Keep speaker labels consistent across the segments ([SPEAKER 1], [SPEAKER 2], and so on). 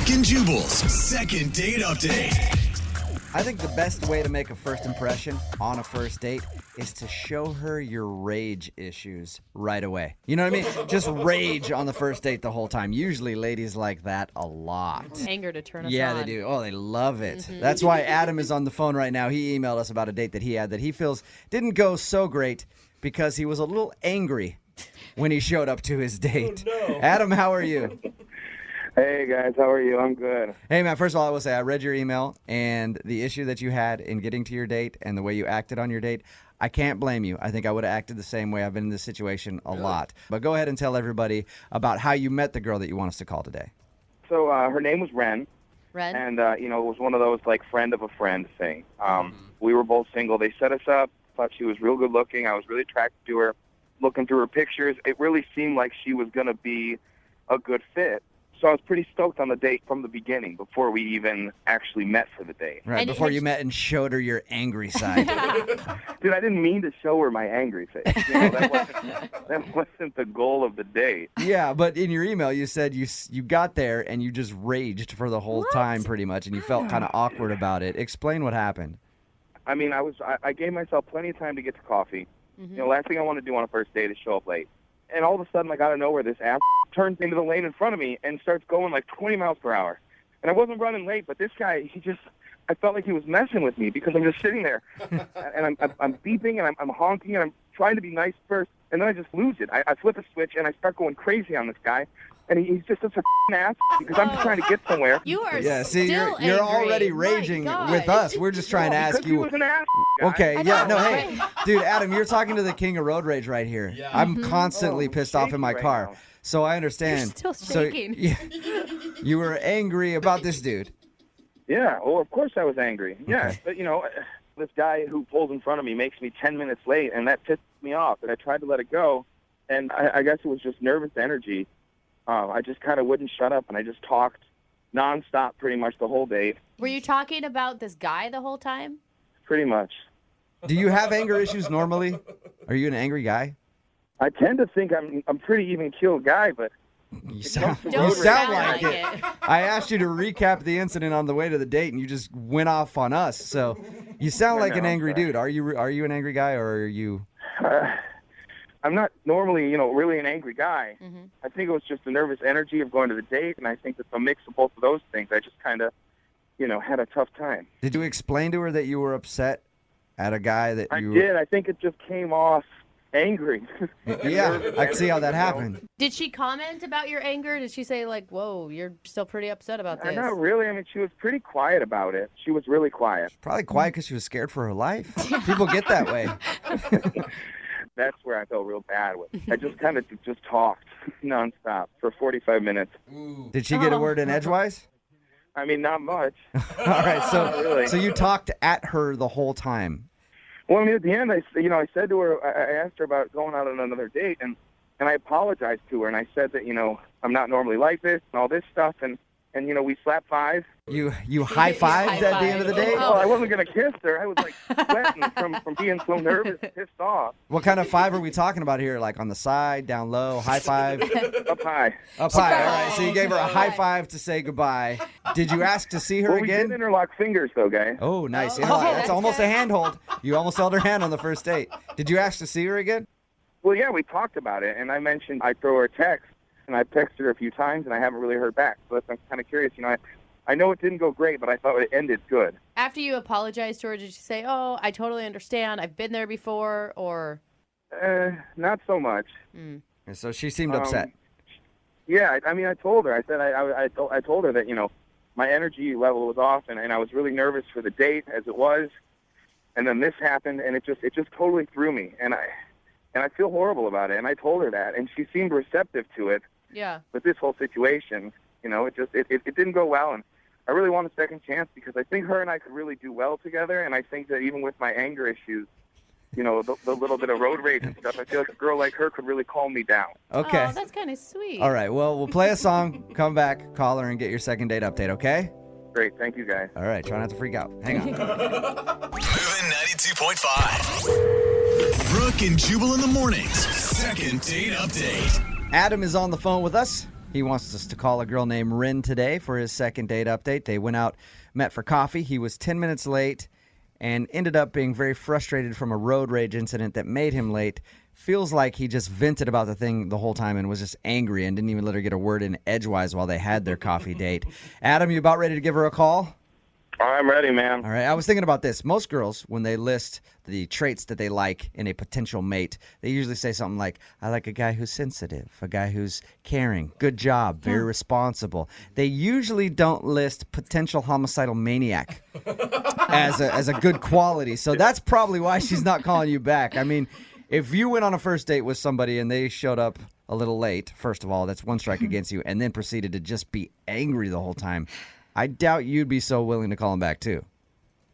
[SPEAKER 1] Brooke and Jubal's second date update.
[SPEAKER 2] I think the best way to make a first impression on a first date is to show her your rage issues right away. You know what I mean? Just rage on the first date the whole time. Usually ladies like that a lot.
[SPEAKER 3] Anger to turn us on.
[SPEAKER 2] Yeah, they do. Oh, they love it. That's why Adam is on the phone right now. He emailed us about a date that he had that he feels didn't go so great because he was a little angry when he showed up to his date. Oh, no. Adam, how are you?
[SPEAKER 4] Hey guys, how are you? I'm good.
[SPEAKER 2] Hey man, first of all, I will say I read your email and the issue that you had in getting to your date and the way you acted on your date. I can't blame you. I think I would have acted the same way. I've been in this situation a lot. But go ahead and tell everybody about how you met the girl that you want us to call today.
[SPEAKER 4] So her name was Ren.
[SPEAKER 3] Ren?
[SPEAKER 4] And, it was one of those, like, friend of a friend thing. We were both single. They set us up. Thought she was real good looking. I was really attracted to her. Looking through her pictures, it really seemed like she was going to be a good fit. So I was pretty stoked on the date from the beginning before we even actually met for the date.
[SPEAKER 2] Right, before you met and showed her your angry side.
[SPEAKER 4] Dude, I didn't mean to show her my angry face. That wasn't the goal of the date.
[SPEAKER 2] Yeah, but in your email you said you got there and you just raged for the whole time pretty much and you felt kind of awkward about it. Explain what happened.
[SPEAKER 4] I mean, I gave myself plenty of time to get to coffee. Last thing I want to do on a first date is show up late. And all of a sudden, like out of nowhere, this ass turns into the lane in front of me and starts going like 20 miles per hour. And I wasn't running late, but this guy, I felt like he was messing with me because I'm just sitting there. And I'm beeping and I'm honking and I'm trying to be nice first. And then I just lose it. I flip a switch and I start going crazy on this guy. And he's just such a ass because I'm just trying to get somewhere.
[SPEAKER 3] You are
[SPEAKER 2] you're
[SPEAKER 3] angry.
[SPEAKER 2] already raging with us. We're just trying to ask you.
[SPEAKER 4] He was an ass guy.
[SPEAKER 2] Okay, yeah, no, hey, dude, Adam, you're talking to the king of road rage right here. Yeah. I'm constantly pissed off in my car,
[SPEAKER 4] now.
[SPEAKER 2] so I understand.
[SPEAKER 3] You're still shaking.
[SPEAKER 2] So, you were angry about this dude.
[SPEAKER 4] Yeah, well, of course I was angry. Yeah, but this guy who pulls in front of me makes me 10 minutes late, and that pissed me off. And I tried to let it go, and I guess it was just nervous energy. I just kind of wouldn't shut up, and I just talked nonstop pretty much the whole date.
[SPEAKER 3] Were you talking about this guy the whole time?
[SPEAKER 4] Pretty much.
[SPEAKER 2] Do you have anger issues normally? Are you an angry guy?
[SPEAKER 4] I tend to think I'm pretty even-keeled guy, but
[SPEAKER 2] you sound
[SPEAKER 3] like
[SPEAKER 2] like it. I asked you to recap the incident on the way to the date, and you just went off on us. So you sound like an angry dude. Are you an angry guy, or are you?
[SPEAKER 4] I'm not normally, really an angry guy. I think it was just the nervous energy of going to the date, and I think it's a mix of both of those things. I just kind of, had a tough time.
[SPEAKER 2] Did you explain to her that you were upset at a guy that you...
[SPEAKER 4] I did. I think it just came off angry.
[SPEAKER 2] Yeah, I can see how that happened.
[SPEAKER 3] Did she comment about your anger? Did she say, like, whoa, you're still pretty upset about this?
[SPEAKER 4] Not really. I mean, she was pretty quiet about it. She was really quiet.
[SPEAKER 2] Probably quiet because she was scared for her life. People get that way.
[SPEAKER 4] That's where I felt real bad with. I just kind of just talked nonstop for 45 minutes.
[SPEAKER 2] Ooh. Did she get a word in edgewise?
[SPEAKER 4] I mean, not much.
[SPEAKER 2] All right,
[SPEAKER 4] really.
[SPEAKER 2] So you talked at her the whole time.
[SPEAKER 4] Well, I mean, at the end, I said to her, I asked her about going out on another date, and I apologized to her, and I said that, I'm not normally like this and all this stuff, and we slapped five.
[SPEAKER 2] You high-fived at the end of the day?
[SPEAKER 4] Oh, I wasn't going to kiss her. I was, like, sweating from being so nervous and pissed off.
[SPEAKER 2] What kind of five are we talking about here? Like on the side, down low, high five?
[SPEAKER 4] Up high.
[SPEAKER 2] Up high, all right. So you gave her a high five to say goodbye. Did you ask to see her again?
[SPEAKER 4] We did interlock fingers, though, guy.
[SPEAKER 2] Oh, nice. That's almost a handhold. You almost held her hand on the first date. Did you ask to see her again?
[SPEAKER 4] Well, yeah, we talked about it, and I mentioned I'd throw her a text, and I texted her a few times, and I haven't really heard back. So I'm kind of curious, I know it didn't go great, but I thought it ended good. After
[SPEAKER 3] you apologized to her, did you say, oh, I totally understand, I've been there before, or?
[SPEAKER 4] Not so much.
[SPEAKER 2] So she seemed upset.
[SPEAKER 4] Yeah, I mean, I told her. I said I told her that, my energy level was off, and I was really nervous for the date as it was. And then this happened, and it just totally threw me. And I feel horrible about it, and I told her that. And she seemed receptive to it.
[SPEAKER 3] Yeah.
[SPEAKER 4] But this whole situation, it didn't go well, and I really want a second chance because I think her and I could really do well together, and I think that even with my anger issues, the little bit of road rage and stuff, I feel like a girl like her could really calm me down.
[SPEAKER 2] Okay.
[SPEAKER 3] Oh, that's kind of sweet.
[SPEAKER 2] All right, well, we'll play a song, come back, call her, and get your second date update, okay?
[SPEAKER 4] Great, thank you, guys.
[SPEAKER 2] All right, try not to freak out. Hang on.
[SPEAKER 1] Moving 92.5. Brooke and Jubal in the mornings. Second date update.
[SPEAKER 2] Adam is on the phone with us. He wants us to call a girl named Rin today for his second date update. They went out, met for coffee. He was 10 minutes late and ended up being very frustrated from a road rage incident that made him late. Feels like he just vented about the thing the whole time and was just angry and didn't even let her get a word in edgewise while they had their coffee date. Adam, you about ready to give her a call?
[SPEAKER 4] I'm ready, man.
[SPEAKER 2] All right, I was thinking about this. Most girls, when they list the traits that they like in a potential mate, they usually say something like, I like a guy who's sensitive, a guy who's caring, good job, very responsible. They usually don't list potential homicidal maniac as a good quality. So that's probably why she's not calling you back. I mean, if you went on a first date with somebody and they showed up a little late, first of all, that's one strike against you, and then proceeded to just be angry the whole time, I doubt you'd be so willing to call him back, too.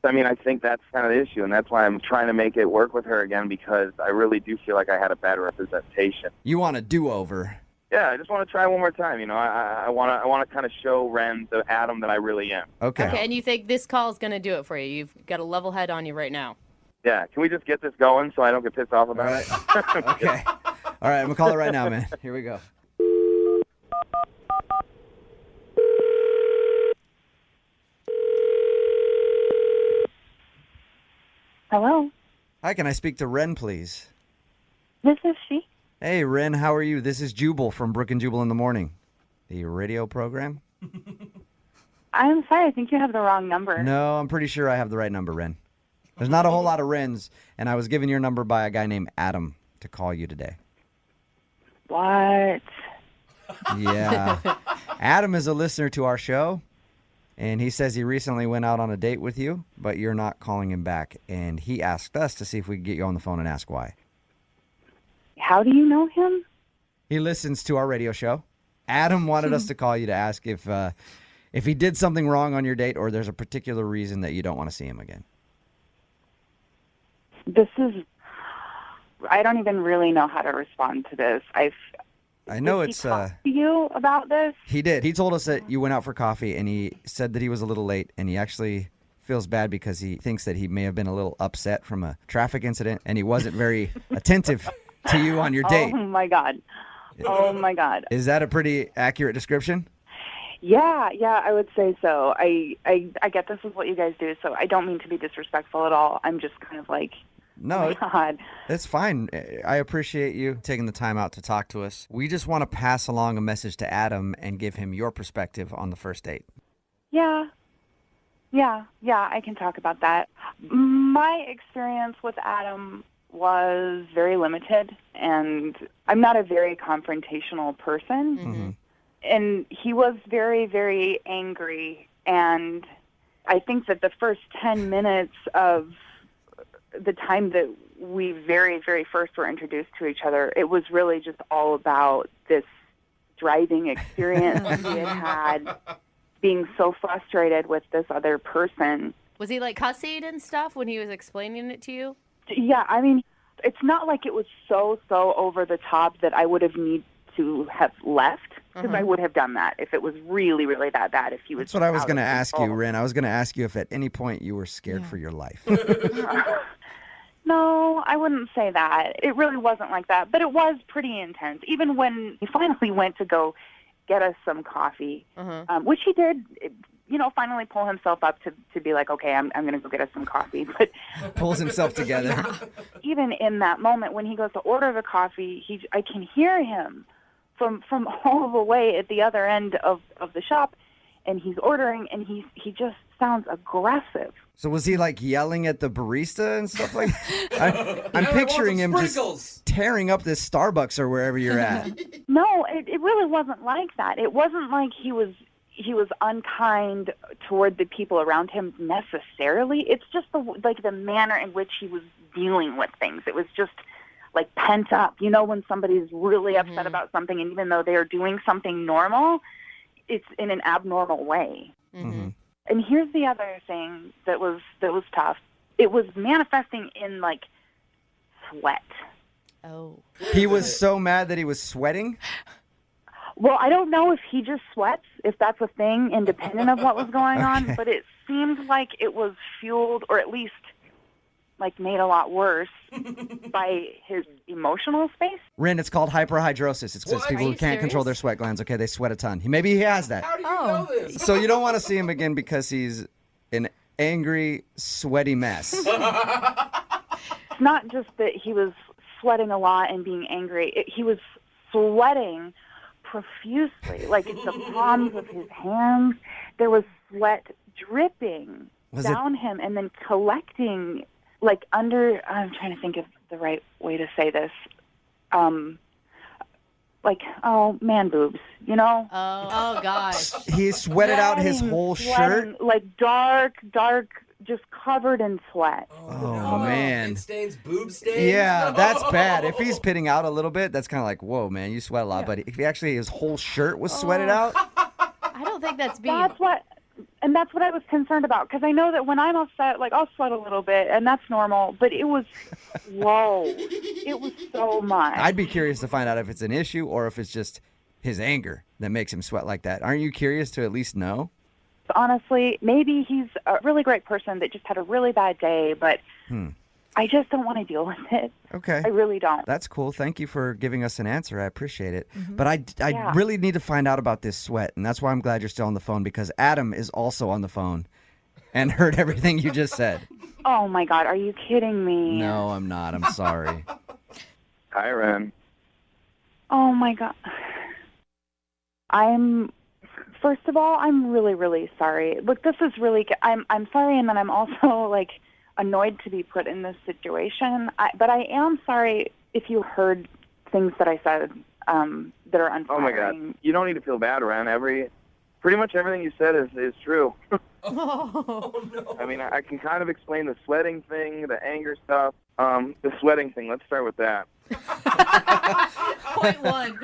[SPEAKER 4] I mean, I think that's kind of the issue, and that's why I'm trying to make it work with her again, because I really do feel like I had a bad representation.
[SPEAKER 2] You want a do-over.
[SPEAKER 4] Yeah, I just want to try one more time. You know, I want to kind of show Ren the Adam that I really am.
[SPEAKER 2] Okay.
[SPEAKER 3] Okay, and you think this call is going to do it for you? You've got a level head on you right now.
[SPEAKER 4] Yeah, can we just get this going so I don't get pissed off about it?
[SPEAKER 2] Okay. All right, I'm going to call it right now, man. Here we go.
[SPEAKER 5] Hello,
[SPEAKER 2] Hi, can I speak to Ren, please?
[SPEAKER 5] this is she.
[SPEAKER 2] Hey, Ren, how are you? This is Jubal from Brooke and Jubal in the Morning, the radio program.
[SPEAKER 5] I'm sorry, I think you have the wrong number.
[SPEAKER 2] No, I'm pretty sure I have the right number, Ren. There's not a whole lot of Rens, and I was given your number by a guy named Adam to call you today.
[SPEAKER 5] What?
[SPEAKER 2] Yeah. Adam is a listener to our show, and he says he recently went out on a date with you, but you're not calling him back. And he asked us to see if we could get you on the phone and ask why.
[SPEAKER 5] How do you know him?
[SPEAKER 2] He listens to our radio show. Adam wanted us to call you to ask if he did something wrong on your date or there's a particular reason that you don't want to see him again.
[SPEAKER 5] I don't even really know how to respond to this.
[SPEAKER 2] I know
[SPEAKER 5] Did
[SPEAKER 2] it's
[SPEAKER 5] he talk to you about this?
[SPEAKER 2] He did. He told us that you went out for coffee, and he said that he was a little late, and he actually feels bad because he thinks that he may have been a little upset from a traffic incident, and he wasn't very attentive to you on your date.
[SPEAKER 5] Oh my God. Oh my God.
[SPEAKER 2] Is that a pretty accurate description?
[SPEAKER 5] Yeah, I would say so. I get this is what you guys do, so I don't mean to be disrespectful at all. I'm just kind of like,
[SPEAKER 2] No,
[SPEAKER 5] oh my God.
[SPEAKER 2] it's fine. I appreciate you taking the time out to talk to us. We just want to pass along a message to Adam and give him your perspective on the first date.
[SPEAKER 5] Yeah, I can talk about that. My experience with Adam was very limited, and I'm not a very confrontational person.
[SPEAKER 2] Mm-hmm.
[SPEAKER 5] And he was very, very angry, and I think that the first 10 minutes of the time that we very, very first were introduced to each other, it was really just all about this driving experience he had being so frustrated with this other person.
[SPEAKER 3] Was he like cussing and stuff when he was explaining it to you?
[SPEAKER 5] Yeah, I mean, it's not like it was so over the top that I would have need to have left, because I would have done that if it was really, really that bad. If he was.
[SPEAKER 2] That's what I was going to ask you,
[SPEAKER 5] control.
[SPEAKER 2] Ren. I was going to ask you if at any point you were scared for your life.
[SPEAKER 5] No, I wouldn't say that. It really wasn't like that, but it was pretty intense. Even when he finally went to go get us some coffee, which he did, finally pull himself up to be like, okay, I'm going to go get us some coffee. But
[SPEAKER 2] Pulls himself together.
[SPEAKER 5] even in that moment when he goes to order the coffee, I can hear him from all the way at the other end of the shop, and he's ordering, and he just sounds aggressive.
[SPEAKER 2] So was he like yelling at the barista and stuff like that? I'm picturing him just tearing up this Starbucks or wherever you're at.
[SPEAKER 5] No, it really wasn't like that. It wasn't like he was unkind toward the people around him necessarily. It's just the manner in which he was dealing with things. It was just like pent up. You know, when somebody's really upset about something, and even though they are doing something normal, it's in an abnormal way.
[SPEAKER 2] Mm-hmm.
[SPEAKER 5] And here's the other thing that was tough. It was manifesting in like sweat.
[SPEAKER 3] Oh.
[SPEAKER 2] He was so mad that he was sweating?
[SPEAKER 5] Well, I don't know if he just sweats, if that's a thing, independent of what was going on, but it seemed like it was fueled, or at least made a lot worse by his emotional space.
[SPEAKER 2] Ren, it's called hyperhidrosis. It's
[SPEAKER 6] What?
[SPEAKER 2] people
[SPEAKER 3] Are
[SPEAKER 2] who
[SPEAKER 3] you
[SPEAKER 2] can't control
[SPEAKER 3] serious?
[SPEAKER 2] their sweat glands. Okay, they sweat a ton. Maybe he has that.
[SPEAKER 6] How do you know this?
[SPEAKER 2] So you don't want to see him again because he's an angry, sweaty mess.
[SPEAKER 5] It's not just that he was sweating a lot and being angry. He was sweating profusely, like the palms of his hands. There was sweat dripping down him and then collecting, like under. I'm trying to think of the right way to say this. Man boobs, you know?
[SPEAKER 3] Oh gosh.
[SPEAKER 2] He sweated out his whole shirt.
[SPEAKER 5] Like dark, just covered in sweat.
[SPEAKER 2] Oh, man.
[SPEAKER 6] It stains, boob stains?
[SPEAKER 2] Yeah, that's bad. If he's pitting out a little bit, that's kind of like, whoa, man, you sweat a lot. But if his whole shirt was sweated out,
[SPEAKER 3] I don't think that's being.
[SPEAKER 5] That's what I was concerned about, because I know that when I'm upset, like, I'll sweat a little bit, and that's normal, but it was, whoa, it was so much.
[SPEAKER 2] I'd be curious to find out if it's an issue or if it's just his anger that makes him sweat like that. Aren't you curious to at least know?
[SPEAKER 5] Honestly, maybe he's a really great person that just had a really bad day, but I just don't want to deal with it.
[SPEAKER 2] Okay.
[SPEAKER 5] I really don't.
[SPEAKER 2] That's cool. Thank you for giving us an answer. I appreciate it. But I really need to find out about this sweat, and that's why I'm glad you're still on the phone, because Adam is also on the phone and heard everything you just said.
[SPEAKER 5] Oh, my God. Are you kidding me?
[SPEAKER 2] No, I'm not. I'm sorry.
[SPEAKER 4] Hi, Ren.
[SPEAKER 5] Oh, my God. First of all, I'm really, really sorry. Look, this is really, I'm sorry, and then I'm also, like, annoyed to be put in this situation. But I am sorry if you heard things that I said that are unflattering.
[SPEAKER 4] Oh, my God. You don't need to feel bad, Ren. Pretty much everything you said is true.
[SPEAKER 6] Oh, no.
[SPEAKER 4] I mean, I can kind of explain the sweating thing, the anger stuff. The sweating thing, let's start with that.
[SPEAKER 3] Point one.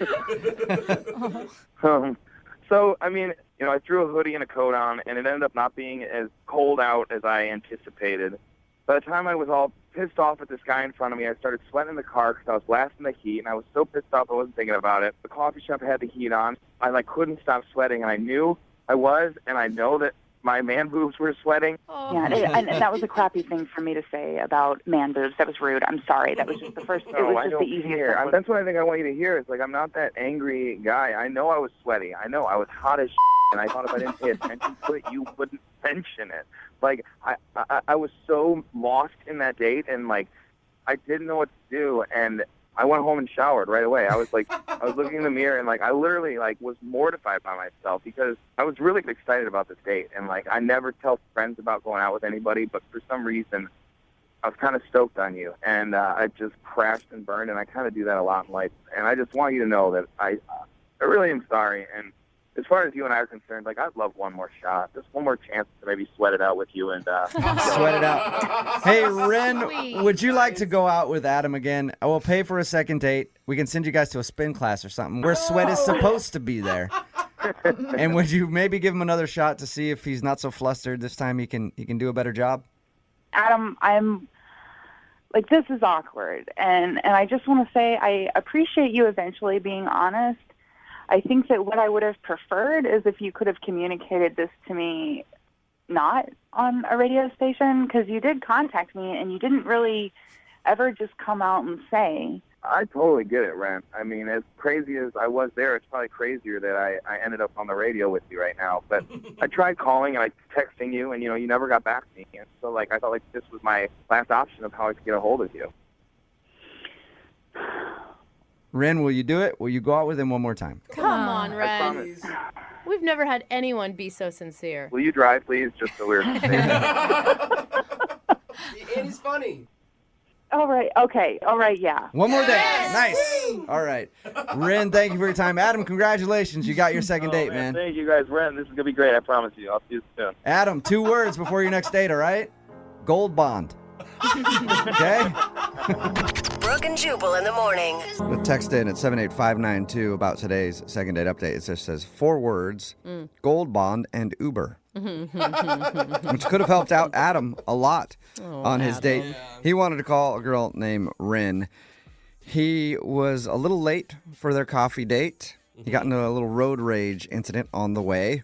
[SPEAKER 4] So, I mean, I threw a hoodie and a coat on, and it ended up not being as cold out as I anticipated. By the time I was all pissed off at this guy in front of me, I started sweating in the car because I was blasting the heat, and I was so pissed off I wasn't thinking about it. The coffee shop had the heat on. I couldn't stop sweating, and I knew I was, and I know that my man boobs were sweating.
[SPEAKER 5] Yeah, and that was a crappy thing for me to say about man boobs. That was rude. I'm sorry. That was just the first. It was
[SPEAKER 4] I
[SPEAKER 5] just
[SPEAKER 4] don't
[SPEAKER 5] the easiest.
[SPEAKER 4] care. That's what I think I want you to hear. Is like, I'm not that angry guy. I know I was sweaty. I know I was hot as and I thought if I didn't pay attention to it, you wouldn't mention it. Like, I was so lost in that date, and like, I didn't know what to do, and I went home and showered right away. I was looking in the mirror, and like, I literally was mortified by myself because I was really excited about this date, and like, I never tell friends about going out with anybody, but for some reason, I was kind of stoked on you, and I just crashed and burned, and I kind of do that a lot in life, and I just want you to know that I really am sorry, and as far as you and I are concerned, like, I'd love one more shot, just one more chance to maybe sweat it out with you and
[SPEAKER 2] Sweat it out. Hey, Ren,
[SPEAKER 3] Sweet.
[SPEAKER 2] would you like to go out with Adam again? I will pay for a second date. We can send you guys to a spin class or something where sweat is supposed to be there. And would you maybe give him another shot to see if he's not so flustered this time? He can do a better job.
[SPEAKER 5] Adam, I'm like, this is awkward, and I just want to say I appreciate you eventually being honest. I think that what I would have preferred is if you could have communicated this to me not on a radio station, because you did contact me and you didn't really ever just come out and say.
[SPEAKER 4] I totally get it, Ren. I mean, as crazy as I was there, it's probably crazier that I ended up on the radio with you right now. But I tried calling and texting you, and, you never got back to me. And so, I felt like this was my last option of how I could get a hold of you.
[SPEAKER 2] Ren, will you do it? Will you go out with him one more time?
[SPEAKER 3] Come on,
[SPEAKER 4] I
[SPEAKER 3] Ren.
[SPEAKER 4] promise.
[SPEAKER 3] We've never had anyone be so sincere.
[SPEAKER 4] Will you drive, please, just so we're safe?
[SPEAKER 6] And he's funny.
[SPEAKER 5] All right, okay, all right, yeah.
[SPEAKER 2] One more day. Nice. All right. Ren, thank you for your time. Adam, congratulations. You got your second date, man.
[SPEAKER 4] Thank you, guys. Ren, this is going to be great. I promise you. I'll see you soon.
[SPEAKER 2] Adam, 2 words before your next date, all right? Gold bond. Okay?
[SPEAKER 7] Brooke and Jubal in the morning.
[SPEAKER 2] The text in at 78592 about today's second date update. It just says 4 words, gold bond and Uber. Which could have helped out Adam a lot on his date. He wanted to call a girl named Ren. He was a little late for their coffee date. He got into a little road rage incident on the way.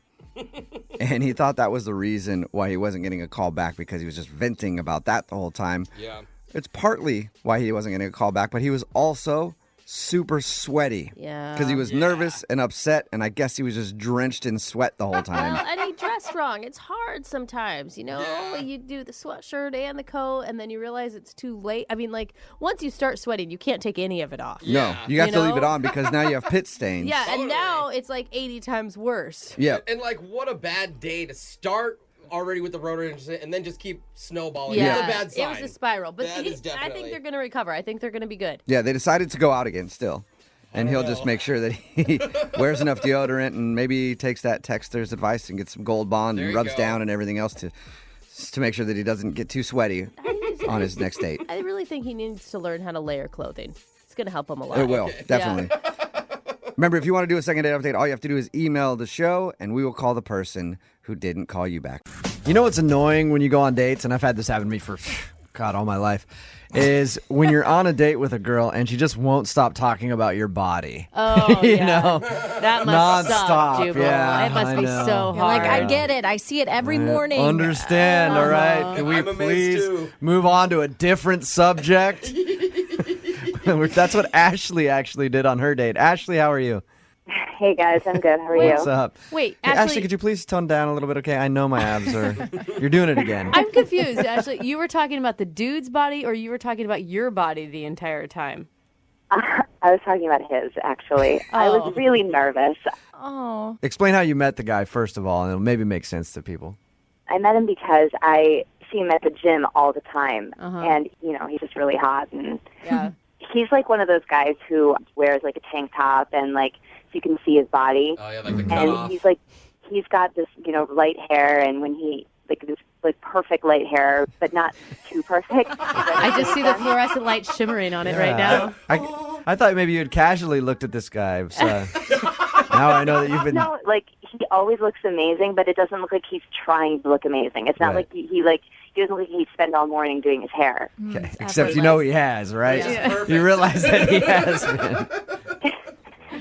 [SPEAKER 2] And he thought that was the reason why he wasn't getting a call back, because he was just venting about that the whole time.
[SPEAKER 6] Yeah.
[SPEAKER 2] It's partly why he wasn't getting a call back, but he was also super sweaty.
[SPEAKER 3] Yeah.
[SPEAKER 2] Because he was nervous and upset, and I guess he was just drenched in sweat the whole time.
[SPEAKER 3] Well, and he dressed wrong. It's hard sometimes,
[SPEAKER 6] Yeah.
[SPEAKER 3] You do the sweatshirt and the coat, and then you realize it's too late. I mean, once you start sweating, you can't take any of it off.
[SPEAKER 2] No, you have to leave it on because now you have pit stains.
[SPEAKER 3] Yeah, and
[SPEAKER 6] Totally.
[SPEAKER 3] now it's 80 times worse.
[SPEAKER 2] Yeah.
[SPEAKER 6] And what a bad day to start already with the rotor incident and then just keep snowballing.
[SPEAKER 3] Yeah,
[SPEAKER 6] It's a bad sign.
[SPEAKER 3] It was a spiral. But
[SPEAKER 6] That is
[SPEAKER 3] I think
[SPEAKER 6] definitely-
[SPEAKER 3] they're going to recover. I think they're going to be good.
[SPEAKER 2] Yeah, they decided to go out again still. And he'll just make sure that he wears enough deodorant and maybe takes that texter's advice and gets some Gold Bond
[SPEAKER 6] There
[SPEAKER 2] and
[SPEAKER 6] you
[SPEAKER 2] rubs
[SPEAKER 6] go.
[SPEAKER 2] down and everything else to make sure that he doesn't get too sweaty on his next date.
[SPEAKER 3] I really think he needs to learn how to layer clothing. It's going to help him a lot.
[SPEAKER 2] It will, definitely. Remember, if you want to do a second date update, all you have to do is email the show, and we will call the person who didn't call you back. You know what's annoying when you go on dates, and I've had this happen to me for, God, all my life, is when you're on a date with a girl and she just won't stop talking about your body.
[SPEAKER 3] Oh,
[SPEAKER 2] You
[SPEAKER 3] yeah.
[SPEAKER 2] know?
[SPEAKER 3] That must suck,
[SPEAKER 2] Nonstop,
[SPEAKER 3] Jubal.
[SPEAKER 2] yeah,
[SPEAKER 3] It must
[SPEAKER 2] I
[SPEAKER 3] be
[SPEAKER 2] know.
[SPEAKER 3] so
[SPEAKER 8] You're
[SPEAKER 3] hard.
[SPEAKER 8] like, I get it. I see it every morning.
[SPEAKER 2] Understand, all right? Can we
[SPEAKER 6] I'm amazed,
[SPEAKER 2] please
[SPEAKER 6] too.
[SPEAKER 2] move on to a different subject? That's what Ashley actually did on her date. Ashley, how are you?
[SPEAKER 5] Hey guys, I'm good. How are you?
[SPEAKER 2] What's up?
[SPEAKER 3] Wait,
[SPEAKER 2] Hey,
[SPEAKER 3] Ashley,
[SPEAKER 2] could you please tone down a little bit, okay? I know my abs are... You're doing it again.
[SPEAKER 3] I'm confused, Ashley. You were talking about the dude's body or you were talking about your body the entire time?
[SPEAKER 5] I was talking about his, actually. I
[SPEAKER 3] Oh.
[SPEAKER 5] was really nervous.
[SPEAKER 8] Oh.
[SPEAKER 2] Explain how you met the guy, first of all, and it'll maybe make sense to people.
[SPEAKER 5] I met him because I see him at the gym all the time.
[SPEAKER 3] Uh-huh.
[SPEAKER 5] And, he's just really hot. And
[SPEAKER 3] Yeah.
[SPEAKER 5] he's like one of those guys who wears like a tank top and so you can see his body.
[SPEAKER 6] Oh, yeah, like the
[SPEAKER 5] And
[SPEAKER 6] cutoff.
[SPEAKER 5] he's got this, light hair, and when he, this perfect light hair, but not too perfect.
[SPEAKER 3] I just see the fluorescent light shimmering on it right now.
[SPEAKER 2] I thought maybe you had casually looked at this guy. So now I know that you've been...
[SPEAKER 5] No, he always looks amazing, but it doesn't look like he's trying to look amazing. It's not
[SPEAKER 2] Right.
[SPEAKER 5] like he doesn't look like he spent all morning doing his hair.
[SPEAKER 2] Okay. Except you know he has, right?
[SPEAKER 6] Yeah.
[SPEAKER 2] You realize that he has been.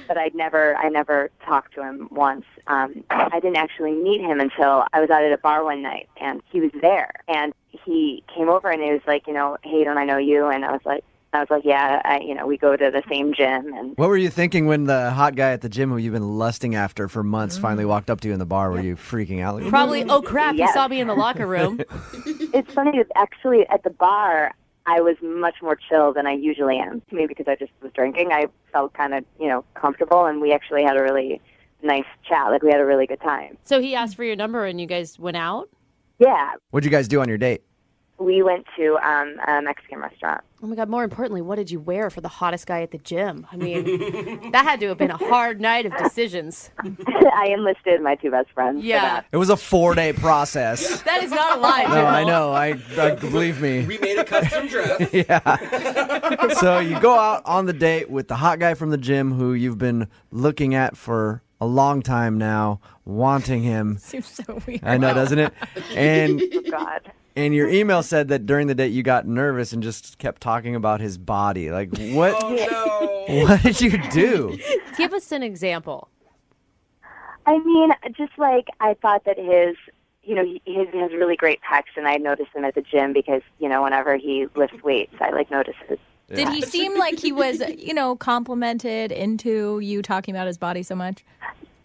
[SPEAKER 5] But I never talked to him once. I didn't actually meet him until I was out at a bar one night, and he was there. And he came over and he was like, hey, don't I know you? And I was like, yeah, we go to the same gym. And
[SPEAKER 2] What were you thinking when the hot guy at the gym who you've been lusting after for months finally walked up to you in the bar? Were you freaking out? Like,
[SPEAKER 3] Probably, oh crap, he
[SPEAKER 5] Yes.
[SPEAKER 3] saw me in the locker room.
[SPEAKER 5] it's funny that actually at the bar, I was much more chill than I usually am. Maybe because I just was drinking. I felt kind of, comfortable, and we actually had a really nice chat. We had a really good time.
[SPEAKER 3] So he asked for your number and you guys went out?
[SPEAKER 5] Yeah,
[SPEAKER 2] What'd you guys do on your date?
[SPEAKER 5] we went to a Mexican restaurant.
[SPEAKER 3] Oh my God, more importantly, what did you wear for the hottest guy at the gym? I mean, that had to have been a hard night of decisions.
[SPEAKER 5] I enlisted my two best friends for
[SPEAKER 3] Yeah.
[SPEAKER 5] that.
[SPEAKER 2] It was a 4-day process.
[SPEAKER 3] That is not a lie,
[SPEAKER 2] No,
[SPEAKER 3] Jubal.
[SPEAKER 2] I know. I believe me.
[SPEAKER 6] We made a custom dress.
[SPEAKER 2] Yeah. So you go out on the date with the hot guy from the gym who you've been looking at for a long time now, wanting him.
[SPEAKER 8] Seems so weird.
[SPEAKER 2] I know, doesn't it? And
[SPEAKER 5] Oh, God.
[SPEAKER 2] and your email said that during the date you got nervous and just kept talking about his body. Like, what?
[SPEAKER 6] Oh, no.
[SPEAKER 2] What did you do?
[SPEAKER 3] Give us an example.
[SPEAKER 5] I mean, just I thought that his has really great pecs, and I noticed him at the gym because, whenever he lifts weights, I notice his.
[SPEAKER 8] Did he seem like he was, complimented into you talking about his body so much?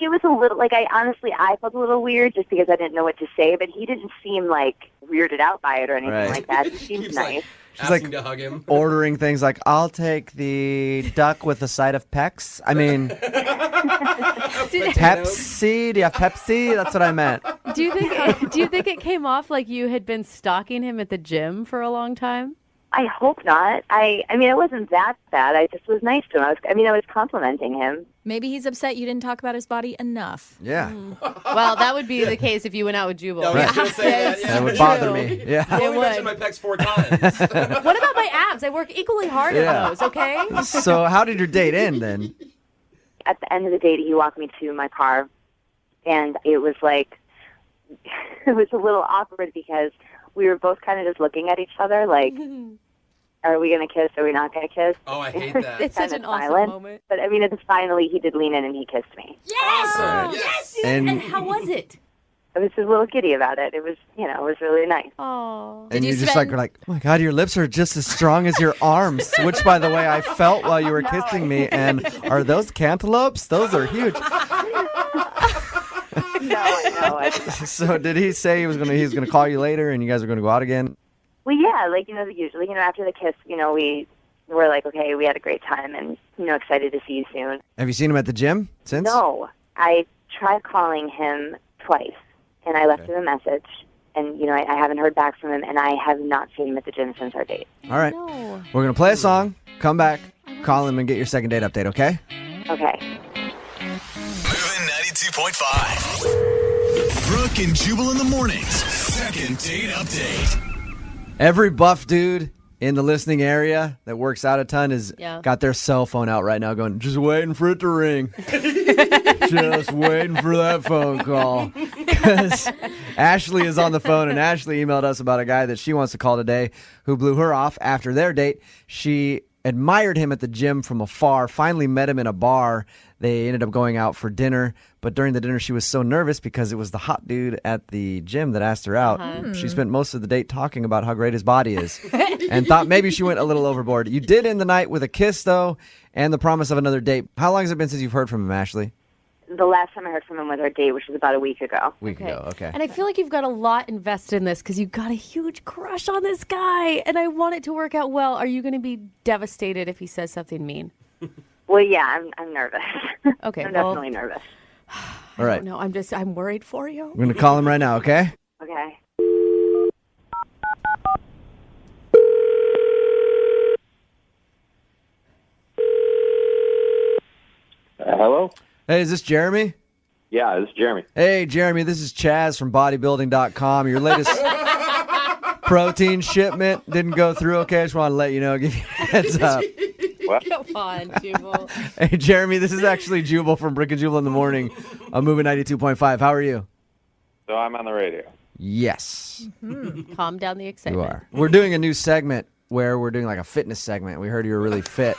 [SPEAKER 5] It was a little, I felt a little weird just because I didn't know what to say, but he didn't seem, weirded out by it or anything
[SPEAKER 2] Right.
[SPEAKER 5] like that. He seemed
[SPEAKER 6] Keeps
[SPEAKER 5] nice.
[SPEAKER 6] asking to hug him.
[SPEAKER 2] Ordering things like, I'll take the duck with a side of Pecs. I mean, Pepsi. Do you have Pepsi? That's what I meant.
[SPEAKER 3] Do you think it came off like you had been stalking him at the gym for a long time?
[SPEAKER 5] I hope not. I mean, it wasn't that bad. I just was nice to him. I was complimenting him.
[SPEAKER 8] Maybe he's upset you didn't talk about his body enough.
[SPEAKER 2] Yeah.
[SPEAKER 3] Well, that would be the case if you went out with Jubal.
[SPEAKER 6] I was gonna say that, yeah.
[SPEAKER 2] That would bother me. Yeah.
[SPEAKER 6] I only
[SPEAKER 3] would.
[SPEAKER 6] mentioned my pecs 4 times.
[SPEAKER 3] What about my abs? I work equally hard
[SPEAKER 2] Yeah.
[SPEAKER 3] on those, okay?
[SPEAKER 2] So how did your date end then?
[SPEAKER 5] At the end of the date, he walked me to my car, and it was it was a little awkward because we were both kind of just looking at each other are we going to kiss? Are we not going to kiss?
[SPEAKER 6] Oh, I hate that.
[SPEAKER 3] It's such
[SPEAKER 5] Kind
[SPEAKER 3] an
[SPEAKER 5] of
[SPEAKER 3] awesome
[SPEAKER 5] silent.
[SPEAKER 3] moment.
[SPEAKER 5] But I mean, finally he did lean in and he kissed me.
[SPEAKER 3] Yes!
[SPEAKER 6] Awesome.
[SPEAKER 3] Yes!
[SPEAKER 2] And-
[SPEAKER 3] And how was it?
[SPEAKER 5] I was just a little giddy about it. It was, it was really nice.
[SPEAKER 3] Oh.
[SPEAKER 2] And
[SPEAKER 8] you
[SPEAKER 2] you just
[SPEAKER 8] spend-
[SPEAKER 2] were like, oh my God, your lips are just as strong as your arms, which, by the way, I felt while you were kissing me. And are those cantaloupes? Those are huge.
[SPEAKER 5] No.
[SPEAKER 2] So did he say he was gonna call you later and you guys were gonna go out again?
[SPEAKER 5] Well, yeah, like, usually, after the kiss, we were like, okay, we had a great time and, excited to see you soon.
[SPEAKER 2] Have you seen him at the gym since?
[SPEAKER 5] No, I tried calling him twice, and I left him a message, and, I haven't heard back from him, and I have not seen him at the gym since our date.
[SPEAKER 2] All right.
[SPEAKER 3] No.
[SPEAKER 2] We're going to play a song, come back, call him, and get your second date update, okay?
[SPEAKER 5] Okay.
[SPEAKER 1] Moving 92.5. Brooke and Jubal in the mornings. Second date update.
[SPEAKER 2] Every buff dude in the listening area that works out a ton has
[SPEAKER 3] Yeah.
[SPEAKER 2] got their cell phone out right now going, just waiting for it to ring. Just waiting for that phone call. Because Ashley is on the phone, and Ashley emailed us about a guy that she wants to call today who blew her off after their date. She admired him at the gym from afar, finally met him in a bar. They ended up going out for dinner, but during the dinner she was so nervous because it was the hot dude at the gym that asked her out. She spent most of the date talking about how great his body is and thought maybe she went a little overboard. You did end the night with a kiss, though, and the promise of another date. How long has it been since you've heard from him, Ashley?
[SPEAKER 5] The last time I heard from him was our date, which was about a week ago.
[SPEAKER 2] Week ago, okay.
[SPEAKER 3] And I feel like you've got a lot invested in this because you've got a huge crush on this guy, and I want it to work out well. Are you going to be devastated if he says something mean?
[SPEAKER 5] Well, yeah, I'm nervous.
[SPEAKER 3] Okay,
[SPEAKER 5] I'm
[SPEAKER 3] well-
[SPEAKER 5] definitely nervous.
[SPEAKER 2] All right.
[SPEAKER 3] No, I'm worried for you.
[SPEAKER 2] We're going to call him right now, okay?
[SPEAKER 5] Okay.
[SPEAKER 9] Hello?
[SPEAKER 2] Hey, is this Jeremy?
[SPEAKER 9] Yeah, this is Jeremy.
[SPEAKER 2] Hey, Jeremy, this is Chaz from bodybuilding.com. Your latest protein shipment didn't go through, okay? I just want to let you know, give you a heads up.
[SPEAKER 9] What?
[SPEAKER 3] Come on, Jubal.
[SPEAKER 2] Hey, Jeremy, this is actually Jubal from Brooke and Jubal in the morning. I'm moving 92.5. How are you?
[SPEAKER 9] So I'm on the radio.
[SPEAKER 2] Yes,
[SPEAKER 3] Calm down the
[SPEAKER 2] you
[SPEAKER 3] excitement.
[SPEAKER 2] are. We're doing a new segment where we're doing like a fitness segment. We heard you were really fit,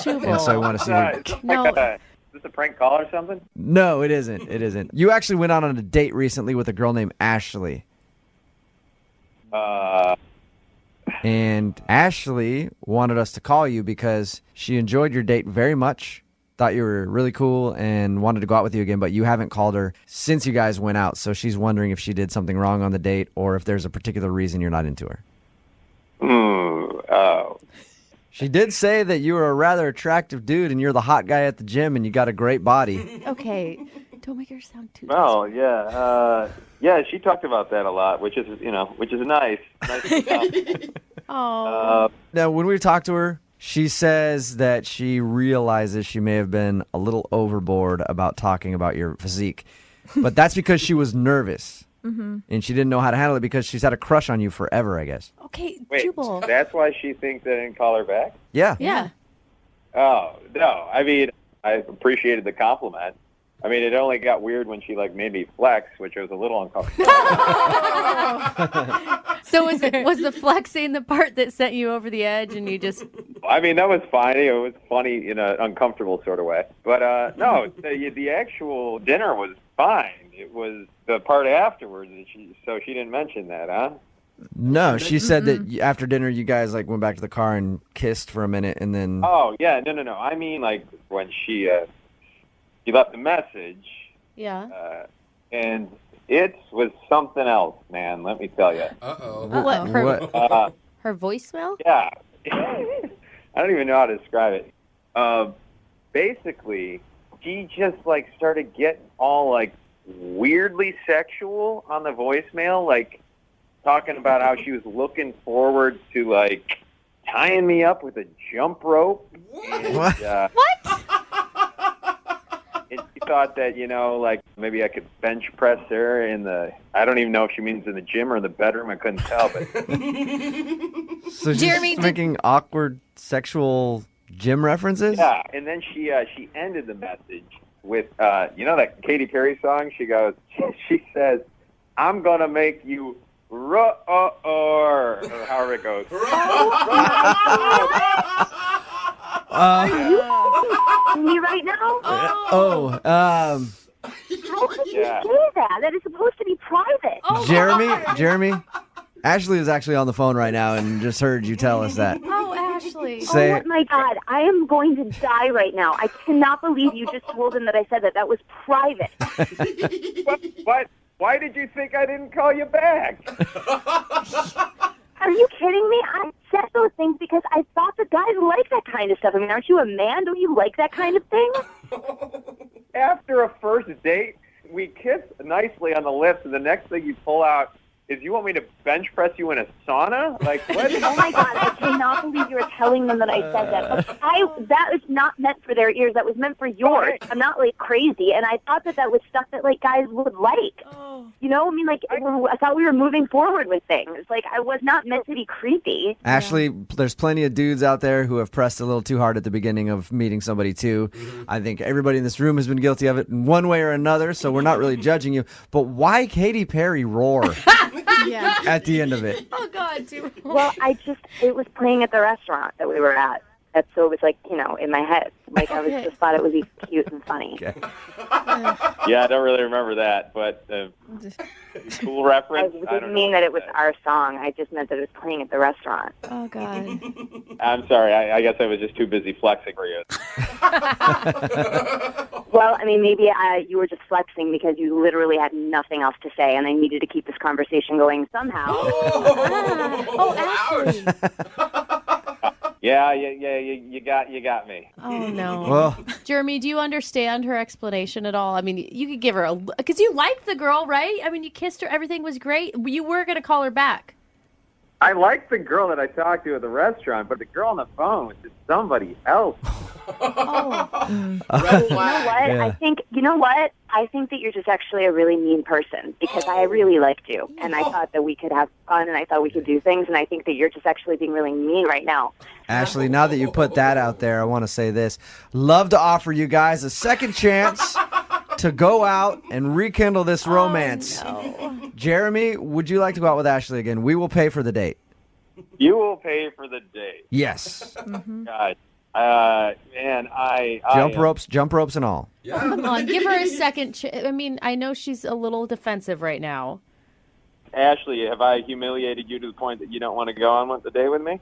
[SPEAKER 3] Jubal.
[SPEAKER 2] and so I want to see you.
[SPEAKER 3] No.
[SPEAKER 9] Is this a prank call or something?
[SPEAKER 2] No, it isn't. It isn't. You actually went out on a date recently with a girl named Ashley. And Ashley wanted us to call you because she enjoyed your date very much, thought you were really cool, and wanted to go out with you again, but you haven't called her since you guys went out. So she's wondering if she did something wrong on the date or if there's a particular reason you're not into her.
[SPEAKER 9] Oh.
[SPEAKER 2] She did say that you were a rather attractive dude and you're the hot guy at the gym and you got a great body.
[SPEAKER 3] Okay, don't make her sound too
[SPEAKER 9] Oh, yeah. Yeah, she talked about that a lot, which is nice. Nice.
[SPEAKER 3] Oh.
[SPEAKER 2] Now, when we talked to her, she says that she realizes she may have been a little overboard about talking about your physique. But that's because she was nervous. And she didn't know how to handle it because she's had a crush on you forever, I guess.
[SPEAKER 3] Okay,
[SPEAKER 9] Wait,
[SPEAKER 3] Jubal.
[SPEAKER 9] that's why she thinks I didn't call her back?
[SPEAKER 2] Yeah.
[SPEAKER 3] Yeah.
[SPEAKER 9] Oh, no. I mean, I appreciated the compliment. I mean, it only got weird when she, made me flex, which was a little uncomfortable.
[SPEAKER 3] So was the flexing the part that sent you over the edge and you just...
[SPEAKER 9] I mean, that was fine. It was funny in an uncomfortable sort of way. But, no, the actual dinner was fine. It was the part afterwards that she didn't mention that, huh?
[SPEAKER 2] No, she said that after dinner you guys went back to the car and kissed for a minute and then...
[SPEAKER 9] Oh, yeah. No. I mean, when she left the message,
[SPEAKER 3] Yeah.
[SPEAKER 9] and it was something else, man, let me tell you.
[SPEAKER 6] Uh-oh.
[SPEAKER 3] What? Her,
[SPEAKER 2] What?
[SPEAKER 3] her voicemail?
[SPEAKER 9] Yeah. I don't even know how to describe it. Basically, she just, started getting all, weirdly sexual on the voicemail, talking about how she was looking forward to, tying me up with a jump rope. And,
[SPEAKER 2] What?
[SPEAKER 3] What?
[SPEAKER 9] and she thought that, maybe I could bench press her I don't even know if she means in the gym or in the bedroom. I couldn't tell, but...
[SPEAKER 2] So she's
[SPEAKER 8] Jeremy,
[SPEAKER 2] making awkward sexual gym references?
[SPEAKER 9] Yeah, and then she ended the message with, that Katy Perry song? She says, I'm going to make you roar, or however it goes.
[SPEAKER 5] Me right now?
[SPEAKER 2] Oh,
[SPEAKER 5] How could you
[SPEAKER 9] Yeah.
[SPEAKER 5] say that? That is supposed to be private.
[SPEAKER 3] Oh,
[SPEAKER 2] Jeremy, Ashley is actually on the phone right now and just heard you tell us that.
[SPEAKER 3] Oh, Ashley.
[SPEAKER 2] Say
[SPEAKER 5] Oh
[SPEAKER 2] it.
[SPEAKER 5] my God, I am going to die right now. I cannot believe you just told him that I said that. That was private.
[SPEAKER 9] What? Why did you think I didn't call you back?
[SPEAKER 5] Are you kidding me? I said those things because I thought the guys like that kind of stuff. I mean, aren't you a man? Don't you like that kind of thing?
[SPEAKER 9] After a first date, we kiss nicely on the lips, and the next thing you pull out is you want me to bench press you in a sauna? Like, what?
[SPEAKER 5] Oh my God, I cannot believe you were telling them that I said that. But that was not meant for their ears. That was meant for yours. I'm not like crazy, and I thought that was stuff that like guys would like. You know, I mean, like I thought we were moving forward with things. Like I was not meant to be creepy.
[SPEAKER 2] Ashley, there's plenty of dudes out there who have pressed a little too hard at the beginning of meeting somebody too. I think everybody in this room has been guilty of it in one way or another, so we're not really judging you. But why Katy Perry roar
[SPEAKER 3] Yeah.
[SPEAKER 2] at the end of it?
[SPEAKER 3] Oh, God, too.
[SPEAKER 5] Well, it was playing at the restaurant that we were at. So it was like, you know, in my head. Like I just thought it would be cute and funny.
[SPEAKER 2] Okay.
[SPEAKER 9] Yeah, I don't really remember that, but cool
[SPEAKER 5] I
[SPEAKER 9] reference.
[SPEAKER 5] didn't mean that it was our song. I just meant that it was playing at the restaurant.
[SPEAKER 3] Oh, God.
[SPEAKER 9] I'm sorry. I guess I was just too busy flexing for you.
[SPEAKER 5] Well, I mean, maybe you were just flexing because you literally had nothing else to say, and I needed to keep this conversation going somehow.
[SPEAKER 3] Oh, Ashley.
[SPEAKER 9] Yeah, you got me.
[SPEAKER 3] Oh, no.
[SPEAKER 2] Well,
[SPEAKER 3] Jeremy, do you understand her explanation at all? I mean, you could give her because you liked the girl, right? I mean, you kissed her. Everything was great. You were going to call her back.
[SPEAKER 9] I liked the girl that I talked to at the restaurant, but the girl on the phone was just somebody else.
[SPEAKER 6] Red flag.
[SPEAKER 2] Yeah.
[SPEAKER 5] You know what? I think that you're just actually a really mean person because I really liked you, and I thought that we could have fun, and I thought we could do things, and I think that you're just actually being really mean right now.
[SPEAKER 2] Ashley, now that you put that out there, I want to say this. Love to offer you guys a second chance to go out and rekindle this romance.
[SPEAKER 3] No.
[SPEAKER 2] Jeremy, would you like to go out with Ashley again? We will pay for the date.
[SPEAKER 9] You will pay for the date.
[SPEAKER 2] Yes.
[SPEAKER 9] God. Man,
[SPEAKER 2] Jump ropes and all.
[SPEAKER 3] Come on, give her a second. I mean, I know she's a little defensive right now.
[SPEAKER 9] Ashley, have I humiliated you to the point that you don't want to go on with the day with me?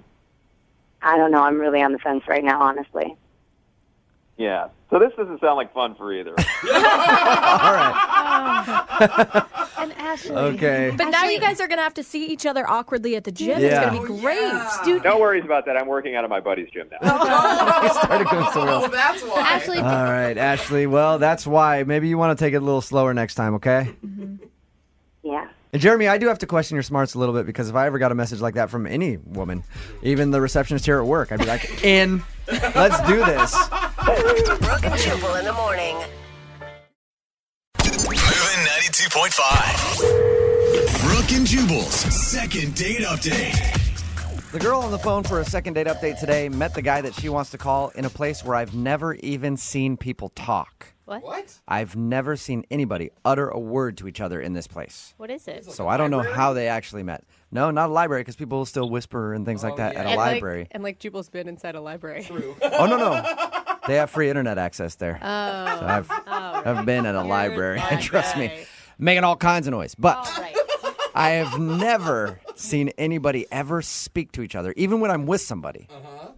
[SPEAKER 5] I don't know. I'm really on the fence right now, honestly.
[SPEAKER 9] Yeah. So this doesn't sound like fun for either.
[SPEAKER 2] All right.
[SPEAKER 3] And Ashley.
[SPEAKER 2] Okay.
[SPEAKER 8] But now you guys are going to have to see each other awkwardly at the gym.
[SPEAKER 2] Yeah.
[SPEAKER 8] It's going to be great.
[SPEAKER 3] Dude,
[SPEAKER 9] No worries about that. I'm working out at my buddy's gym now.
[SPEAKER 2] Started going somewhere else.
[SPEAKER 6] Oh, that's why.
[SPEAKER 3] Ashley,
[SPEAKER 2] All right, Ashley. Well, that's why. Maybe you want to take it a little slower next time, okay?
[SPEAKER 5] Yeah.
[SPEAKER 2] And Jeremy, I do have to question your smarts a little bit because if I ever got a message like that from any woman, even the receptionist here at work, I'd be like, let's do this.
[SPEAKER 7] Brooke and Jubal in the morning.
[SPEAKER 1] Moving 92.5. Brooke and Jubal's second date update.
[SPEAKER 2] The girl on the phone for a second date update today met the guy that she wants to call in a place where I've never even seen people talk.
[SPEAKER 6] What?
[SPEAKER 2] I've never seen anybody utter a word to each other in this place.
[SPEAKER 3] what is it?
[SPEAKER 2] So I don't know how they actually met. No, not a library because people will still whisper and things like that at a library.
[SPEAKER 3] And Jubal's been inside a library.
[SPEAKER 6] True.
[SPEAKER 2] Oh, no. They have free internet access there. Oh. So I've been at a library, and trust me, making all kinds of noise. But I have never seen anybody ever speak to each other, even when I'm with somebody,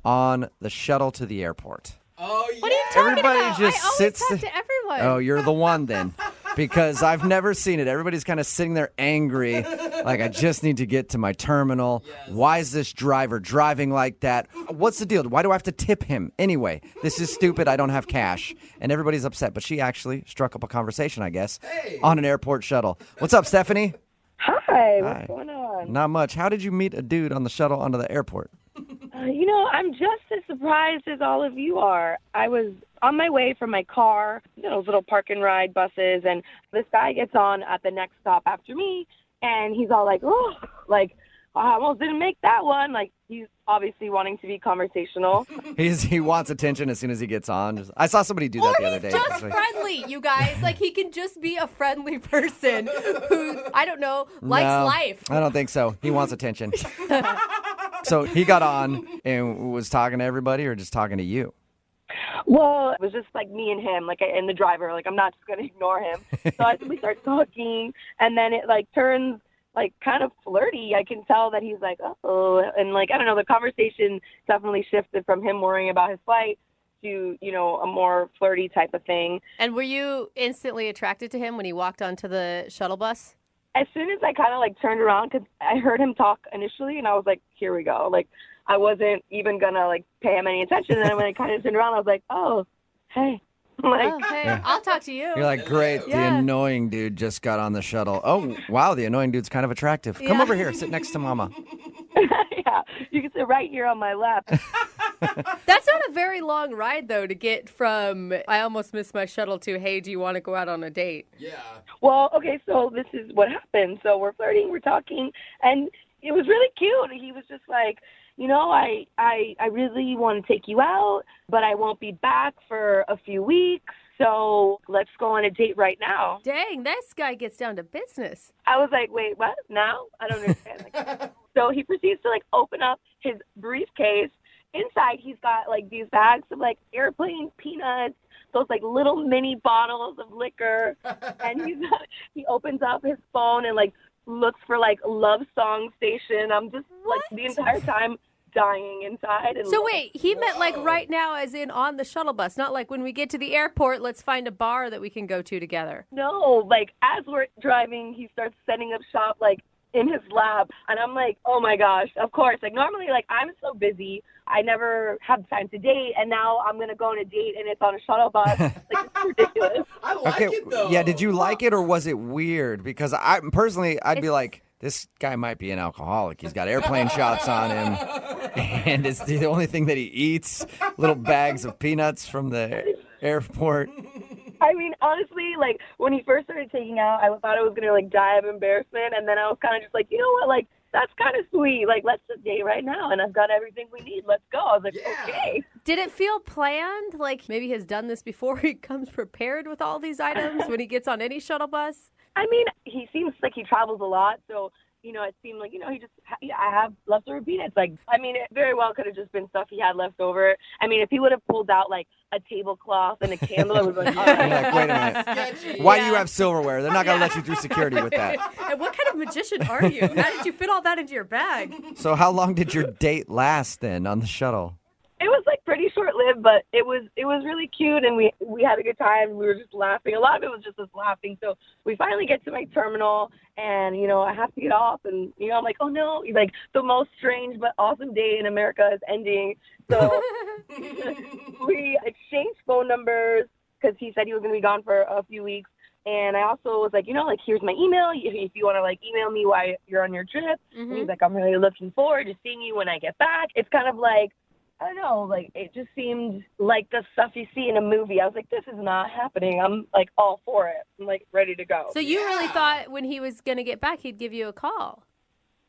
[SPEAKER 2] on the shuttle to the airport.
[SPEAKER 6] Oh, yeah.
[SPEAKER 3] What are you talking
[SPEAKER 2] Everybody
[SPEAKER 3] about?
[SPEAKER 2] just
[SPEAKER 3] I always
[SPEAKER 2] sits
[SPEAKER 3] talk
[SPEAKER 2] there-
[SPEAKER 3] to everyone.
[SPEAKER 2] Oh, you're the one then. Because I've never seen it. Everybody's kind of sitting there angry, like, I just need to get to my terminal.
[SPEAKER 6] Yes.
[SPEAKER 2] Why is this driver driving like that? What's the deal? Why do I have to tip him? Anyway, this is stupid. I don't have cash. And everybody's upset. But she actually struck up a conversation, I guess, on an airport shuttle. What's up, Stephanie?
[SPEAKER 10] Hi,
[SPEAKER 2] Hi.
[SPEAKER 10] what's going on?
[SPEAKER 2] Not much. How did you meet a dude on the shuttle onto the airport?
[SPEAKER 10] I'm just as surprised as all of you are. I was on my way from my car, those little park and ride buses, and this guy gets on at the next stop after me, and he's all like, I almost didn't make that one. Like, he's obviously wanting to be conversational.
[SPEAKER 2] He wants attention as soon as he gets on. I saw somebody do that the other day.
[SPEAKER 3] Just
[SPEAKER 2] It's like,
[SPEAKER 3] friendly, you guys. Like, he can just be a friendly person who, I don't know, likes
[SPEAKER 2] no,
[SPEAKER 3] life.
[SPEAKER 2] I don't think so. He wants attention. So he got on and was talking to everybody or just talking to you?
[SPEAKER 10] Well, it was just like me and him, like, and the driver. Like, I'm not just going to ignore him. So we start talking, and then it, like, turns, like, kind of flirty. I can tell that he's like, oh. And, like, I don't know, the conversation definitely shifted from him worrying about his flight to, you know, a more flirty type of thing.
[SPEAKER 3] And were you instantly attracted to him when he walked onto the shuttle bus?
[SPEAKER 10] As soon as I kind of, like, turned around, because I heard him talk initially, and I was like, here we go. Like, I wasn't even going to, like, pay him any attention. And then when I kind of turned around, I was like, oh, hey. Like,
[SPEAKER 3] oh, hey, I'll talk to you.
[SPEAKER 2] You're like, great, the annoying dude just got on the shuttle. Oh, wow, the annoying dude's kind of attractive. Come over here, sit next to Mama.
[SPEAKER 10] yeah, you can sit right here on my lap.
[SPEAKER 3] That's not a very long ride, though, to get from, I almost missed my shuttle to, hey, do you want to go out on a date?
[SPEAKER 6] Yeah.
[SPEAKER 10] Well, okay, so this is what happened. So we're flirting, we're talking, and it was really cute. He was just like, you know, I really want to take you out, but I won't be back for a few weeks, so let's go on a date right now.
[SPEAKER 3] Dang, this guy gets down to business.
[SPEAKER 10] I was like, wait, what? Now? I don't understand. So he proceeds to, like, open up his briefcase. Inside, he's got, like, these bags of, like, airplane peanuts, those, like, little mini bottles of liquor, and he opens up his phone and, like, looks for, like, love song station. I'm just, like, the entire time dying inside. And
[SPEAKER 3] so wait, he meant, like, right now as in on the shuttle bus, not like when we get to the airport, let's find a bar that we can go to together.
[SPEAKER 10] No, like, as we're driving, he starts setting up shop, like, in his lap, and I'm like, oh my gosh, of course. Like, normally, like, I'm so busy, I never have time to date, and now I'm gonna go on a date and it's on a shuttle bus. Like, it's ridiculous.
[SPEAKER 6] I like it though.
[SPEAKER 2] Yeah, did you like it or was it weird? Because I'd be like, this guy might be an alcoholic. He's got airplane shots on him, and it's the only thing that he eats, little bags of peanuts from the airport.
[SPEAKER 10] I mean, honestly, like, when he first started taking out, I thought I was going to, like, die of embarrassment. And then I was kind of just like, you know what? Like, that's kind of sweet. Like, let's just date right now. And I've got everything we need. Let's go. I was like, okay.
[SPEAKER 3] Did it feel planned? Like, maybe he has done this before. He comes prepared with all these items when he gets on any shuttle bus?
[SPEAKER 10] I mean, he seems like he travels a lot. So, you know, it seemed like, you know, I have leftover peanuts. Like, I mean, it very well could have just been stuff he had left over. I mean, if he would have pulled out, like, a tablecloth and a candle, it was like, all right.
[SPEAKER 2] Like, wait a minute. Why do you have silverware? They're not going to let you through security with that.
[SPEAKER 3] And what kind of magician are you? How did you fit all that into your bag?
[SPEAKER 2] So how long did your date last then on the shuttle?
[SPEAKER 10] It was, like, pretty short-lived, but it was really cute, and we had a good time. We were just laughing. A lot of it was just us laughing. So we finally get to my terminal, and, you know, I have to get off, and, you know, I'm like, oh, no. Like, the most strange but awesome day in America is ending. So we exchanged phone numbers because he said he was going to be gone for a few weeks. And I also was like, you know, like, here's my email. If you want to, like, email me while you're on your trip. Mm-hmm. And he's like, I'm really looking forward to seeing you when I get back. It's kind of like, I don't know, like, it just seemed like the stuff you see in a movie. I was like, this is not happening. I'm, like, all for it. I'm, like, ready to go.
[SPEAKER 3] So you really thought when he was going to get back, he'd give you a call?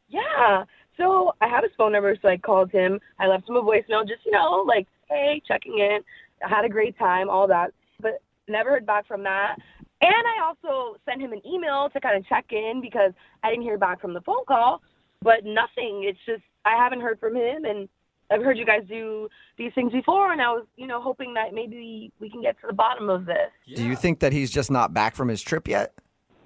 [SPEAKER 10] Yeah. So I have his phone number, so I called him. I left him a voicemail, just, you know, like, hey, checking in. I had a great time, all that. But never heard back from that. And I also sent him an email to kind of check in because I didn't hear back from the phone call. But nothing. It's just I haven't heard from him, and I've heard you guys do these things before, and I was, you know, hoping that maybe we can get to the bottom of this.
[SPEAKER 2] Yeah. Do you think that he's just not back from his trip yet?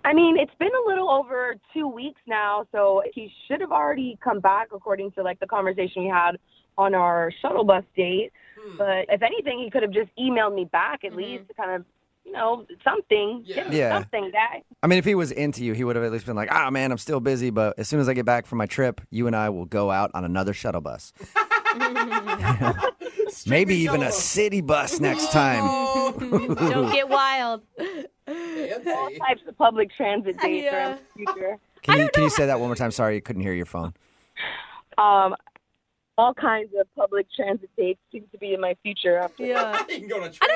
[SPEAKER 10] I mean, it's been a little over 2 weeks now, so he should have already come back according to, like, the conversation we had on our shuttle bus date. But if anything, he could have just emailed me back at least to kind of, you know, something.
[SPEAKER 2] Yeah.
[SPEAKER 10] Something, guy.
[SPEAKER 2] I mean, if he was into you, he would have at least been like, man, I'm still busy, but as soon as I get back from my trip, you and I will go out on another shuttle bus. Maybe even a city bus next time.
[SPEAKER 3] Don't get wild.
[SPEAKER 10] All types of public transit dates are in the future.
[SPEAKER 2] Can you say that one more time? Sorry, I couldn't hear your phone.
[SPEAKER 10] All kinds of public transit dates seem to be in my future. After
[SPEAKER 3] yeah.
[SPEAKER 6] You can go on a train.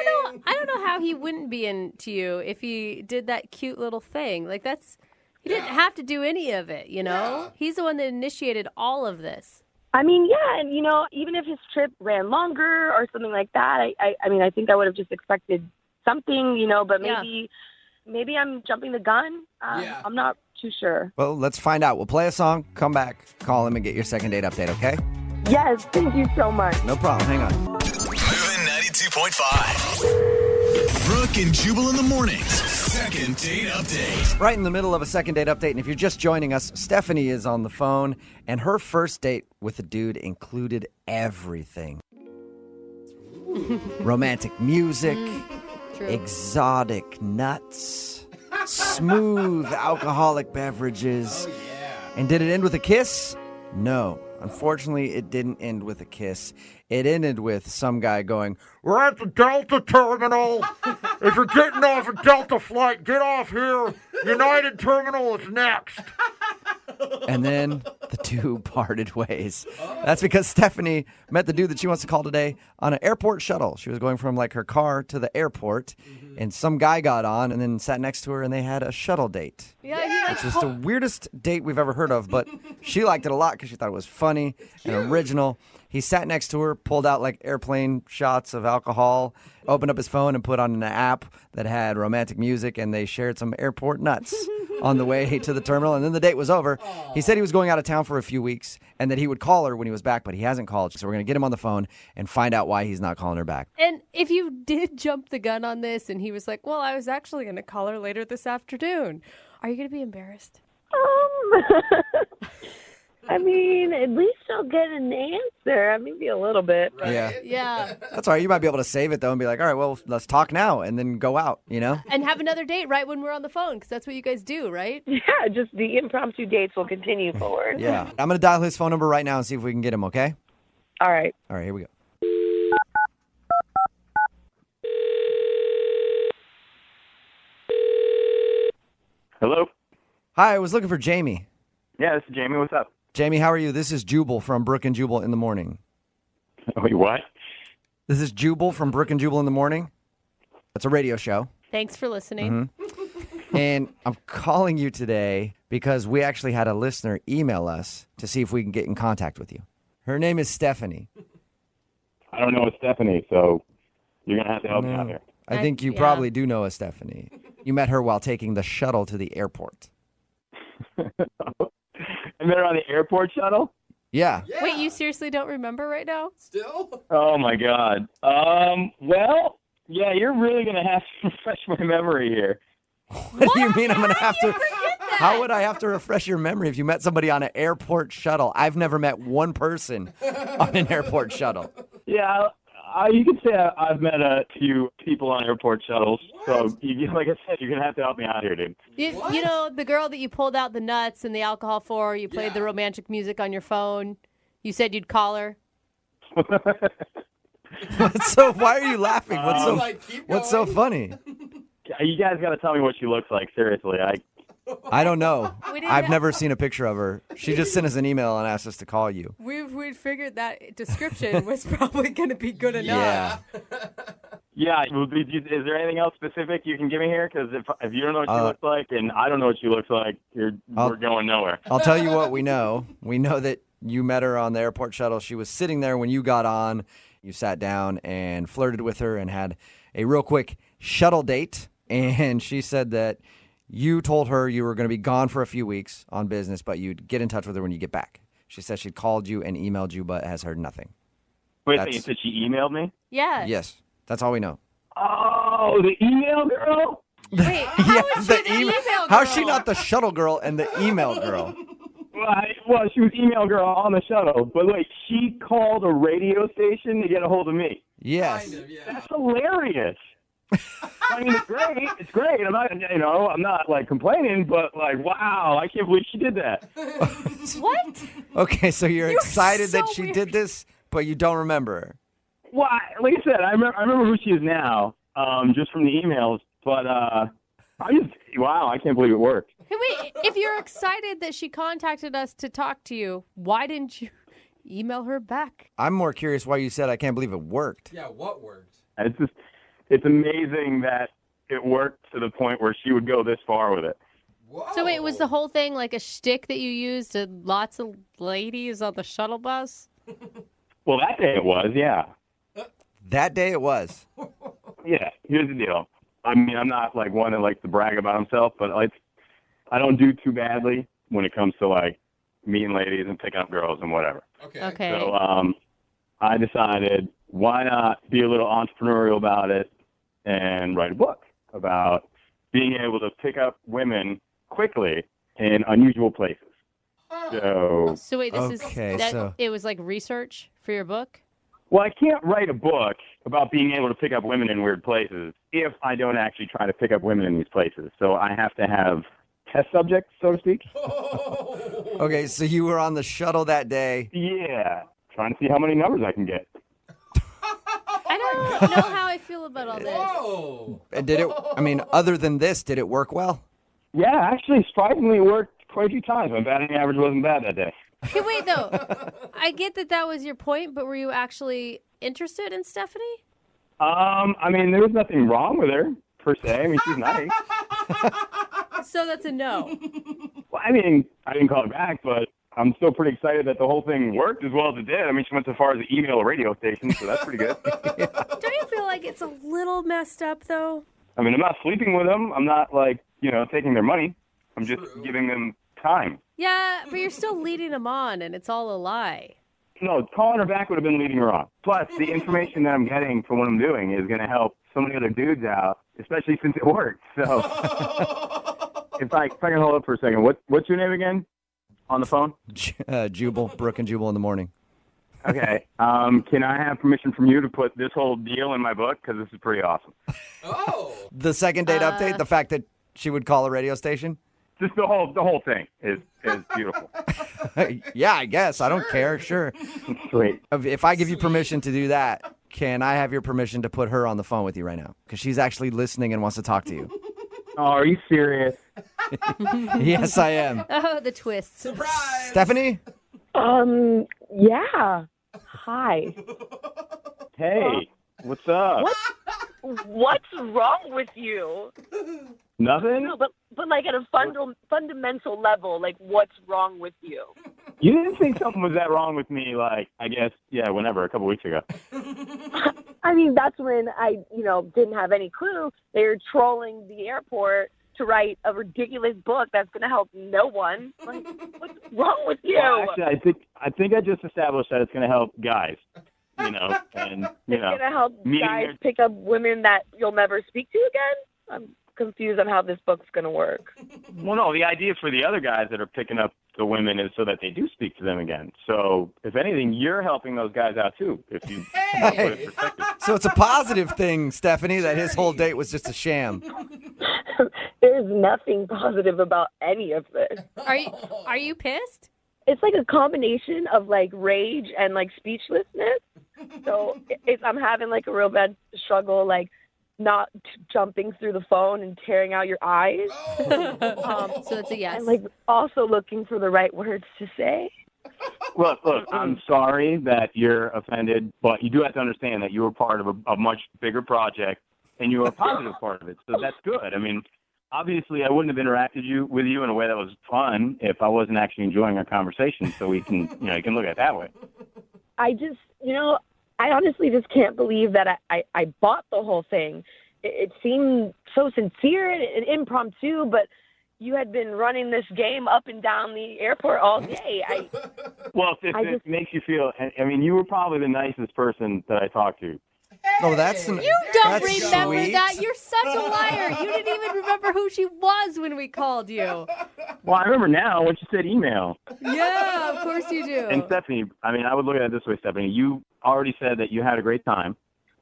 [SPEAKER 3] I don't know how he wouldn't be into you if he did that cute little thing. Like, he didn't have to do any of it, you know? Yeah. He's the one that initiated all of this.
[SPEAKER 10] I mean, yeah, and, you know, even if his trip ran longer or something like that, I mean, I think I would have just expected something, you know, but maybe I'm jumping the gun. I'm not too sure.
[SPEAKER 2] Well, let's find out. We'll play a song, come back, call him, and get your second date update, okay?
[SPEAKER 10] Yes, thank you so much.
[SPEAKER 2] No problem. Hang on.
[SPEAKER 1] Moving 92.5. 93.5. Brooke and Jubal in the mornings. Second date update.
[SPEAKER 2] Right in the middle of a second date update, and if you're just joining us, Stephanie is on the phone, and her first date with a dude included everything. Romantic music, exotic nuts, smooth alcoholic beverages. And did it end with a kiss? No. Unfortunately, it didn't end with a kiss. It ended with some guy going, "We're at the Delta terminal. If you're getting off a Delta flight, get off here. United Terminal is next." And then the two parted ways. That's because Stephanie met the dude that she wants to call today on an airport shuttle. She was going from like her car to the airport, and some guy got on and then sat next to her, and they had a shuttle date. Which is the weirdest date we've ever heard of, but she liked it a lot because she thought it was funny and original. He sat next to her, pulled out like airplane shots of alcohol, opened up his phone and put on an app that had romantic music, and they shared some airport nuts on the way to the terminal, and then the date was over. He said he was going out of town for a few weeks and that he would call her when he was back, but he hasn't called. So we're going to get him on the phone and find out why he's not calling her back.
[SPEAKER 3] And if you did jump the gun on this and he was like, well, I was actually going to call her later this afternoon, are you going to be embarrassed?
[SPEAKER 10] I mean, at least I'll get an answer. Maybe a little bit.
[SPEAKER 6] Right?
[SPEAKER 3] Yeah.
[SPEAKER 2] That's all right. You might be able to save it, though, and be like, all right, well, let's talk now, and then go out, you know?
[SPEAKER 3] And have another date right when we're on the phone, because that's what you guys do, right?
[SPEAKER 10] Yeah, just the impromptu dates will continue forward.
[SPEAKER 2] Yeah. I'm going to dial his phone number right now and see if we can get him, okay?
[SPEAKER 10] All right.
[SPEAKER 2] All right, here we go.
[SPEAKER 9] Hello?
[SPEAKER 2] Hi, I was looking for Jamie.
[SPEAKER 9] Yeah, this is Jamie. What's up?
[SPEAKER 2] Jamie, how are you? This is Jubal from Brooke and Jubal in the morning.
[SPEAKER 9] Wait, what?
[SPEAKER 2] This is Jubal from Brooke and Jubal in the morning. It's a radio show.
[SPEAKER 3] Thanks for listening.
[SPEAKER 2] And I'm calling you today because we actually had a listener email us to see if we can get in contact with you. Her name is Stephanie.
[SPEAKER 9] I don't know a Stephanie, so you're going to have to help me out here.
[SPEAKER 2] I think you probably do know a Stephanie. You met her while taking the shuttle to the airport.
[SPEAKER 9] I met her on the airport shuttle?
[SPEAKER 2] Yeah.
[SPEAKER 3] Wait, you seriously don't remember right now?
[SPEAKER 6] Still?
[SPEAKER 9] Oh, my God. Well, yeah, you're really going to have to refresh my memory here.
[SPEAKER 2] What do you mean I'm going to have to? How would I have to refresh your memory if you met somebody on an airport shuttle? I've never met one person on an airport shuttle.
[SPEAKER 9] Yeah, you could say I've met a few people on airport shuttles. So, like I said, you're going to have to help me out here, dude.
[SPEAKER 3] You know, the girl that you pulled out the nuts and the alcohol for, you played the romantic music on your phone. You said you'd call her.
[SPEAKER 2] So why are you laughing? What's so funny?
[SPEAKER 9] You guys got to tell me what she looks like. Seriously,
[SPEAKER 2] I don't know. I've never seen a picture of her. She just sent us an email and asked us to call you.
[SPEAKER 3] We figured that description was probably going to be good enough.
[SPEAKER 2] Yeah.
[SPEAKER 9] Yeah. Is there anything else specific you can give me here? Because if you don't know what she looks like and I don't know what she looks like, we're going nowhere.
[SPEAKER 2] I'll tell you what we know. We know that you met her on the airport shuttle. She was sitting there when you got on. You sat down and flirted with her and had a real quick shuttle date. And she said that you told her you were going to be gone for a few weeks on business, but you'd get in touch with her when you get back. She said she'd called you and emailed you, but has heard nothing.
[SPEAKER 9] Wait, so you said she emailed me?
[SPEAKER 3] Yeah.
[SPEAKER 2] Yes. That's all we know.
[SPEAKER 9] Oh, the email girl?
[SPEAKER 3] Wait, how is she the email girl?
[SPEAKER 2] How's she not the shuttle girl and the email girl?
[SPEAKER 9] Well, she was email girl on the shuttle, but wait, she called a radio station to get a hold of me.
[SPEAKER 2] Yes.
[SPEAKER 6] Kind of, yeah.
[SPEAKER 9] That's hilarious. I mean, it's great. I'm not like complaining, but like, wow, I can't believe she did that.
[SPEAKER 3] What?
[SPEAKER 2] Okay, so you're excited
[SPEAKER 3] so
[SPEAKER 2] that she
[SPEAKER 3] weird.
[SPEAKER 2] did this, but you don't remember her.
[SPEAKER 9] Well, like I said, I remember who she is now, just from the emails. But wow, I can't believe it worked.
[SPEAKER 3] Hey, wait, if you're excited that she contacted us to talk to you, why didn't you email her back?
[SPEAKER 2] I'm more curious why you said I can't believe it worked.
[SPEAKER 6] Yeah, what worked?
[SPEAKER 9] It's amazing that it worked to the point where she would go this far with it.
[SPEAKER 6] Whoa.
[SPEAKER 3] So wait, was the whole thing like a shtick that you used to lots of ladies on the shuttle bus?
[SPEAKER 9] Well, that day it was, yeah.
[SPEAKER 2] That day it was.
[SPEAKER 9] Yeah, here's the deal. I mean, I'm not like one that likes to brag about himself, but I don't do too badly when it comes to like meeting ladies and picking up girls and whatever.
[SPEAKER 6] Okay.
[SPEAKER 3] Okay.
[SPEAKER 9] So I decided
[SPEAKER 11] why not be a little entrepreneurial about it and write a book about being able to pick up women quickly in unusual places.
[SPEAKER 3] So wait,
[SPEAKER 2] so
[SPEAKER 3] it was like research for your book?
[SPEAKER 11] Well, I can't write a book about being able to pick up women in weird places if I don't actually try to pick up women in these places. So I have to have test subjects, so to speak.
[SPEAKER 2] Okay, so you were on the shuttle that day.
[SPEAKER 11] Yeah, trying to see how many numbers I can get.
[SPEAKER 3] I don't know how I feel about all this.
[SPEAKER 6] Whoa.
[SPEAKER 2] Did it? I mean, other than this, did it work well?
[SPEAKER 11] Yeah, actually, surprisingly, it worked quite a few times. My batting average wasn't bad that day.
[SPEAKER 3] Okay, wait, though. I get that was your point, but were you actually interested in Stephanie?
[SPEAKER 11] I mean, there was nothing wrong with her, per se. I mean, she's nice.
[SPEAKER 3] So that's a no.
[SPEAKER 11] Well, I mean, I didn't call her back, but I'm still pretty excited that the whole thing worked as well as it did. I mean, she went so far as to email a radio station, so that's pretty good.
[SPEAKER 3] Don't you feel like it's a little messed up, though?
[SPEAKER 11] I mean, I'm not sleeping with them. I'm not, taking their money. I'm just giving them time.
[SPEAKER 3] Yeah, but you're still leading them on, and it's all a lie.
[SPEAKER 11] No, calling her back would have been leading her on. Plus, the information that I'm getting from what I'm doing is going to help so many other dudes out, especially since it worked. So, if I can hold up for a second, what's your name again on the phone?
[SPEAKER 2] Jubal, Brooke and Jubal in the morning.
[SPEAKER 11] Okay. Can I have permission from you to put this whole deal in my book? Because this is pretty awesome.
[SPEAKER 6] Oh.
[SPEAKER 2] The second date update, the fact that she would call a radio station?
[SPEAKER 11] Just the whole thing is beautiful.
[SPEAKER 2] Yeah, I guess. I don't care. Sure.
[SPEAKER 11] Sweet.
[SPEAKER 2] If I give you permission to do that, can I have your permission to put her on the phone with you right now? Because she's actually listening and wants to talk to you.
[SPEAKER 11] Oh, are you serious?
[SPEAKER 2] Yes, I am.
[SPEAKER 3] Oh, the twists.
[SPEAKER 6] Surprise!
[SPEAKER 2] Stephanie?
[SPEAKER 10] Yeah. Hi.
[SPEAKER 11] Hey, what's up?
[SPEAKER 10] What's wrong with you?
[SPEAKER 11] Nothing?
[SPEAKER 10] No, but like at a fundamental level, like what's wrong with you?
[SPEAKER 11] You didn't think something was that wrong with me, a couple weeks ago.
[SPEAKER 10] I mean, that's when I, didn't have any clue they were trolling the airport to write a ridiculous book that's going to help no one. Like, what's wrong with you?
[SPEAKER 11] Well, actually, I think I just established that it's going to help guys, and,
[SPEAKER 10] It's going to help guys pick up women that you'll never speak to again? I'm confused on how this book's going to work.
[SPEAKER 11] Well, no, the idea for the other guys that are picking up the women is so that they do speak to them again. So, if anything, you're helping those guys out, too, if you put it in perspective.
[SPEAKER 2] So it's a positive thing, Stephanie, that his whole date was just a sham.
[SPEAKER 10] There's nothing positive about any of this.
[SPEAKER 3] Are you pissed?
[SPEAKER 10] It's like a combination of like rage and like speechlessness. So I'm having like a real bad struggle, like not jumping through the phone and tearing out your eyes.
[SPEAKER 3] So that's a yes.
[SPEAKER 10] And like also looking for the right words to say.
[SPEAKER 11] Look, I'm sorry that you're offended, but you do have to understand that you were part of a much bigger project, and you were a positive part of it. So that's good. I mean, obviously, I wouldn't have interacted with you in a way that was fun if I wasn't actually enjoying our conversation. So we can, you can look at it that way.
[SPEAKER 10] I just, I honestly just can't believe that I bought the whole thing. It seemed so sincere and impromptu, but you had been running this game up and down the airport all day.
[SPEAKER 11] Well, if it makes you feel, I mean, you were probably the nicest person that I talked to.
[SPEAKER 2] Oh, that's
[SPEAKER 3] You don't
[SPEAKER 2] that's
[SPEAKER 3] remember
[SPEAKER 2] sweet.
[SPEAKER 3] that. You're such a liar. You didn't even remember who she was when we called you.
[SPEAKER 11] Well, I remember now when you said email.
[SPEAKER 3] Yeah, of course you do.
[SPEAKER 11] And Stephanie, I mean, I would look at it this way, Stephanie. You already said that you had a great time,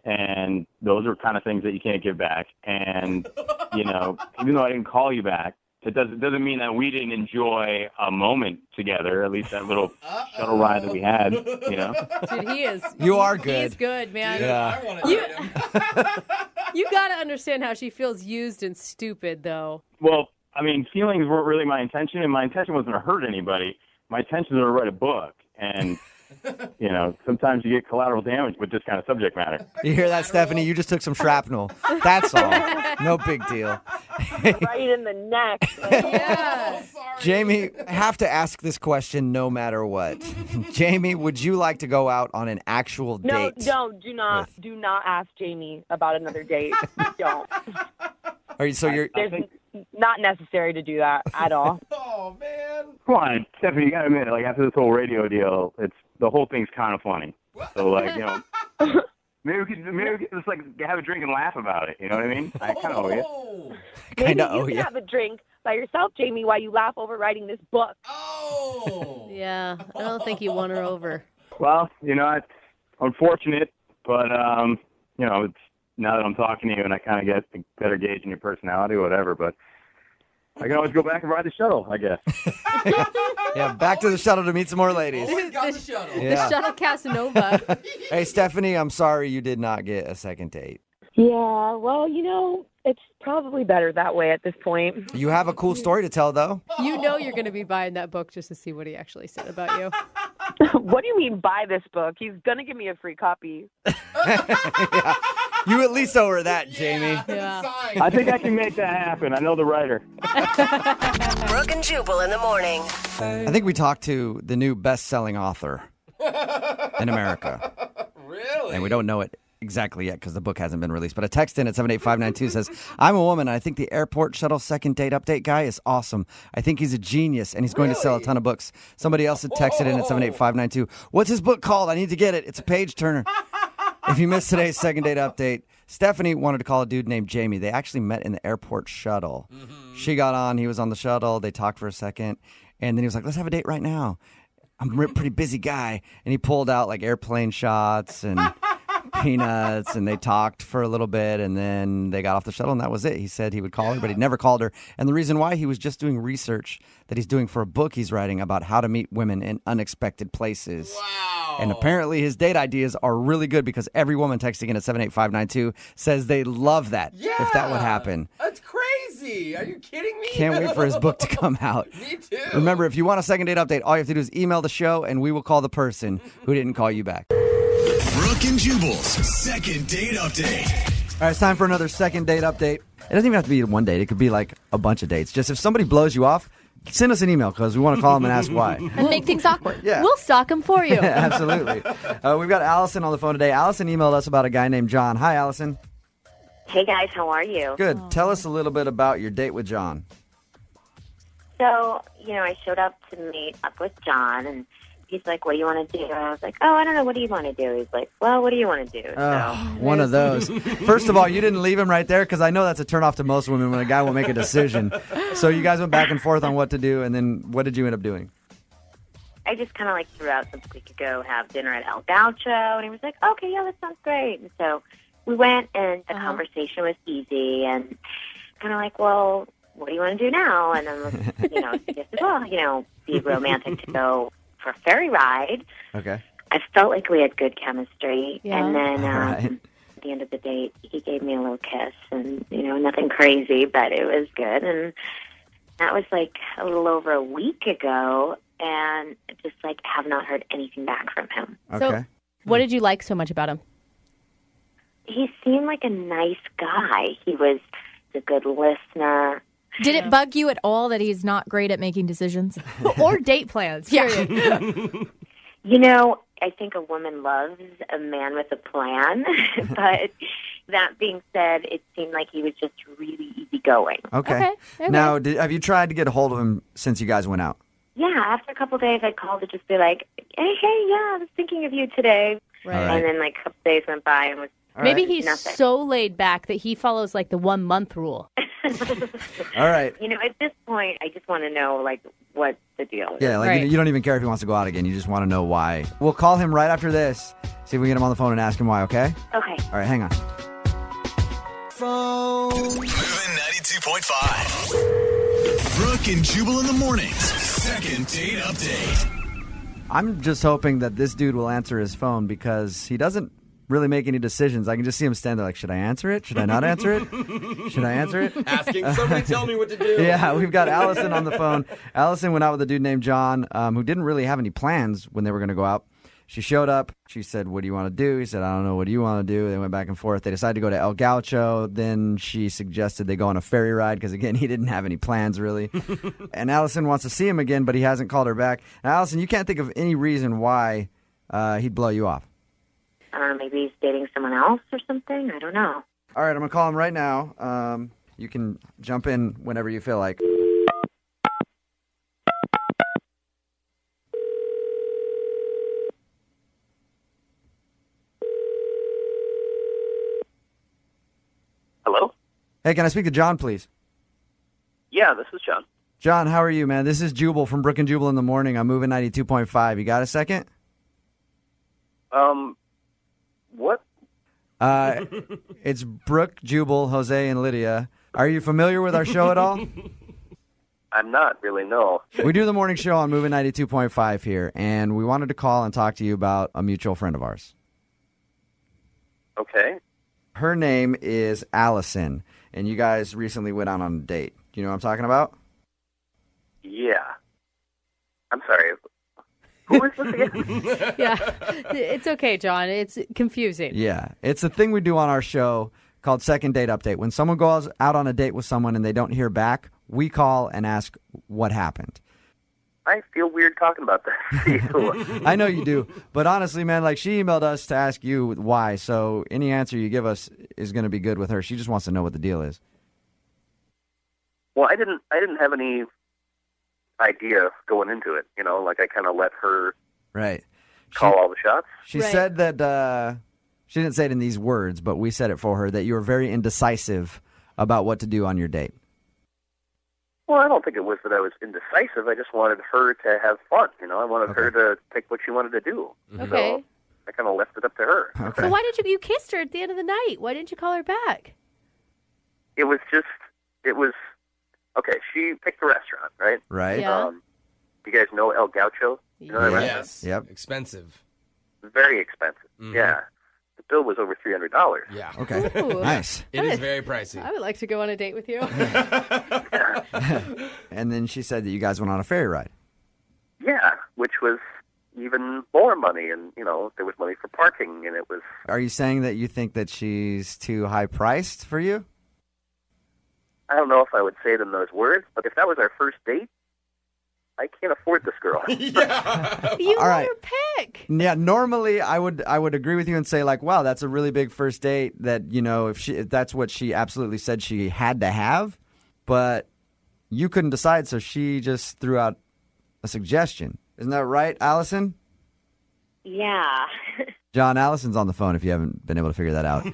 [SPEAKER 11] and those are kind of things that you can't give back. And, even though I didn't call you back, it doesn't mean that we didn't enjoy a moment together, at least that little shuttle ride that we had,
[SPEAKER 3] Dude, he is.
[SPEAKER 2] You are good.
[SPEAKER 3] He's good, man.
[SPEAKER 2] Yeah.
[SPEAKER 6] I want to date him.
[SPEAKER 3] You got to understand how she feels used and stupid, though.
[SPEAKER 11] Well, I mean, feelings weren't really my intention, and my intention wasn't to hurt anybody. My intention was to write a book, and, sometimes you get collateral damage with this kind of subject matter.
[SPEAKER 2] You hear that, Stephanie? You just took some shrapnel. That's all. No big deal.
[SPEAKER 10] Right in the neck.
[SPEAKER 3] Yeah.
[SPEAKER 2] Jamie, I have to ask this question no matter what. Jamie, would you like to go out on an actual date?
[SPEAKER 10] No, do not ask Jamie about another date. Don't.
[SPEAKER 2] You're
[SPEAKER 10] not necessary to do that at all.
[SPEAKER 6] Oh, man.
[SPEAKER 11] Come on, Stephanie, you got to admit, after this whole radio deal, the whole thing's kind of funny. So, Maybe we could just like have a drink and laugh about it. You know what I mean? I kind of owe you.
[SPEAKER 10] Maybe
[SPEAKER 2] Kinda
[SPEAKER 10] you
[SPEAKER 2] owe
[SPEAKER 10] can
[SPEAKER 2] ya.
[SPEAKER 10] have a drink by yourself, Jamie, while you laugh over writing this book.
[SPEAKER 6] Oh.
[SPEAKER 3] Yeah, I don't think you won her over.
[SPEAKER 11] Well, it's unfortunate, but it's now that I'm talking to you and I kind of get a better gauge in your personality or whatever. But I can always go back and ride the shuttle, I guess.
[SPEAKER 2] Yeah, back to the shuttle to meet some more ladies.
[SPEAKER 6] Always got the shuttle.
[SPEAKER 3] The
[SPEAKER 2] Yeah.
[SPEAKER 3] shuttle Casanova.
[SPEAKER 2] Hey, Stephanie, I'm sorry you did not get a second date.
[SPEAKER 10] Yeah, well, it's probably better that way at this point.
[SPEAKER 2] You have a cool story to tell, though.
[SPEAKER 3] You know you're going to be buying that book just to see what he actually said about you.
[SPEAKER 10] What do you mean buy this book? He's going to give me a free copy.
[SPEAKER 2] Yeah. You at least owe her that, Jamie.
[SPEAKER 3] Yeah.
[SPEAKER 11] I think I can make that happen. I know the writer.
[SPEAKER 7] Brooke and Jubal in the morning.
[SPEAKER 2] I think we talked to the new best-selling author in America.
[SPEAKER 6] Really?
[SPEAKER 2] And we don't know it exactly yet because the book hasn't been released. But a text in at 78592 says, I'm a woman, and I think the airport shuttle second date update guy is awesome. I think he's a genius, and he's going to sell a ton of books. Somebody else had texted in at 78592. What's his book called? I need to get it. It's a page turner. If you missed today's second date update, Stephanie wanted to call a dude named Jamie. They actually met in the airport shuttle. Mm-hmm. She got on. He was on the shuttle. They talked for a second. And then he was like, let's have a date right now. I'm a pretty busy guy. And he pulled out like airplane shots and peanuts. And they talked for a little bit. And then they got off the shuttle. And that was it. He said he would call her, but he never called her. And the reason why, he was just doing research that he's doing for a book he's writing about how to meet women in unexpected places.
[SPEAKER 6] Wow.
[SPEAKER 2] And apparently his date ideas are really good because every woman texting in at 78592 says they love that if that would happen.
[SPEAKER 6] That's crazy. Are you kidding me?
[SPEAKER 2] Can't wait for his book to come out.
[SPEAKER 6] Me too.
[SPEAKER 2] Remember, if you want a second date update, all you have to do is email the show and we will call the person who didn't call you back.
[SPEAKER 1] Brooke and Jubal's second date update.
[SPEAKER 2] All right, it's time for another second date update. It doesn't even have to be one date. It could be like a bunch of dates. Just if somebody blows you off, send us an email because we want to call them and ask why.
[SPEAKER 8] And make things awkward.
[SPEAKER 2] Yeah.
[SPEAKER 3] We'll stalk him for you.
[SPEAKER 2] Absolutely. We've got Allison on the phone today. Allison emailed us about a guy named John. Hi, Allison.
[SPEAKER 12] Hey, guys. How are you?
[SPEAKER 2] Good. Tell us a little bit about your date with John.
[SPEAKER 12] So, I showed up to meet up with John, and he's like, what do you want to do? And I was like, oh, I don't know. What do you want to do? He's like, well, what do you want to do?
[SPEAKER 2] One of those. First of all, you didn't leave him right there because I know that's a turnoff to most women when a guy will make a decision. So you guys went back and forth on what to do, and then what did you end up doing?
[SPEAKER 12] I just kind of threw out that we could go have dinner at El Gaucho, and he was like, okay, yeah, that sounds great. And so we went, and the conversation was easy, and kind of like, well, what do you want to do now? And then, suggested, well, be romantic to go for a ferry ride.
[SPEAKER 2] Okay.
[SPEAKER 12] I felt like we had good chemistry.
[SPEAKER 3] Yeah.
[SPEAKER 12] And then at the end of the date, he gave me a little kiss, and, nothing crazy, but it was good. And that was a little over a week ago, and just have not heard anything back from him.
[SPEAKER 2] Okay.
[SPEAKER 3] So, what did you like so much about him?
[SPEAKER 12] He seemed like a nice guy. He was a good listener.
[SPEAKER 8] Did it bug you at all that he's not great at making decisions?
[SPEAKER 3] Or date plans, period.
[SPEAKER 12] I think a woman loves a man with a plan, but that being said, it seemed like he was just really easygoing.
[SPEAKER 2] Okay. Now, have you tried to get a hold of him since you guys went out?
[SPEAKER 12] Yeah, after a couple of days, I called to just be like, hey, yeah, I was thinking of you today.
[SPEAKER 3] Right.
[SPEAKER 12] And then a couple days went by and was
[SPEAKER 3] Maybe he's
[SPEAKER 12] nothing.
[SPEAKER 3] so laid back that he follows the 1 month rule.
[SPEAKER 2] All right.
[SPEAKER 12] At this point, I just want to know, what the deal is.
[SPEAKER 2] Yeah, you don't even care if he wants to go out again. You just want to know why. We'll call him right after this. See if we can get him on the phone and ask him why, okay?
[SPEAKER 12] Okay.
[SPEAKER 2] All right, hang on.
[SPEAKER 1] Moving 92.5. Brooke and Jubal in the mornings. Second date update.
[SPEAKER 2] I'm just hoping that this dude will answer his phone because he doesn't really make any decisions. I can just see him stand there like, should I answer it? Should I not answer it? Should I answer it?
[SPEAKER 6] Asking somebody tell me what to do.
[SPEAKER 2] Yeah, we've got Allison on the phone. Allison went out with a dude named John who didn't really have any plans when they were going to go out. She showed up. She said, what do you want to do? He said, I don't know. What do you want to do? They went back and forth. They decided to go to El Gaucho. Then she suggested they go on a ferry ride because, again, he didn't have any plans, really. And Allison wants to see him again, but he hasn't called her back. Now, Allison, you can't think of any reason why he'd blow you off.
[SPEAKER 12] I don't know, maybe he's dating someone else or something. I don't know.
[SPEAKER 2] All right, I'm going to call him right now. You can jump in whenever you feel like. Hey, can I speak to John, please?
[SPEAKER 13] Yeah, this is John.
[SPEAKER 2] John, how are you, man? This is Jubal from Brooke and Jubal in the morning. I'm moving 92.5. You got a second?
[SPEAKER 13] What?
[SPEAKER 2] It's Brooke, Jubal, Jose, and Lydia. Are you familiar with our show at all?
[SPEAKER 13] I'm not really, no.
[SPEAKER 2] We do the morning show on Moving 92.5 here, and we wanted to call and talk to you about a mutual friend of ours.
[SPEAKER 13] Okay.
[SPEAKER 2] Her name is Allison, and you guys recently went out on a date. Do you know what I'm talking about?
[SPEAKER 13] Yeah. I'm sorry. Who is this again?
[SPEAKER 3] Yeah, it's okay, John. It's confusing.
[SPEAKER 2] Yeah. It's a thing we do on our show called Second Date Update. When someone goes out on a date with someone and they don't hear back, we call and ask what happened.
[SPEAKER 13] I feel weird talking about that.
[SPEAKER 2] I know you do. But honestly, man, like she emailed us to ask you why. So any answer you give us is going to be good with her. She just wants to know what the deal is.
[SPEAKER 13] Well, I didn't have any idea going into it, like I kind of let her call all the shots.
[SPEAKER 2] She said that, she didn't say it in these words, but we said it for her, that you were very indecisive about what to do on your date.
[SPEAKER 13] Well, I don't think it was that I was indecisive. I just wanted her to have fun, I wanted her to pick what she wanted to do.
[SPEAKER 3] Okay.
[SPEAKER 13] So I kind of left it up to her.
[SPEAKER 2] Okay.
[SPEAKER 3] So why did you kissed her at the end of the night? Why didn't you call her back?
[SPEAKER 13] It was, okay, she picked the restaurant, right?
[SPEAKER 2] Right.
[SPEAKER 3] Yeah.
[SPEAKER 13] You guys know El Gaucho? You know that restaurant?
[SPEAKER 6] Yes.
[SPEAKER 2] Yep.
[SPEAKER 6] Expensive.
[SPEAKER 13] Very expensive.
[SPEAKER 6] Mhm.
[SPEAKER 13] Yeah. The bill was over $300.
[SPEAKER 6] Yeah.
[SPEAKER 2] Okay.
[SPEAKER 3] Ooh.
[SPEAKER 2] Nice.
[SPEAKER 6] It is very pricey.
[SPEAKER 3] I would like to go on a date with you.
[SPEAKER 2] And then she said that you guys went on a ferry ride.
[SPEAKER 13] Yeah, which was even more money, and there was money for parking, and it was.
[SPEAKER 2] Are you saying that you think that she's too high priced for you?
[SPEAKER 13] I don't know if I would say it in those words, but if that was our first date, I can't afford this girl.
[SPEAKER 3] You
[SPEAKER 2] All
[SPEAKER 3] let
[SPEAKER 2] right.
[SPEAKER 3] her pick.
[SPEAKER 2] Yeah, normally I would agree with you and say like, wow, that's a really big first date that, if that's what she absolutely said she had to have, but you couldn't decide, so she just threw out a suggestion. Isn't that right, Allison?
[SPEAKER 12] Yeah.
[SPEAKER 2] John, Allison's on the phone if you haven't been able to figure that out.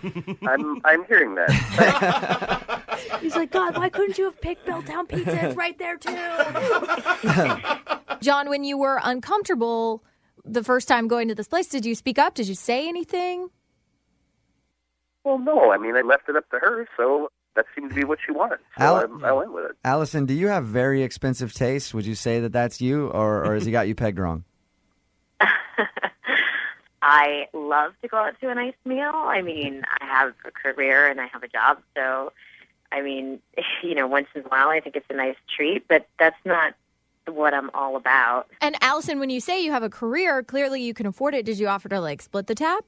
[SPEAKER 13] I'm hearing that.
[SPEAKER 3] He's like, God, why couldn't you have picked Belltown Pizza? It's right there, too.
[SPEAKER 8] John, when you were uncomfortable the first time going to this place, did you speak up? Did you say anything?
[SPEAKER 13] Well, no. I mean, I left it up to her, so that seemed to be what she wanted. So I went with it.
[SPEAKER 2] Allison, do you have very expensive taste? Would you say that that's you, or has he got you pegged wrong?
[SPEAKER 12] I love to go out to a nice meal. I mean, I have a career and I have a job, so I mean, once in a while I think it's a nice treat, but that's not what I'm all about.
[SPEAKER 8] And Allison, when you say you have a career, clearly you can afford it. Did you offer to split the tab?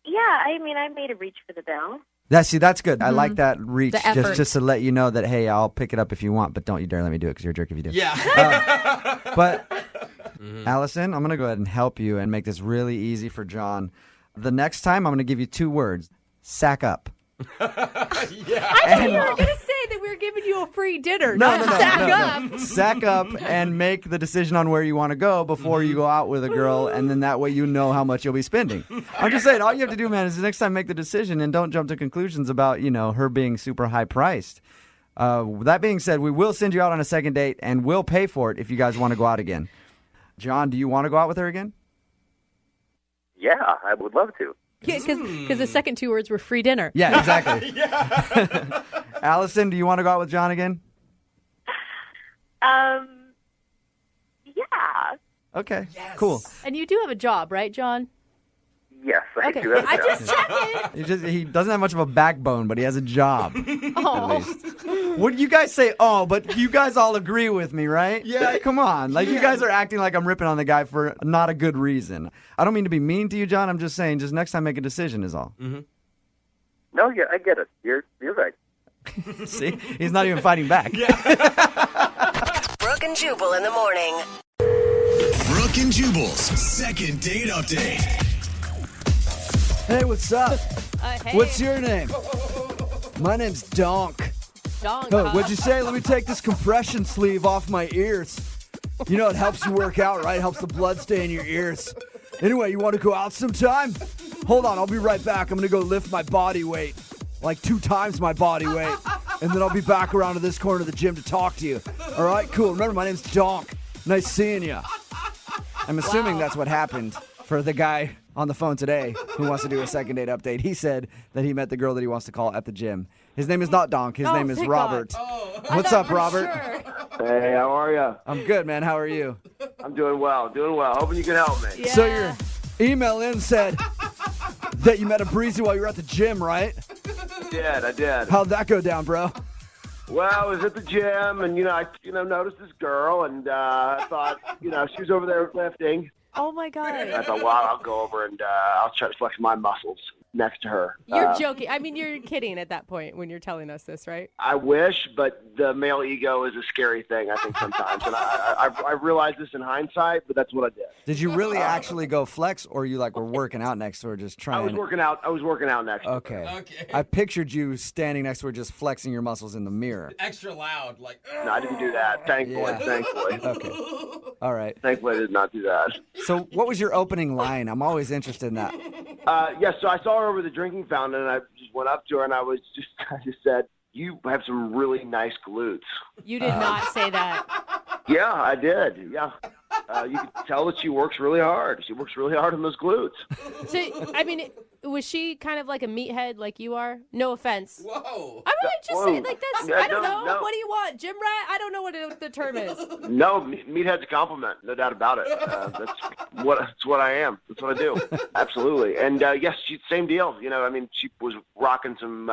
[SPEAKER 12] Yeah, I mean, I made a reach for the bill.
[SPEAKER 2] That's good. I like that reach,
[SPEAKER 8] The effort.
[SPEAKER 2] just to let you know that, hey, I'll pick it up if you want, but don't you dare let me do it because you're a jerk if you do.
[SPEAKER 6] Yeah.
[SPEAKER 2] But Allison, I'm going to go ahead and help you and make this really easy for John. The next time, I'm going to give you 2 words. Sack up.
[SPEAKER 3] I thought you were going to say that we were giving you a free dinner.
[SPEAKER 2] No.
[SPEAKER 3] Sack up.
[SPEAKER 2] Sack up and make the decision on where you want to go before you go out with a girl, and then that way you know how much you'll be spending. I'm just saying, all you have to do, man, is the next time make the decision and don't jump to conclusions about, her being super high priced. That being said, we will send you out on a second date, and we'll pay for it if you guys want to go out again. John, do you want to go out with her again?
[SPEAKER 13] Yeah, I would love to.
[SPEAKER 3] Yeah, because the second 2 words were free dinner.
[SPEAKER 2] Yeah, exactly. Allison, do you want to go out with John again?
[SPEAKER 12] Yeah.
[SPEAKER 2] Okay, cool.
[SPEAKER 3] And you do have a job, right, John?
[SPEAKER 13] Yes, I
[SPEAKER 3] Okay.
[SPEAKER 13] do have a
[SPEAKER 3] I
[SPEAKER 13] job.
[SPEAKER 3] just checking.
[SPEAKER 2] He doesn't have much of a backbone, but he has a job.
[SPEAKER 3] Oh.
[SPEAKER 2] What you guys say? Oh, but you guys all agree with me, right?
[SPEAKER 6] Yeah.
[SPEAKER 2] Come on. You guys are acting like I'm ripping on the guy for not a good reason. I don't mean to be mean to you, John. I'm just saying, just next time make a decision is all.
[SPEAKER 6] Mm-hmm.
[SPEAKER 13] No, yeah, I get it. You're right.
[SPEAKER 2] See? He's not even fighting back.
[SPEAKER 7] Brooke and Jubal in the morning.
[SPEAKER 1] Brooke and Jubal's second date update.
[SPEAKER 14] Hey, what's up?
[SPEAKER 3] Hey.
[SPEAKER 14] What's your name? My name's Donk.
[SPEAKER 3] Donk,
[SPEAKER 14] Oh,
[SPEAKER 3] huh?
[SPEAKER 14] what'd you say? Let me take this compression sleeve off my ears. You know, it helps you work out, right? Helps the blood stay in your ears. Anyway, you want to go out sometime? Hold on, I'll be right back. I'm going to go lift my body weight. like 2 times my body weight, and then I'll be back around to this corner of the gym to talk to you. All right, cool. Remember, my name's Donk. Nice seeing you.
[SPEAKER 2] I'm assuming that's what happened for the guy on the phone today who wants to do a second date update. He said that he met the girl that he wants to call at the gym. His name is not Donk. His name is Robert. What's up, Robert?
[SPEAKER 15] Hey, how are you?
[SPEAKER 2] I'm good, man. How are you?
[SPEAKER 15] I'm doing well, Hoping you can help me.
[SPEAKER 3] Yeah.
[SPEAKER 14] So your email in said that you met a breezy while you were at the gym, right?
[SPEAKER 15] I did.
[SPEAKER 14] How'd that go down, bro?
[SPEAKER 15] Well, I was at the gym, and I noticed this girl, and I thought, she was over there lifting.
[SPEAKER 3] Oh my God.
[SPEAKER 15] And I thought, well, I'll go over and I'll try to flex my muscles next to her.
[SPEAKER 3] You're joking. I mean, you're kidding at that point when you're telling us this, right?
[SPEAKER 15] I wish, but the male ego is a scary thing, I think, sometimes. And I realized this in hindsight, but that's what I did.
[SPEAKER 2] Did you really actually go flex, or you were working out next to her just trying?
[SPEAKER 15] I was working out next to her.
[SPEAKER 2] Okay. I pictured you standing next to her just flexing your muscles in the mirror.
[SPEAKER 6] Extra loud, like.
[SPEAKER 15] No, I didn't do that. Thankfully.
[SPEAKER 2] Okay. All right.
[SPEAKER 15] Thankfully, I did not do that.
[SPEAKER 2] So what was your opening line? I'm always interested in that.
[SPEAKER 15] So I saw her over the drinking fountain, and I just went up to her, and I just said, "You have some really nice glutes."
[SPEAKER 3] You did not say that.
[SPEAKER 15] Yeah, I did. Yeah. You can tell that she works really hard. She works really hard on those glutes.
[SPEAKER 3] So, I mean, was she kind of like a meathead like you are? No offense.
[SPEAKER 6] Whoa.
[SPEAKER 3] I mean, just say like that's.
[SPEAKER 15] Yeah,
[SPEAKER 3] I don't know.
[SPEAKER 15] no.
[SPEAKER 3] What do you want, gym rat? I don't know what the term is.
[SPEAKER 15] No, meathead's a compliment, no doubt about it. That's what I am. That's what I do. Absolutely. And yes, same deal. She was rocking some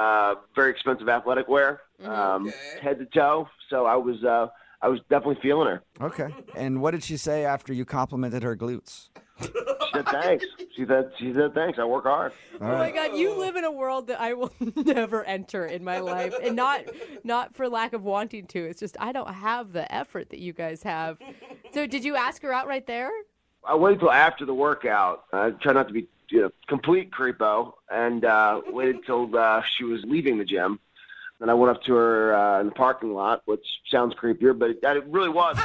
[SPEAKER 15] very expensive athletic wear, head to toe. So I was definitely feeling her.
[SPEAKER 2] Okay. And what did she say after you complimented her glutes?
[SPEAKER 15] She said thanks. She said thanks. I work hard.
[SPEAKER 3] Oh my God, you live in a world that I will never enter in my life, and not for lack of wanting to. It's just I don't have the effort that you guys have. So did you ask her out right there?
[SPEAKER 15] I waited until after the workout. I try not to be complete creepo, and waited till she was leaving the gym. Then I went up to her in the parking lot, which sounds creepier, but it really was.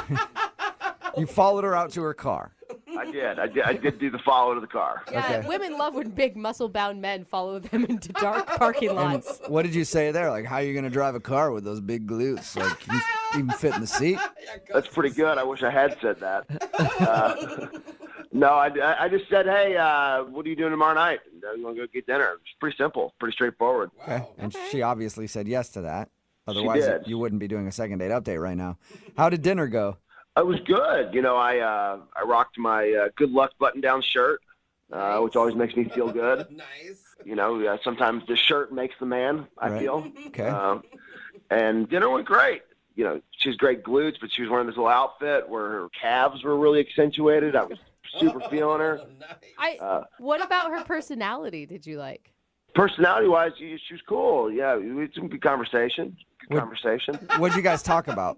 [SPEAKER 2] You followed her out to her car.
[SPEAKER 15] I did do the follow to the car.
[SPEAKER 3] Yeah,
[SPEAKER 2] Okay.
[SPEAKER 3] Women love when big muscle-bound men follow them into dark parking lots.
[SPEAKER 2] What did you say there? Like, how are you going to drive a car with those big glutes? Like, can you even fit in the seat?
[SPEAKER 15] That's pretty good. I wish I had said that. No, I just said, hey, what are you doing tomorrow night? You want to go get dinner? It's pretty simple, pretty straightforward.
[SPEAKER 2] Okay. And she obviously said yes to that. Otherwise, you wouldn't be doing a second date update right now. How did dinner go?
[SPEAKER 15] It was good. I rocked my good luck button-down shirt, which always makes me feel good.
[SPEAKER 6] Nice.
[SPEAKER 15] Sometimes the shirt makes the man, I feel.
[SPEAKER 2] Okay.
[SPEAKER 15] And dinner went great. She has great glutes, but she was wearing this little outfit where her calves were really accentuated. I was super feeling her.
[SPEAKER 3] What about her personality did you like?
[SPEAKER 15] Personality-wise, she was cool. Yeah, we had some good conversation.
[SPEAKER 2] What'd you guys talk about?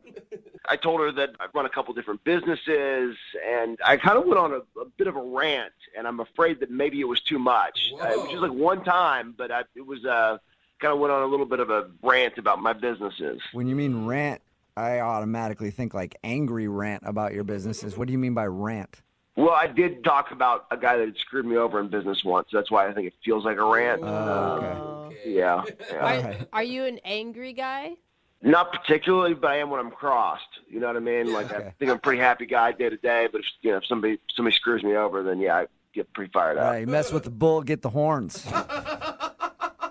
[SPEAKER 15] I told her that I've run a couple different businesses, and I kind of went on a bit of a rant, and I'm afraid that maybe it was too much. It was just like one time, but it was kind of went on a little bit of a rant about my businesses.
[SPEAKER 2] When you mean rant, I automatically think like angry rant about your businesses. What do you mean by rant?
[SPEAKER 15] Well, I did talk about a guy that had screwed me over in business once. That's why I think it feels like a rant.
[SPEAKER 2] Okay.
[SPEAKER 15] Yeah.
[SPEAKER 3] Are you an angry guy?
[SPEAKER 15] Not particularly, but I am when I'm crossed. You know what I mean? Like, I think I'm a pretty happy guy day to day, but if somebody screws me over, then I get pretty fired up.
[SPEAKER 2] Right, mess with the bull, get the horns.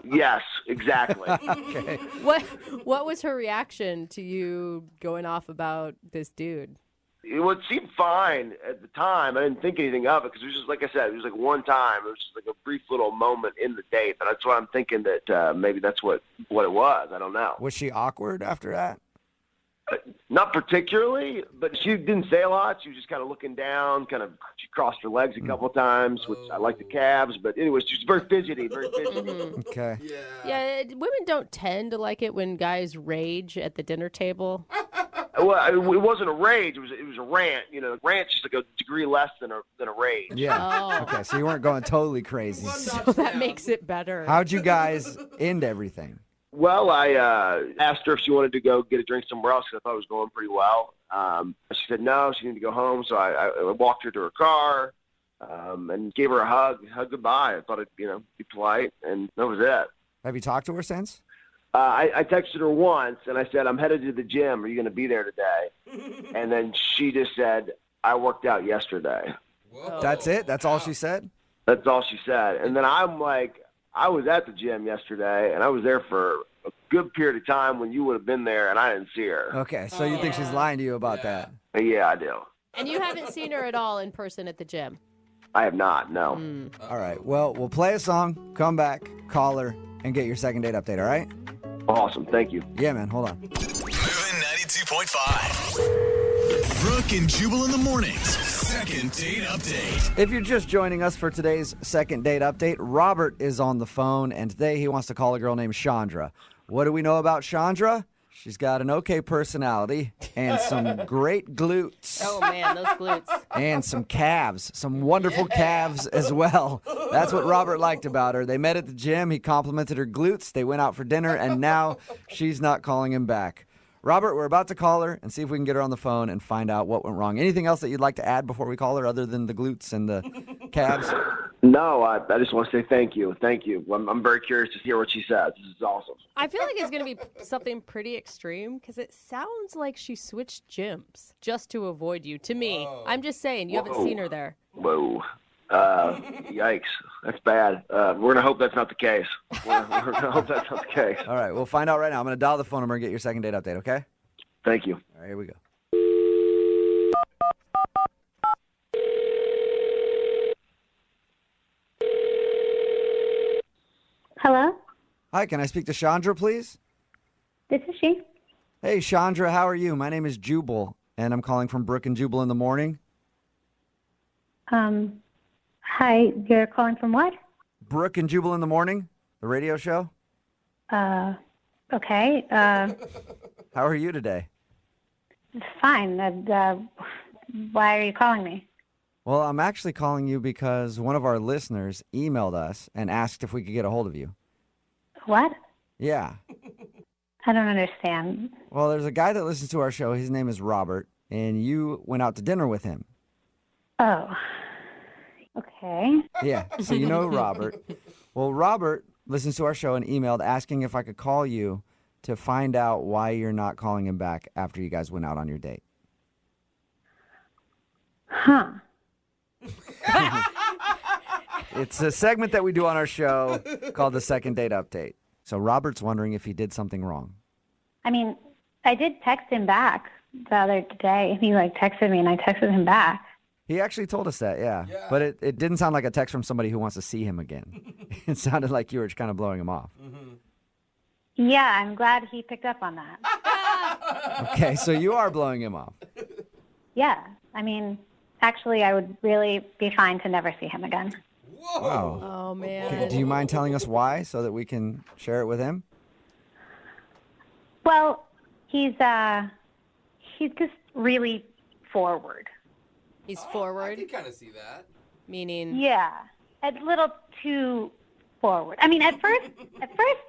[SPEAKER 15] Yes, exactly.
[SPEAKER 2] Okay.
[SPEAKER 3] What was her reaction to you going off about this dude?
[SPEAKER 15] It seemed fine at the time. I didn't think anything of it because it was just, like I said, it was like one time. It was just like a brief little moment in the date. But that's why I'm thinking that maybe that's what it was. I don't know.
[SPEAKER 2] Was she awkward after that?
[SPEAKER 15] Not particularly, but she didn't say a lot. She was just kind of looking down, she crossed her legs a couple of times, which I like the calves. But anyway, she was very fidgety.
[SPEAKER 2] Okay.
[SPEAKER 3] Yeah, women don't tend to like it when guys rage at the dinner table.
[SPEAKER 15] Well, it wasn't a rage. It was a rant. Rant's just like a degree less than a rage.
[SPEAKER 2] Yeah. Okay, so you weren't going totally crazy.
[SPEAKER 3] So that makes it better.
[SPEAKER 2] How'd you guys end everything?
[SPEAKER 15] Well, I asked her if she wanted to go get a drink somewhere else because I thought it was going pretty well. She said no, she needed to go home. So I walked her to her car and gave her a hug goodbye. I thought I'd be polite, and that was it.
[SPEAKER 2] Have you talked to her since?
[SPEAKER 15] I texted her once, and I said, I'm headed to the gym. Are you going to be there today? And then she just said, I worked out yesterday.
[SPEAKER 6] Whoa.
[SPEAKER 2] That's it? That's all she said?
[SPEAKER 15] That's all she said. And then I'm like, I was at the gym yesterday, and I was there for a good period of time when you would have been there, and I didn't see her.
[SPEAKER 2] Okay, so you think she's lying to you about that?
[SPEAKER 15] Yeah, I do.
[SPEAKER 3] And you haven't seen her at all in person at the gym?
[SPEAKER 15] I have not, no.
[SPEAKER 2] All right, well, we'll play a song, come back, call her, and get your second date update, all right?
[SPEAKER 15] Awesome, thank you.
[SPEAKER 2] Yeah, man, hold on.
[SPEAKER 1] Moving 92.5. Brooke and Jubal in the mornings. Second date update.
[SPEAKER 2] If you're just joining us for today's second date update, Robert is on the phone, and today he wants to call a girl named Chandra. What do we know about Chandra? She's got an okay personality and some great glutes.
[SPEAKER 3] Oh, man, those glutes.
[SPEAKER 2] And some calves, some wonderful calves as well. That's what Robert liked about her. They met at the gym. He complimented her glutes. They went out for dinner, and now she's not calling him back. Robert, we're about to call her and see if we can get her on the phone and find out what went wrong. Anything else that you'd like to add before we call her other than the glutes and the calves?
[SPEAKER 15] No, I just want to say thank you. Thank you. I'm very curious to hear what she says. This is awesome.
[SPEAKER 3] I feel like it's going to be something pretty extreme because it sounds like she switched gyms just to avoid you. To me, I'm just saying, you haven't seen her there.
[SPEAKER 15] Whoa. Yikes. That's bad. We're going to hope that's not the case. We're going to hope that's not the case.
[SPEAKER 2] All right, we'll find out right now. I'm going to dial the phone number and get your second date update, okay?
[SPEAKER 15] Thank you.
[SPEAKER 2] All right, here we go.
[SPEAKER 16] Hello?
[SPEAKER 2] Hi, can I speak to Chandra, please?
[SPEAKER 16] This is she.
[SPEAKER 2] Hey, Chandra, how are you? My name is Jubal, and I'm calling from Brooke and Jubal in the morning.
[SPEAKER 16] Hi, you're calling from what?
[SPEAKER 2] Brooke and Jubal in the morning, the radio show.
[SPEAKER 16] Okay.
[SPEAKER 2] How are you today?
[SPEAKER 16] Fine. Why are you calling me?
[SPEAKER 2] Well, I'm actually calling you because one of our listeners emailed us and asked if we could get a hold of you.
[SPEAKER 16] What?
[SPEAKER 2] Yeah.
[SPEAKER 16] I don't understand.
[SPEAKER 2] Well, there's a guy that listens to our show. His name is Robert, and you went out to dinner with him.
[SPEAKER 16] Oh. Okay.
[SPEAKER 2] Yeah, so you know Robert. Well, Robert listens to our show and emailed asking if I could call you to find out why you're not calling him back after you guys went out on your date.
[SPEAKER 16] Huh.
[SPEAKER 2] It's a segment that we do on our show called the Second Date Update. So Robert's wondering if he did something wrong.
[SPEAKER 16] I mean, I did text him back the other day. He, texted me, and I texted him back.
[SPEAKER 2] He actually told us that, yeah. But it didn't sound like a text from somebody who wants to see him again. It sounded like you were kind of blowing him off.
[SPEAKER 16] Yeah, I'm glad he picked up on that.
[SPEAKER 2] Okay, so you are blowing him off.
[SPEAKER 16] Yeah. I mean, actually, I would really be fine to never see him again.
[SPEAKER 2] Wow.
[SPEAKER 3] Oh, man.
[SPEAKER 2] Okay, do you mind telling us why so that we can share it with him?
[SPEAKER 16] Well, he's just really forward.
[SPEAKER 3] He's forward?
[SPEAKER 6] I can kind of see that.
[SPEAKER 3] Meaning?
[SPEAKER 16] Yeah, a little too forward. I mean, at first,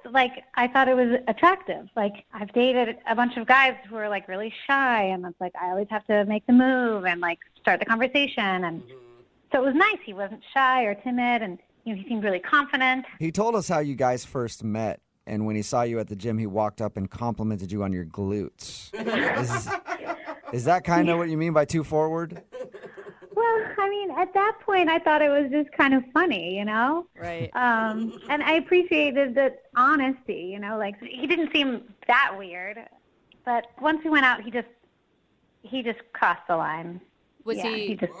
[SPEAKER 16] I thought it was attractive. I've dated a bunch of guys who are really shy, and it's I always have to make the move and start the conversation, and so it was nice. He wasn't shy or timid, and he seemed really confident.
[SPEAKER 2] He told us how you guys first met, and when he saw you at the gym, he walked up and complimented you on your glutes. Is that kind of what you mean by too forward?
[SPEAKER 16] Well, I mean, at that point, I thought it was just kind of funny,
[SPEAKER 3] Right.
[SPEAKER 16] And I appreciated the honesty, he didn't seem that weird. But once we went out, he just crossed the line.
[SPEAKER 3] Was
[SPEAKER 16] yeah,
[SPEAKER 3] he
[SPEAKER 16] just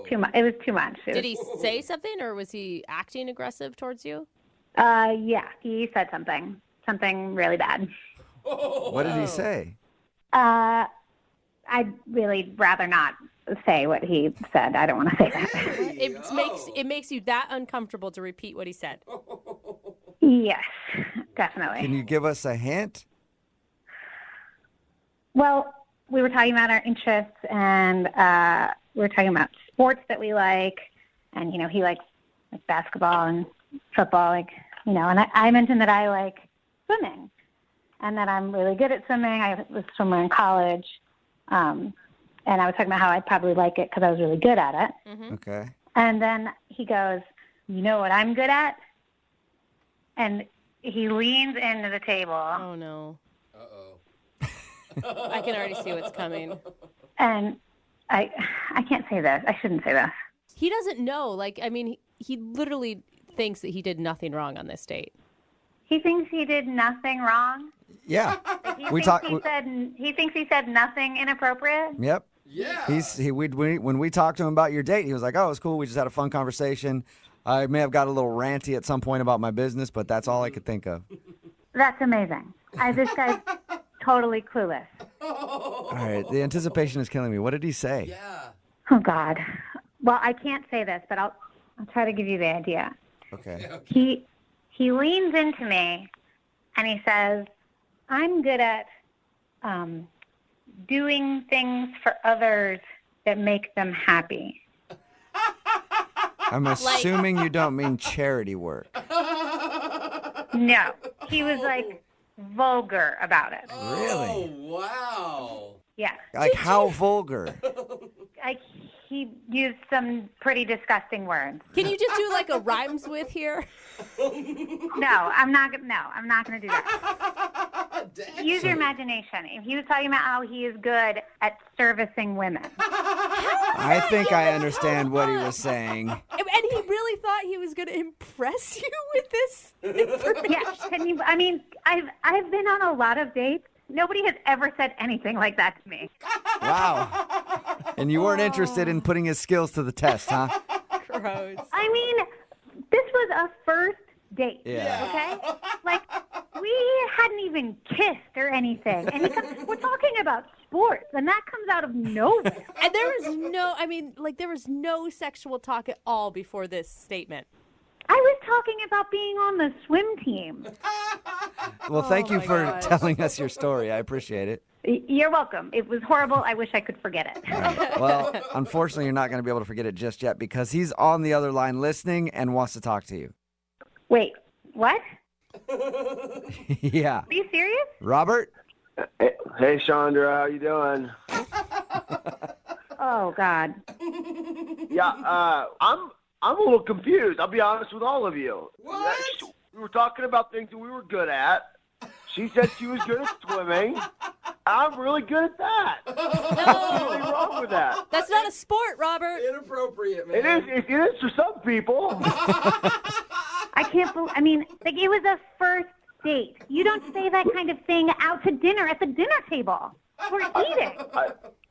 [SPEAKER 16] too much? It was too much.
[SPEAKER 3] Did he say something, or was he acting aggressive towards you?
[SPEAKER 16] Yeah, he said something really bad.
[SPEAKER 2] What did he say?
[SPEAKER 16] I'd really rather not say what he said. I don't want to say that.
[SPEAKER 3] It makes you that uncomfortable to repeat what he said.
[SPEAKER 16] Yes, definitely.
[SPEAKER 2] Can you give us a hint?
[SPEAKER 16] Well, we were talking about our interests, and we were talking about sports that we like, and he likes basketball and football, and I mentioned that I like swimming, and that I'm really good at swimming. I was a swimmer in college. And I was talking about how I'd probably like it because I was really good at it.
[SPEAKER 3] Mm-hmm.
[SPEAKER 2] Okay.
[SPEAKER 16] And then he goes, you know what I'm good at? And he leans into the table.
[SPEAKER 3] Oh, no. I can already see what's coming.
[SPEAKER 16] And I can't say this. I shouldn't say this.
[SPEAKER 3] He doesn't know. Like, I mean, he literally thinks that he did nothing wrong on this date.
[SPEAKER 16] He thinks he did nothing wrong.
[SPEAKER 2] Yeah.
[SPEAKER 16] He thinks he said nothing inappropriate.
[SPEAKER 2] Yep.
[SPEAKER 6] Yeah.
[SPEAKER 2] When we talked to him about your date, he was like, "Oh, it's cool. We just had a fun conversation. I may have got a little ranty at some point about my business, but that's all I could think of."
[SPEAKER 16] That's amazing. This guy's totally clueless.
[SPEAKER 2] All right. The anticipation is killing me. What did he say?
[SPEAKER 6] Yeah.
[SPEAKER 16] Oh God. Well, I can't say this, but I'll try to give you the idea.
[SPEAKER 2] Okay.
[SPEAKER 16] He leans into me and he says, "I'm good at doing things for others that make them happy."
[SPEAKER 2] I'm assuming you don't mean charity work.
[SPEAKER 16] No, he was like vulgar about it.
[SPEAKER 2] Really?
[SPEAKER 6] Oh, wow.
[SPEAKER 16] Yeah.
[SPEAKER 2] Like how vulgar?
[SPEAKER 16] Like he used some pretty disgusting words.
[SPEAKER 3] Can you just do like a rhymes with here?
[SPEAKER 16] No, I'm not going to do that. Use your imagination. If he was talking about how he is good at servicing women.
[SPEAKER 2] I think I understand what he was saying.
[SPEAKER 3] And he really thought he was going to impress you with this information.
[SPEAKER 16] Yeah, I mean, I've been on a lot of dates. Nobody has ever said anything like that to me.
[SPEAKER 2] Wow. And you weren't interested in putting his skills to the test, huh?
[SPEAKER 3] Gross.
[SPEAKER 16] I mean, this was a first date.
[SPEAKER 2] Yeah.
[SPEAKER 16] Okay? Like, we hadn't even kissed or anything. And we're talking about sports, and that comes out of nowhere.
[SPEAKER 3] And there was no sexual talk at all before this statement.
[SPEAKER 16] I was talking about being on the swim team.
[SPEAKER 2] Well, thank you for telling us your story. I appreciate it.
[SPEAKER 16] You're welcome. It was horrible. I wish I could forget it.
[SPEAKER 2] Right. Well, unfortunately, you're not going to be able to forget it just yet because he's on the other line listening and wants to talk to you.
[SPEAKER 16] Wait, what?
[SPEAKER 2] Yeah.
[SPEAKER 16] Are you serious?
[SPEAKER 2] Robert?
[SPEAKER 15] Hey, Chandra, how you doing?
[SPEAKER 16] Oh, God.
[SPEAKER 15] Yeah, I'm a little confused. I'll be honest with all of you.
[SPEAKER 6] What?
[SPEAKER 15] We were talking about things that we were good at. She said she was good at swimming. I'm really good at that. What's really wrong with that?
[SPEAKER 3] That's not a sport, Robert.
[SPEAKER 6] Inappropriate, man.
[SPEAKER 15] It is for some people.
[SPEAKER 16] I can't believe, it was a first date. You don't say that kind of thing out to dinner at the dinner table. We're eating.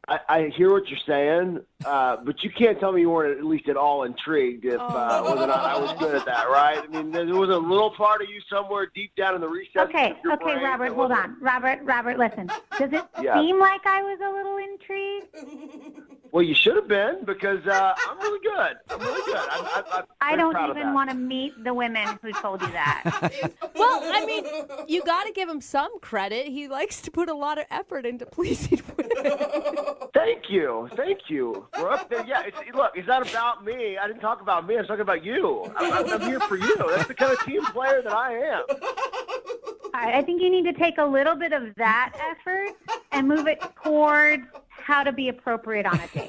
[SPEAKER 15] I hear what you're saying, but you can't tell me you weren't at least at all intrigued if whether or not I was good at that, right? I mean, there was a little part of you somewhere deep down in the recesses of your brain.
[SPEAKER 16] Robert, hold on. Robert, listen. Does it seem like I was a little intrigued?
[SPEAKER 15] Well, you should have been because I'm really good. I'm really good.
[SPEAKER 16] I don't even want to meet the women who told you that.
[SPEAKER 3] Well, you got to give him some credit. He likes to put a lot of effort into pleasing women.
[SPEAKER 15] Thank you. We're up there. Yeah, look, it's not about me. I didn't talk about me. I was talking about you. I'm here for you. That's the kind of team player that I am.
[SPEAKER 16] I think you need to take a little bit of that effort and move it towards how to be appropriate on a date.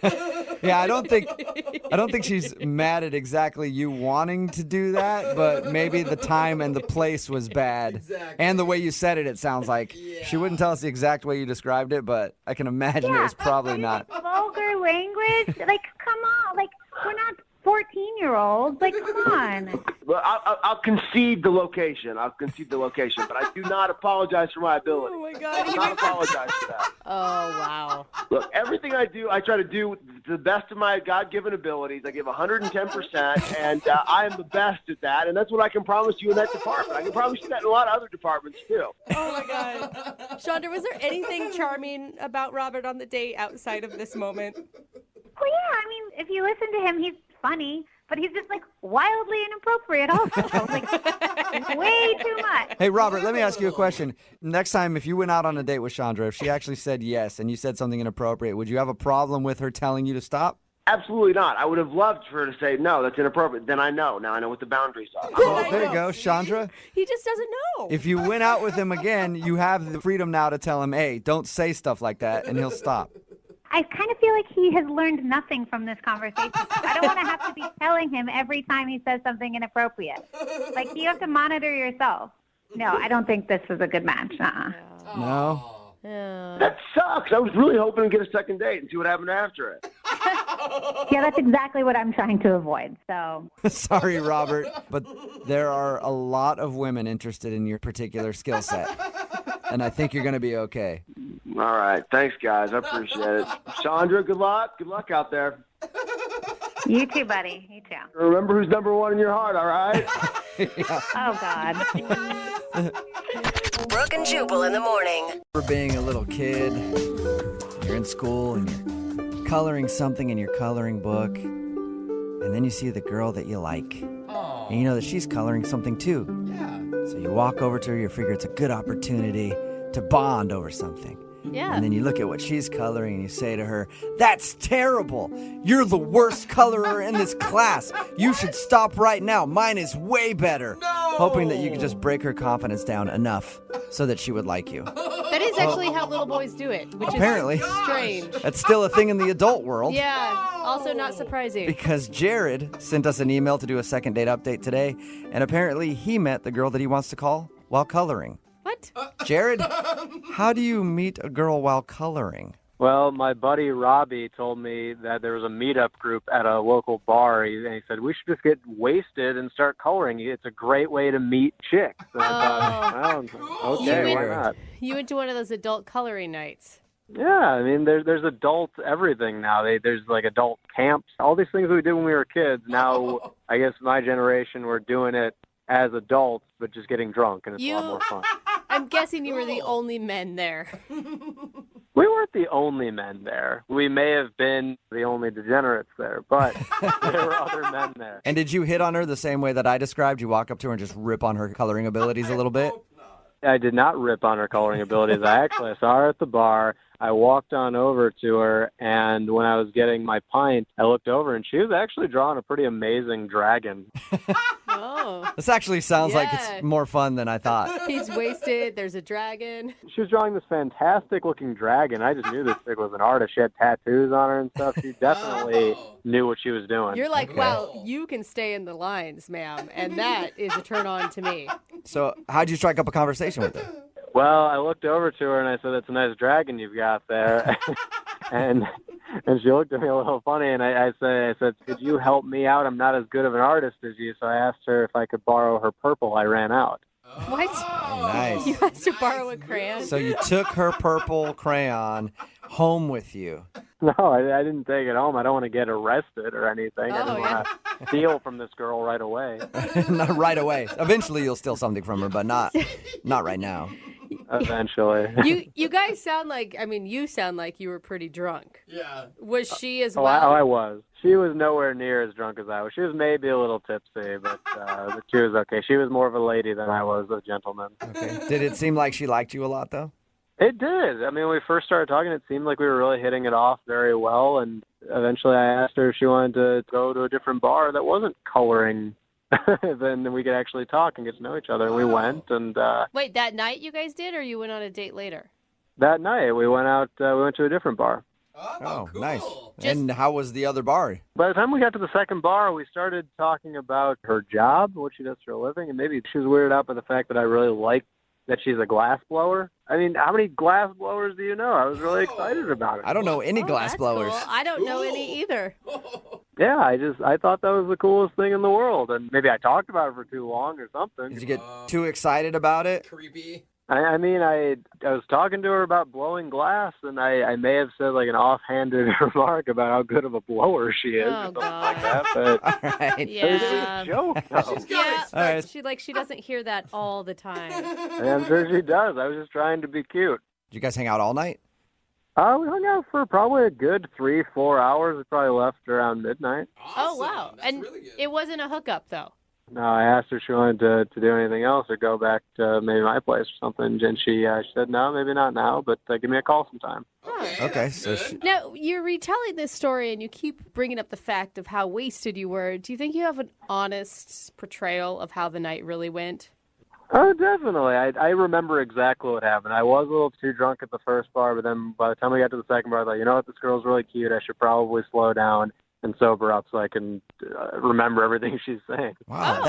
[SPEAKER 2] Yeah, I don't think she's mad at exactly you wanting to do that, but maybe the time and the place was bad.
[SPEAKER 6] Exactly.
[SPEAKER 2] And the way you said it sounds like she wouldn't tell us the exact way you described it, but I can imagine it was probably not.
[SPEAKER 16] Vulgar language? Like, come on. Like, we're not 14-year-olds. Like, come on.
[SPEAKER 15] Well, I'll concede the location. But I do not apologize for my ability.
[SPEAKER 3] Oh, my God.
[SPEAKER 15] I do not apologize for that.
[SPEAKER 3] Oh, wow.
[SPEAKER 15] Look, everything I do, I try to do to the best of my God-given abilities. I give 110%, and I am the best at that, and that's what I can promise you in that department. I can promise you that in a lot of other departments, too.
[SPEAKER 3] Oh, my God. Chandra, was there anything charming about Robert on the date outside of this moment?
[SPEAKER 16] Well, yeah, if you listen to him, he's funny, but he's just, like, wildly inappropriate also. Like, way too much.
[SPEAKER 2] Hey, Robert, let me ask you a question. Next time, if you went out on a date with Chandra, if she actually said yes and you said something inappropriate, would you have a problem with her telling you to stop?
[SPEAKER 15] Absolutely not. I would have loved for her to say, no, that's inappropriate. Then I know. Now I know what the boundaries are.
[SPEAKER 2] Oh, there you go, Chandra.
[SPEAKER 3] He just doesn't know.
[SPEAKER 2] If you went out with him again, you have the freedom now to tell him, hey, don't say stuff like that, and he'll stop.
[SPEAKER 16] I kind of feel like he has learned nothing from this conversation. I don't want to have to be telling him every time he says something inappropriate. Like, you have to monitor yourself. No, I don't think this is a good match.
[SPEAKER 2] No?
[SPEAKER 15] That sucks. I was really hoping to get a second date and see what happened after it.
[SPEAKER 16] Yeah, that's exactly what I'm trying to avoid. So
[SPEAKER 2] Sorry, Robert, but there are a lot of women interested in your particular skill set. And I think you're going to be okay.
[SPEAKER 15] All right. Thanks, guys. I appreciate it. Chandra, good luck. Good luck out there.
[SPEAKER 16] you too, buddy. You too.
[SPEAKER 15] Remember who's number one in your heart, all right?
[SPEAKER 16] Oh, God.
[SPEAKER 7] Brooke and Jubal in the morning.
[SPEAKER 2] For being a little kid, you're in school and you're coloring something in your coloring book, and then you see the girl that you like. And you know that she's coloring something too. So you walk over to her, you figure it's a good opportunity to bond over something.
[SPEAKER 3] Yeah.
[SPEAKER 2] And then you look at what she's coloring and you say to her, "That's terrible. You're the worst colorer in this class. You should stop right now. Mine is way better." Hoping that you could just break her confidence down enough so that she would like you.
[SPEAKER 3] That is actually how little boys do it, which
[SPEAKER 2] Apparently.
[SPEAKER 3] is strange.
[SPEAKER 2] That's still a thing in the adult world.
[SPEAKER 3] Yeah, also not surprising.
[SPEAKER 2] Because Jared sent us an email to do a second date update today, and apparently he met the girl that he wants to call while coloring.
[SPEAKER 3] What?
[SPEAKER 2] Jared, how do you meet a girl while coloring?
[SPEAKER 17] Well, my buddy Robbie told me that there was a meetup group at a local bar, and he said, we should just get wasted and start coloring. It's a great way to meet chicks. And I thought, well, okay, why not?
[SPEAKER 3] You went to one of those adult coloring nights.
[SPEAKER 17] Yeah, I mean, there's adult everything now. There's like adult camps, all these things we did when we were kids. Now, I guess my generation, we're doing it as adults, but just getting drunk, and it's a lot more fun.
[SPEAKER 3] I'm guessing you were the only men there.
[SPEAKER 17] We weren't the only men there. We may have been the only degenerates there, but there were other men there.
[SPEAKER 2] And did you hit on her the same way that I described? You walk up to her and just rip on her coloring abilities a little bit?
[SPEAKER 17] I did not rip on her coloring abilities. I saw her at the bar. I walked on over to her, and when I was getting my pint, I looked over, and she was actually drawing a pretty amazing dragon.
[SPEAKER 3] Oh.
[SPEAKER 2] This actually sounds like it's more fun than I thought.
[SPEAKER 3] He's wasted. There's a dragon.
[SPEAKER 17] She was drawing this fantastic-looking dragon. I just knew this chick was an artist. She had tattoos on her and stuff. She definitely knew what she was doing.
[SPEAKER 3] You're like, wow, you can stay in the lines, ma'am, and that is a turn-on to me.
[SPEAKER 2] So how'd you strike up a conversation with her?
[SPEAKER 17] Well, I looked over to her and I said, "That's a nice dragon you've got there." and she looked at me a little funny, and I said, "Could you help me out? I'm not as good of an artist as you." So I asked her if I could borrow her purple. I ran out.
[SPEAKER 3] What?
[SPEAKER 2] Oh, nice.
[SPEAKER 3] You asked to borrow a crayon?
[SPEAKER 2] So you took her purple crayon home with you.
[SPEAKER 17] No, I didn't take it home. I don't want to get arrested or anything. I didn't want to steal from this girl right away.
[SPEAKER 2] Not right away. Eventually you'll steal something from her, but not right now.
[SPEAKER 17] Eventually.
[SPEAKER 3] You guys sound like, you sound like you were pretty drunk.
[SPEAKER 6] Yeah.
[SPEAKER 3] Was she as well?
[SPEAKER 17] I was. She was nowhere near as drunk as I was. She was maybe a little tipsy, but she was okay. She was more of a lady than I was a gentleman.
[SPEAKER 2] Okay. Did it seem like she liked you a lot, though?
[SPEAKER 17] It did. I mean, when we first started talking, it seemed like we were really hitting it off very well, and eventually I asked her if she wanted to go to a different bar that wasn't coloring. Then we could actually talk and get to know each other. And we went, and
[SPEAKER 3] Wait, that night you guys did, or you went on a date later?
[SPEAKER 17] That night we went out. We went to a different bar.
[SPEAKER 2] Oh, cool. Nice. And how was the other bar?
[SPEAKER 17] By the time we got to the second bar, we started talking about her job, what she does for a living, and maybe she was weirded out by the fact that I really liked that she's a glass blower. I mean, how many glass blowers do you know? I was really excited about it.
[SPEAKER 2] I don't know any glass blowers.
[SPEAKER 3] Cool. I don't know any either.
[SPEAKER 17] Yeah, I thought that was the coolest thing in the world, and maybe I talked about it for too long or something.
[SPEAKER 2] Did you get too excited about it?
[SPEAKER 6] Creepy.
[SPEAKER 17] I mean, I was talking to her about blowing glass, and I may have said like an offhanded remark about how good of a blower she is, or something like that. But
[SPEAKER 2] all right.
[SPEAKER 3] Yeah.
[SPEAKER 17] It was a joke.
[SPEAKER 3] Yeah,
[SPEAKER 2] All right.
[SPEAKER 3] she doesn't hear that all the time.
[SPEAKER 17] I'm sure she does. I was just trying to be cute.
[SPEAKER 2] Did you guys hang out all night?
[SPEAKER 17] We hung out for probably a good 3-4 hours. We probably left around midnight.
[SPEAKER 3] Oh, wow. And it wasn't a hookup, though.
[SPEAKER 17] No, I asked her if she wanted to do anything else or go back to maybe my place or something, and she said, no, maybe not now, but give me a call sometime.
[SPEAKER 2] Okay. So
[SPEAKER 3] Now, you're retelling this story, and you keep bringing up the fact of how wasted you were. Do you think you have an honest portrayal of how the night really went?
[SPEAKER 17] Oh, definitely. I remember exactly what happened. I was a little too drunk at the first bar, but then by the time we got to the second bar, I thought, you know what, this girl's really cute. I should probably slow down and sober up so I can remember everything she's saying.
[SPEAKER 2] Wow,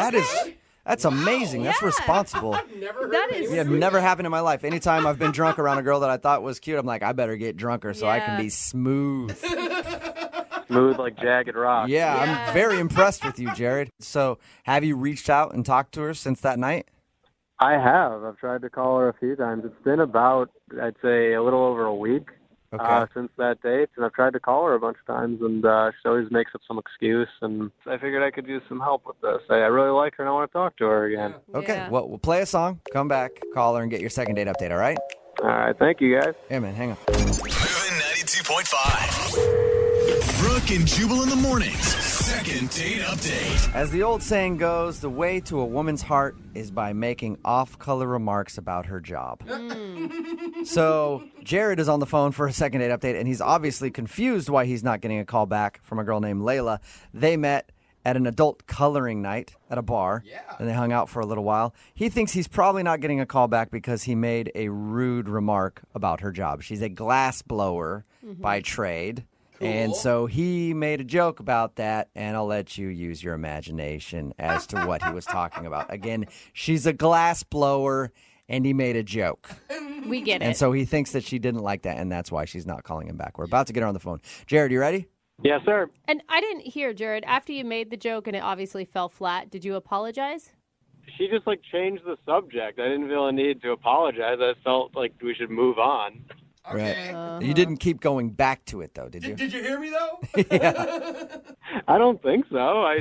[SPEAKER 2] That's amazing. That's responsible.
[SPEAKER 3] That is.
[SPEAKER 2] Yeah, never happened in my life. Anytime I've been drunk around a girl that I thought was cute, I'm like, I better get drunker so I can be smooth.
[SPEAKER 17] Smooth like jagged rock.
[SPEAKER 2] Yeah, I'm very impressed with you, Jared. So, have you reached out and talked to her since that night?
[SPEAKER 17] I have. I've tried to call her a few times. It's been about, I'd say, a little over a week since that date, and I've tried to call her a bunch of times, and she always makes up some excuse, and I figured I could use some help with this. I really like her, and I want to talk to her again.
[SPEAKER 2] Okay, well, we'll play a song, come back, call her, and get your second date update, all right?
[SPEAKER 17] All right, thank you, guys.
[SPEAKER 2] Yeah, man, hang on.
[SPEAKER 1] Moving 92.5. Brooke and Jubal in the mornings. Second date update.
[SPEAKER 2] As the old saying goes, the way to a woman's heart is by making off-color remarks about her job. So Jared is on the phone for a second date update, and he's obviously confused why he's not getting a call back from a girl named Layla. They met at an adult coloring night at a bar, and they hung out for a little while. He thinks he's probably not getting a call back because he made a rude remark about her job. She's a glass blower by trade. And so he made a joke about that, and I'll let you use your imagination as to what he was talking about. Again, she's a glass blower, and he made a joke.
[SPEAKER 3] We get it.
[SPEAKER 2] And so he thinks that she didn't like that, and that's why she's not calling him back. We're about to get her on the phone. Jared, you ready?
[SPEAKER 17] Yes, sir.
[SPEAKER 3] And I didn't hear, Jared, after you made the joke and it obviously fell flat, did you apologize?
[SPEAKER 17] She just, changed the subject. I didn't feel a need to apologize. I felt like we should move on.
[SPEAKER 2] Right. You didn't keep going back to it, though, did you?
[SPEAKER 6] Did you hear me, though?
[SPEAKER 17] I don't think so.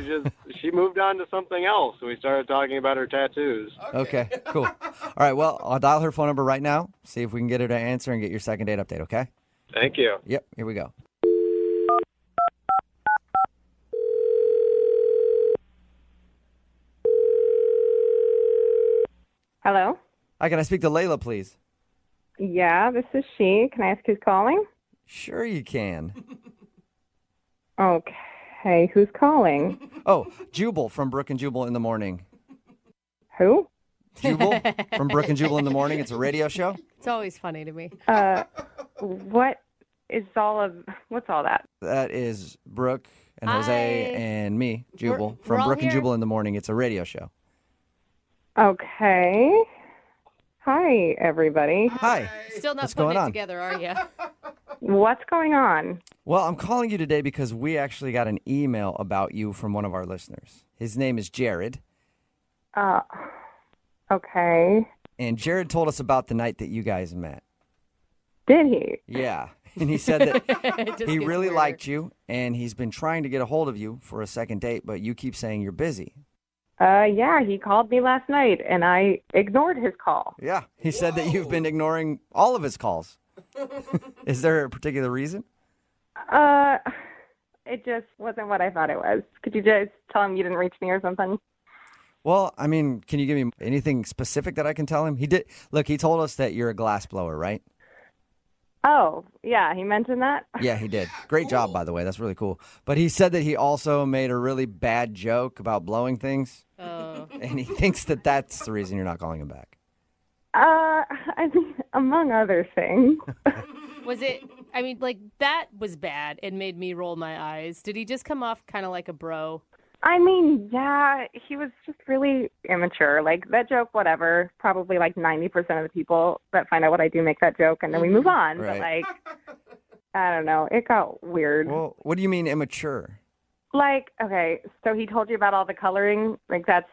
[SPEAKER 17] She moved on to something else. We started talking about her tattoos.
[SPEAKER 2] Okay, cool. All right, well, I'll dial her phone number right now, see if we can get her to answer and get your second date update, okay?
[SPEAKER 17] Thank you.
[SPEAKER 2] Yep, here we go.
[SPEAKER 18] Hello?
[SPEAKER 2] Hi, can I speak to Layla, please?
[SPEAKER 18] Yeah, this is she. Can I ask who's calling?
[SPEAKER 2] Sure you can.
[SPEAKER 18] Okay, who's calling?
[SPEAKER 2] Oh, Jubal from Brooke and Jubal in the morning.
[SPEAKER 18] Who?
[SPEAKER 2] Jubal from Brooke and Jubal in the morning. It's a radio show.
[SPEAKER 3] It's always funny to me.
[SPEAKER 18] What's all that?
[SPEAKER 2] That is Brooke and Jose and me, Jubal,
[SPEAKER 3] we're
[SPEAKER 2] from
[SPEAKER 3] all
[SPEAKER 2] Brooke and
[SPEAKER 3] here.
[SPEAKER 2] Jubal in the morning. It's a radio show.
[SPEAKER 18] Okay. Hi, everybody.
[SPEAKER 2] Hi.
[SPEAKER 3] Still not
[SPEAKER 2] What's
[SPEAKER 3] putting
[SPEAKER 2] going
[SPEAKER 3] it
[SPEAKER 2] on?
[SPEAKER 3] together, are you?
[SPEAKER 18] What's going on?
[SPEAKER 2] Well, I'm calling you today because we actually got an email about you from one of our listeners. His name is Jared.
[SPEAKER 18] Okay.
[SPEAKER 2] And Jared told us about the night that you guys met.
[SPEAKER 18] Did he?
[SPEAKER 2] Yeah. And he said that
[SPEAKER 3] It just
[SPEAKER 2] he
[SPEAKER 3] gets
[SPEAKER 2] really
[SPEAKER 3] weird.
[SPEAKER 2] liked you, and he's been trying to get a hold of you for a second date, but you keep saying you're busy.
[SPEAKER 18] Yeah, he called me last night, and I ignored his call.
[SPEAKER 2] Yeah. He said that you've been ignoring all of his calls. Is there a particular reason?
[SPEAKER 18] It just wasn't what I thought it was. Could you just tell him you didn't reach me or something?
[SPEAKER 2] Well, I mean, can you give me anything specific that I can tell him? He did. Look, he told us that you're a glass blower, right?
[SPEAKER 18] Oh, yeah, he mentioned that?
[SPEAKER 2] Yeah, he did. Great job, by the way. That's really cool. But he said that he also made a really bad joke about blowing things.
[SPEAKER 3] Oh.
[SPEAKER 2] And he thinks that that's the reason you're not calling him back.
[SPEAKER 18] I mean, among other things.
[SPEAKER 3] Was it, I mean, that was bad and made me roll my eyes. Did he just come off kind of like a bro?
[SPEAKER 18] I mean, yeah, he was just really immature. That joke, whatever. Probably 90% of the people that find out what I do make that joke, and then we move on.
[SPEAKER 2] Right.
[SPEAKER 18] But I don't know. It got weird.
[SPEAKER 2] Well, what do you mean immature?
[SPEAKER 18] Okay, so he told you about all the coloring. That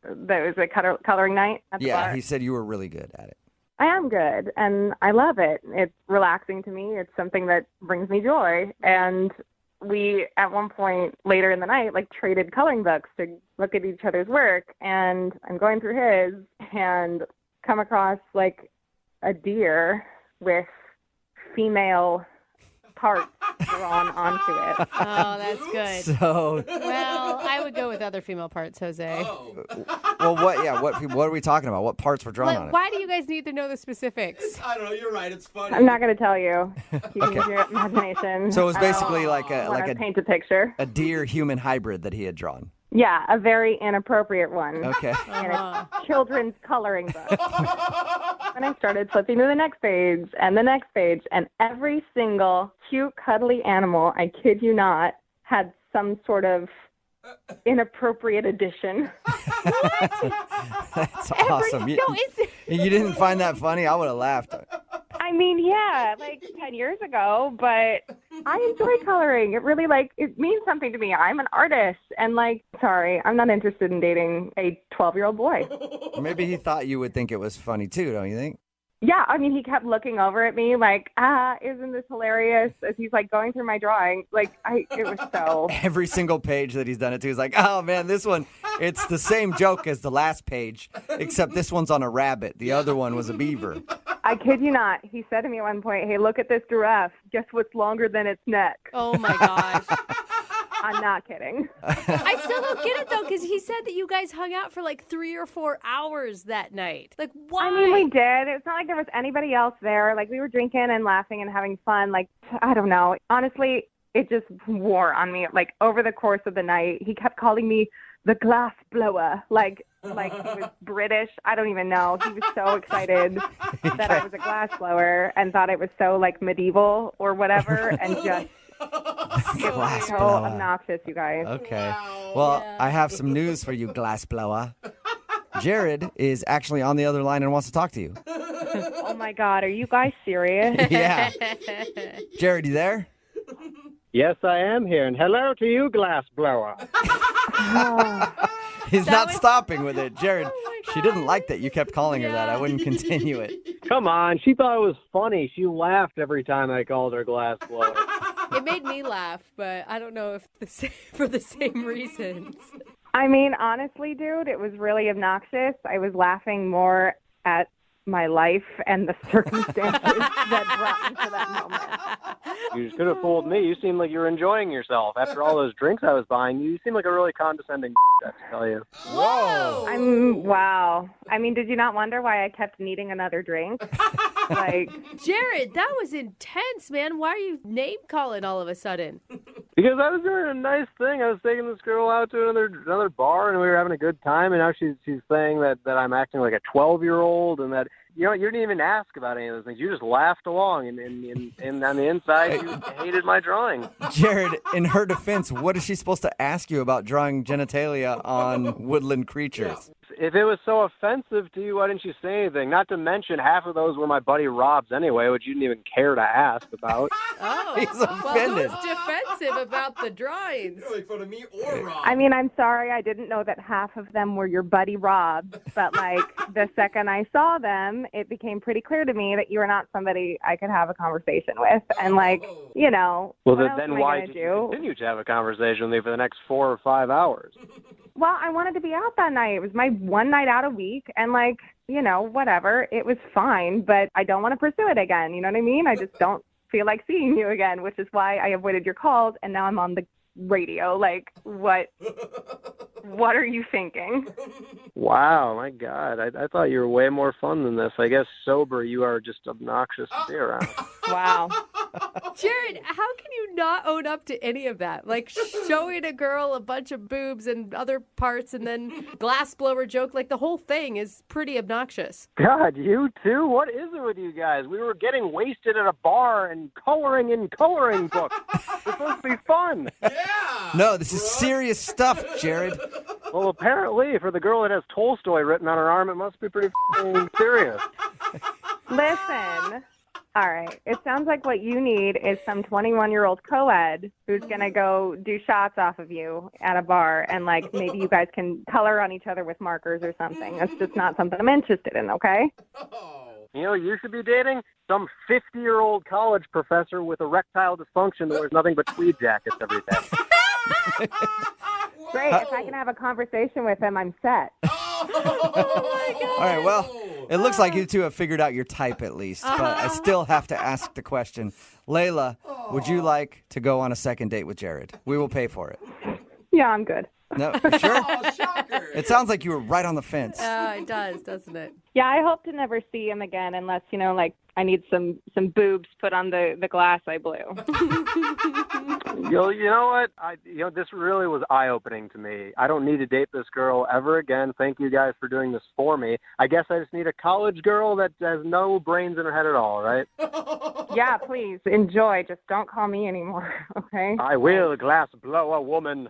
[SPEAKER 18] was a coloring night at the
[SPEAKER 2] Yeah,
[SPEAKER 18] bar.
[SPEAKER 2] he said you were really good at it.
[SPEAKER 18] I am good, and I love it. It's relaxing to me. It's something that brings me joy. And we, at one point later in the night, traded coloring books to look at each other's work. And I'm going through his and come across a deer with female parts drawn onto it.
[SPEAKER 3] Oh, that's good.
[SPEAKER 2] So,
[SPEAKER 3] Well, I would go with other female parts, Jose.
[SPEAKER 2] well, what are we talking about? What parts were drawn on it?
[SPEAKER 3] Why do you guys need to know the specifics?
[SPEAKER 6] I don't know. You're right. It's funny.
[SPEAKER 18] I'm not going to tell you. You can use your imagination.
[SPEAKER 2] So it was basically
[SPEAKER 18] I don't wanna paint a picture.
[SPEAKER 2] a deer-human hybrid that he had drawn.
[SPEAKER 18] Yeah, a very inappropriate one.
[SPEAKER 2] Okay.
[SPEAKER 18] In a children's coloring book. And I started flipping to the next page and the next page, and every single cute, cuddly animal, I kid you not, had some sort of inappropriate addition.
[SPEAKER 2] That's awesome. You didn't find that funny? I would have laughed.
[SPEAKER 18] I mean, yeah, like 10 years ago, but I enjoy coloring. It really, it means something to me. I'm an artist, and, sorry, I'm not interested in dating a 12-year-old boy.
[SPEAKER 2] Maybe he thought you would think it was funny, too, don't you think?
[SPEAKER 18] Yeah, I mean, he kept looking over at me isn't this hilarious? As he's, going through my drawing. It was so...
[SPEAKER 2] Every single page that he's done it to, he's like, oh, man, this one, it's the same joke as the last page, except this one's on a rabbit. The other one was a beaver.
[SPEAKER 18] I kid you not. He said to me at one point, hey, look at this giraffe. Guess what's longer than its neck?
[SPEAKER 3] Oh, my gosh.
[SPEAKER 18] I'm not kidding.
[SPEAKER 3] I still don't get it, though, because he said that you guys hung out for 3 or 4 hours that night. Why?
[SPEAKER 18] I mean, we did. It's not like there was anybody else there. We were drinking and laughing and having fun. I don't know. Honestly, it just wore on me. Over the course of the night, he kept calling me the glass blower. Like he was British. I don't even know. He was so excited that I was a glass blower and thought it was so medieval or whatever, and just it was so obnoxious, you guys.
[SPEAKER 2] Okay. Well, I have some news for you, glass blower. Jared is actually on the other line and wants to talk to you.
[SPEAKER 18] Oh my God, are you guys serious?
[SPEAKER 2] Yeah. Jared, you there?
[SPEAKER 17] Yes, I am here, and hello to you, glass blower.
[SPEAKER 2] He's not stopping with it. Jared, she didn't like that you kept calling her that. I wouldn't continue it.
[SPEAKER 17] Come on, she thought it was funny. She laughed every time I called her glass blower.
[SPEAKER 3] It made me laugh, but I don't know if for the same reasons.
[SPEAKER 18] I mean, honestly, dude, it was really obnoxious. I was laughing more at my life and the circumstances that brought me to that moment.
[SPEAKER 17] You could have fooled me. You seemed like you were enjoying yourself. After all those drinks I was buying, you seem like a really condescending I have to tell you.
[SPEAKER 3] Whoa!
[SPEAKER 18] Wow. I mean, did you not wonder why I kept needing another drink?
[SPEAKER 3] Jared, that was intense, man. Why are you name calling all of a sudden?
[SPEAKER 17] Because I was doing a nice thing. I was taking this girl out to another bar, and we were having a good time. And now she's saying that I'm acting like a 12-year-old, and that you didn't even ask about any of those things. You just laughed along, and on the inside, you hated my drawing.
[SPEAKER 2] Jared, in her defense, what is she supposed to ask you about drawing genitalia on woodland creatures?
[SPEAKER 17] If it was so offensive to you, why didn't you say anything? Not to mention, half of those were my buddy Rob's anyway, which you didn't even care to ask about.
[SPEAKER 3] Oh,
[SPEAKER 2] he's offended.
[SPEAKER 3] Well, who's defensive about the drawings?
[SPEAKER 6] You don't make fun of me or Rob.
[SPEAKER 18] I mean, I'm sorry. I didn't know that half of them were your buddy Rob. But, the second I saw them, it became pretty clear to me that you were not somebody I could have a conversation with. And,
[SPEAKER 17] Well,
[SPEAKER 18] what else
[SPEAKER 17] then
[SPEAKER 18] am I
[SPEAKER 17] why
[SPEAKER 18] gonna
[SPEAKER 17] did
[SPEAKER 18] do?
[SPEAKER 17] you continue to have a conversation with me for the next 4 or 5 hours?
[SPEAKER 18] Well, I wanted to be out that night. It was my one night out a week, and whatever. It was fine, but I don't want to pursue it again. You know what I mean? I just don't feel like seeing you again, which is why I avoided your calls, and now I'm on the radio. What are you thinking?
[SPEAKER 17] Wow, my God. I thought you were way more fun than this. I guess sober you are just obnoxious to be around.
[SPEAKER 18] Wow.
[SPEAKER 3] Jared, how can you not own up to any of that? Showing a girl a bunch of boobs and other parts and then glass blower joke, the whole thing is pretty obnoxious.
[SPEAKER 17] God, you too? What is it with you guys? We were getting wasted at a bar and coloring in coloring books. It's supposed to be fun.
[SPEAKER 2] No, this is serious stuff, Jared.
[SPEAKER 17] Well, apparently, for the girl that has Tolstoy written on her arm, it must be pretty serious.
[SPEAKER 18] Listen. All right. It sounds like what you need is some 21-year-old co-ed who's going to go do shots off of you at a bar, and maybe you guys can color on each other with markers or something. That's just not something I'm interested in, okay?
[SPEAKER 17] You should be dating some 50-year-old college professor with erectile dysfunction that wears nothing but tweed jackets every day.
[SPEAKER 18] Great. If I can have a conversation with him, I'm set.
[SPEAKER 3] Oh my God.
[SPEAKER 2] All right, well, it looks like you two have figured out your type at least, but I still have to ask the question. Layla, would you like to go on a second date with Jared? We will pay for it.
[SPEAKER 18] Yeah, I'm good.
[SPEAKER 2] No, you sure? It sounds like you were right on the fence.
[SPEAKER 3] It does, doesn't it?
[SPEAKER 18] Yeah, I hope to never see him again unless, I need some boobs put on the glass I blew.
[SPEAKER 17] You know what? This really was eye-opening to me. I don't need to date this girl ever again. Thank you guys for doing this for me. I guess I just need a college girl that has no brains in her head at all, right?
[SPEAKER 18] Yeah, please enjoy. Just don't call me anymore, okay?
[SPEAKER 17] I will glass blow a woman.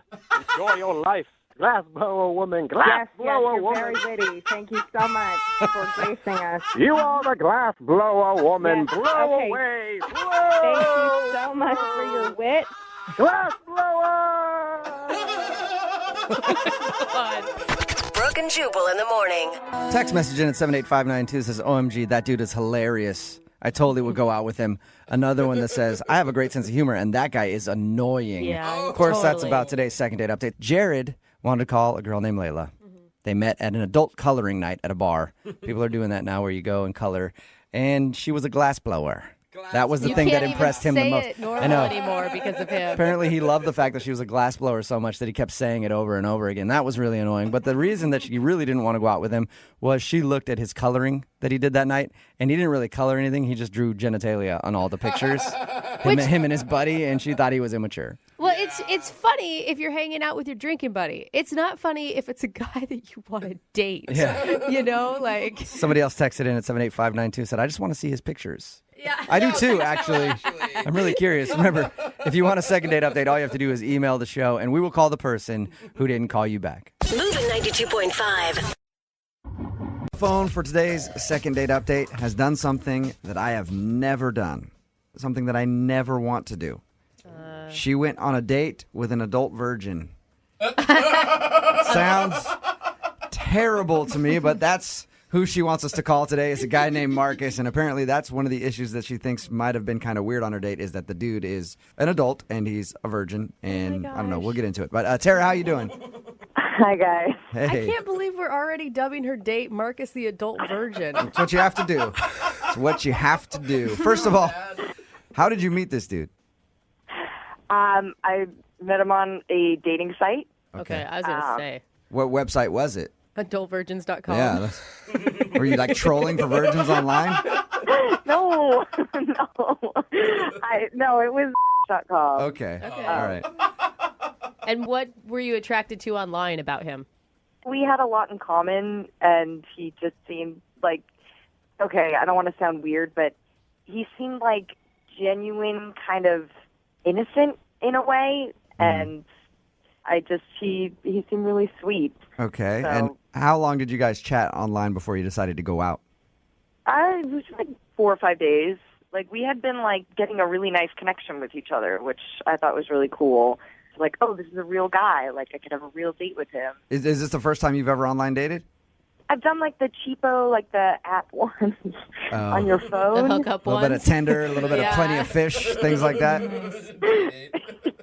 [SPEAKER 17] Enjoy your life. Glass blow a woman. Glass blow a
[SPEAKER 18] you're
[SPEAKER 17] woman.
[SPEAKER 18] very witty. Thank you so much for gracing us.
[SPEAKER 17] You are the glass blow a woman.
[SPEAKER 18] Yes,
[SPEAKER 17] Blow
[SPEAKER 18] okay.
[SPEAKER 17] away.
[SPEAKER 18] Thank you so much for your wit.
[SPEAKER 17] Glass blower.
[SPEAKER 7] Brooke and Jubal in the morning.
[SPEAKER 2] Text message in at 78592 says, OMG, that dude is hilarious. I totally would go out with him. Another one that says, I have a great sense of humor, and that guy is annoying.
[SPEAKER 3] Yeah,
[SPEAKER 2] Of course, that's
[SPEAKER 3] totally.
[SPEAKER 2] about today's second date update. Jared wanted to call a girl named Layla. They met at an adult coloring night at a bar. People are doing that now where you go and color. And she was a glass blower. That was the thing that impressed him the most.
[SPEAKER 3] You can't even say it normal anymore because of him.
[SPEAKER 2] Apparently, he loved the fact that she was a glass blower so much that he kept saying it over and over again. That was really annoying. But the reason that she really didn't want to go out with him was she looked at his coloring that he did that night, and he didn't really color anything. He just drew genitalia on all the pictures, him and his buddy, and she thought he was immature.
[SPEAKER 3] Well, it's funny if you're hanging out with your drinking buddy. It's not funny if it's a guy that you want to date.
[SPEAKER 2] Yeah.
[SPEAKER 3] You know, like.
[SPEAKER 2] Somebody else texted in at 78592 said, I just want to see his pictures.
[SPEAKER 3] Yeah.
[SPEAKER 2] I do too, actually. I'm really curious. Remember, if you want a second date update, all you have to do is email the show, and we will call the person who didn't call you back.
[SPEAKER 7] Moving 92.5.
[SPEAKER 2] Phone for today's second date update has done something that I have never done, something that I never want to do. She went on a date with an adult virgin. Sounds terrible to me, but that's who she wants us to call today. Is a guy named Marcus, and apparently that's one of the issues that she thinks might have been kind of weird on her date is that the dude is an adult and he's a virgin, and I don't know, we'll get into it. But Tara, how you doing?
[SPEAKER 19] Hi, guys.
[SPEAKER 2] Hey.
[SPEAKER 3] I can't believe we're already dubbing her date Marcus the adult virgin.
[SPEAKER 2] It's what you have to do. It's what you have to do. First of all, how did you meet this dude?
[SPEAKER 19] I met him on a dating site.
[SPEAKER 3] Okay, I was going to say.
[SPEAKER 2] What website was it?
[SPEAKER 3] Adultvirgins.com.
[SPEAKER 2] Yeah. Were you like trolling for virgins online?
[SPEAKER 19] No, no, it was .com.
[SPEAKER 2] Okay. All right.
[SPEAKER 3] And what were you attracted to online about him?
[SPEAKER 19] We had a lot in common, and he just seemed like, okay, I don't want to sound weird, but he seemed like genuine, kind of innocent in a way, and he seemed really sweet.
[SPEAKER 2] Okay.
[SPEAKER 19] So,
[SPEAKER 2] and how long did you guys chat online before you decided to go out?
[SPEAKER 19] it was like 4 or 5 days. Like, we had been, like, getting a really nice connection with each other, which I thought was really cool. Like, oh, this is a real guy. Like, I could have a real date with him.
[SPEAKER 2] Is this the first time you've ever online dated?
[SPEAKER 19] I've done, like, the cheapo, like, the app ones on your phone.
[SPEAKER 3] The hookup
[SPEAKER 2] A little bit of Tinder, a little bit of Plenty of Fish, things like that.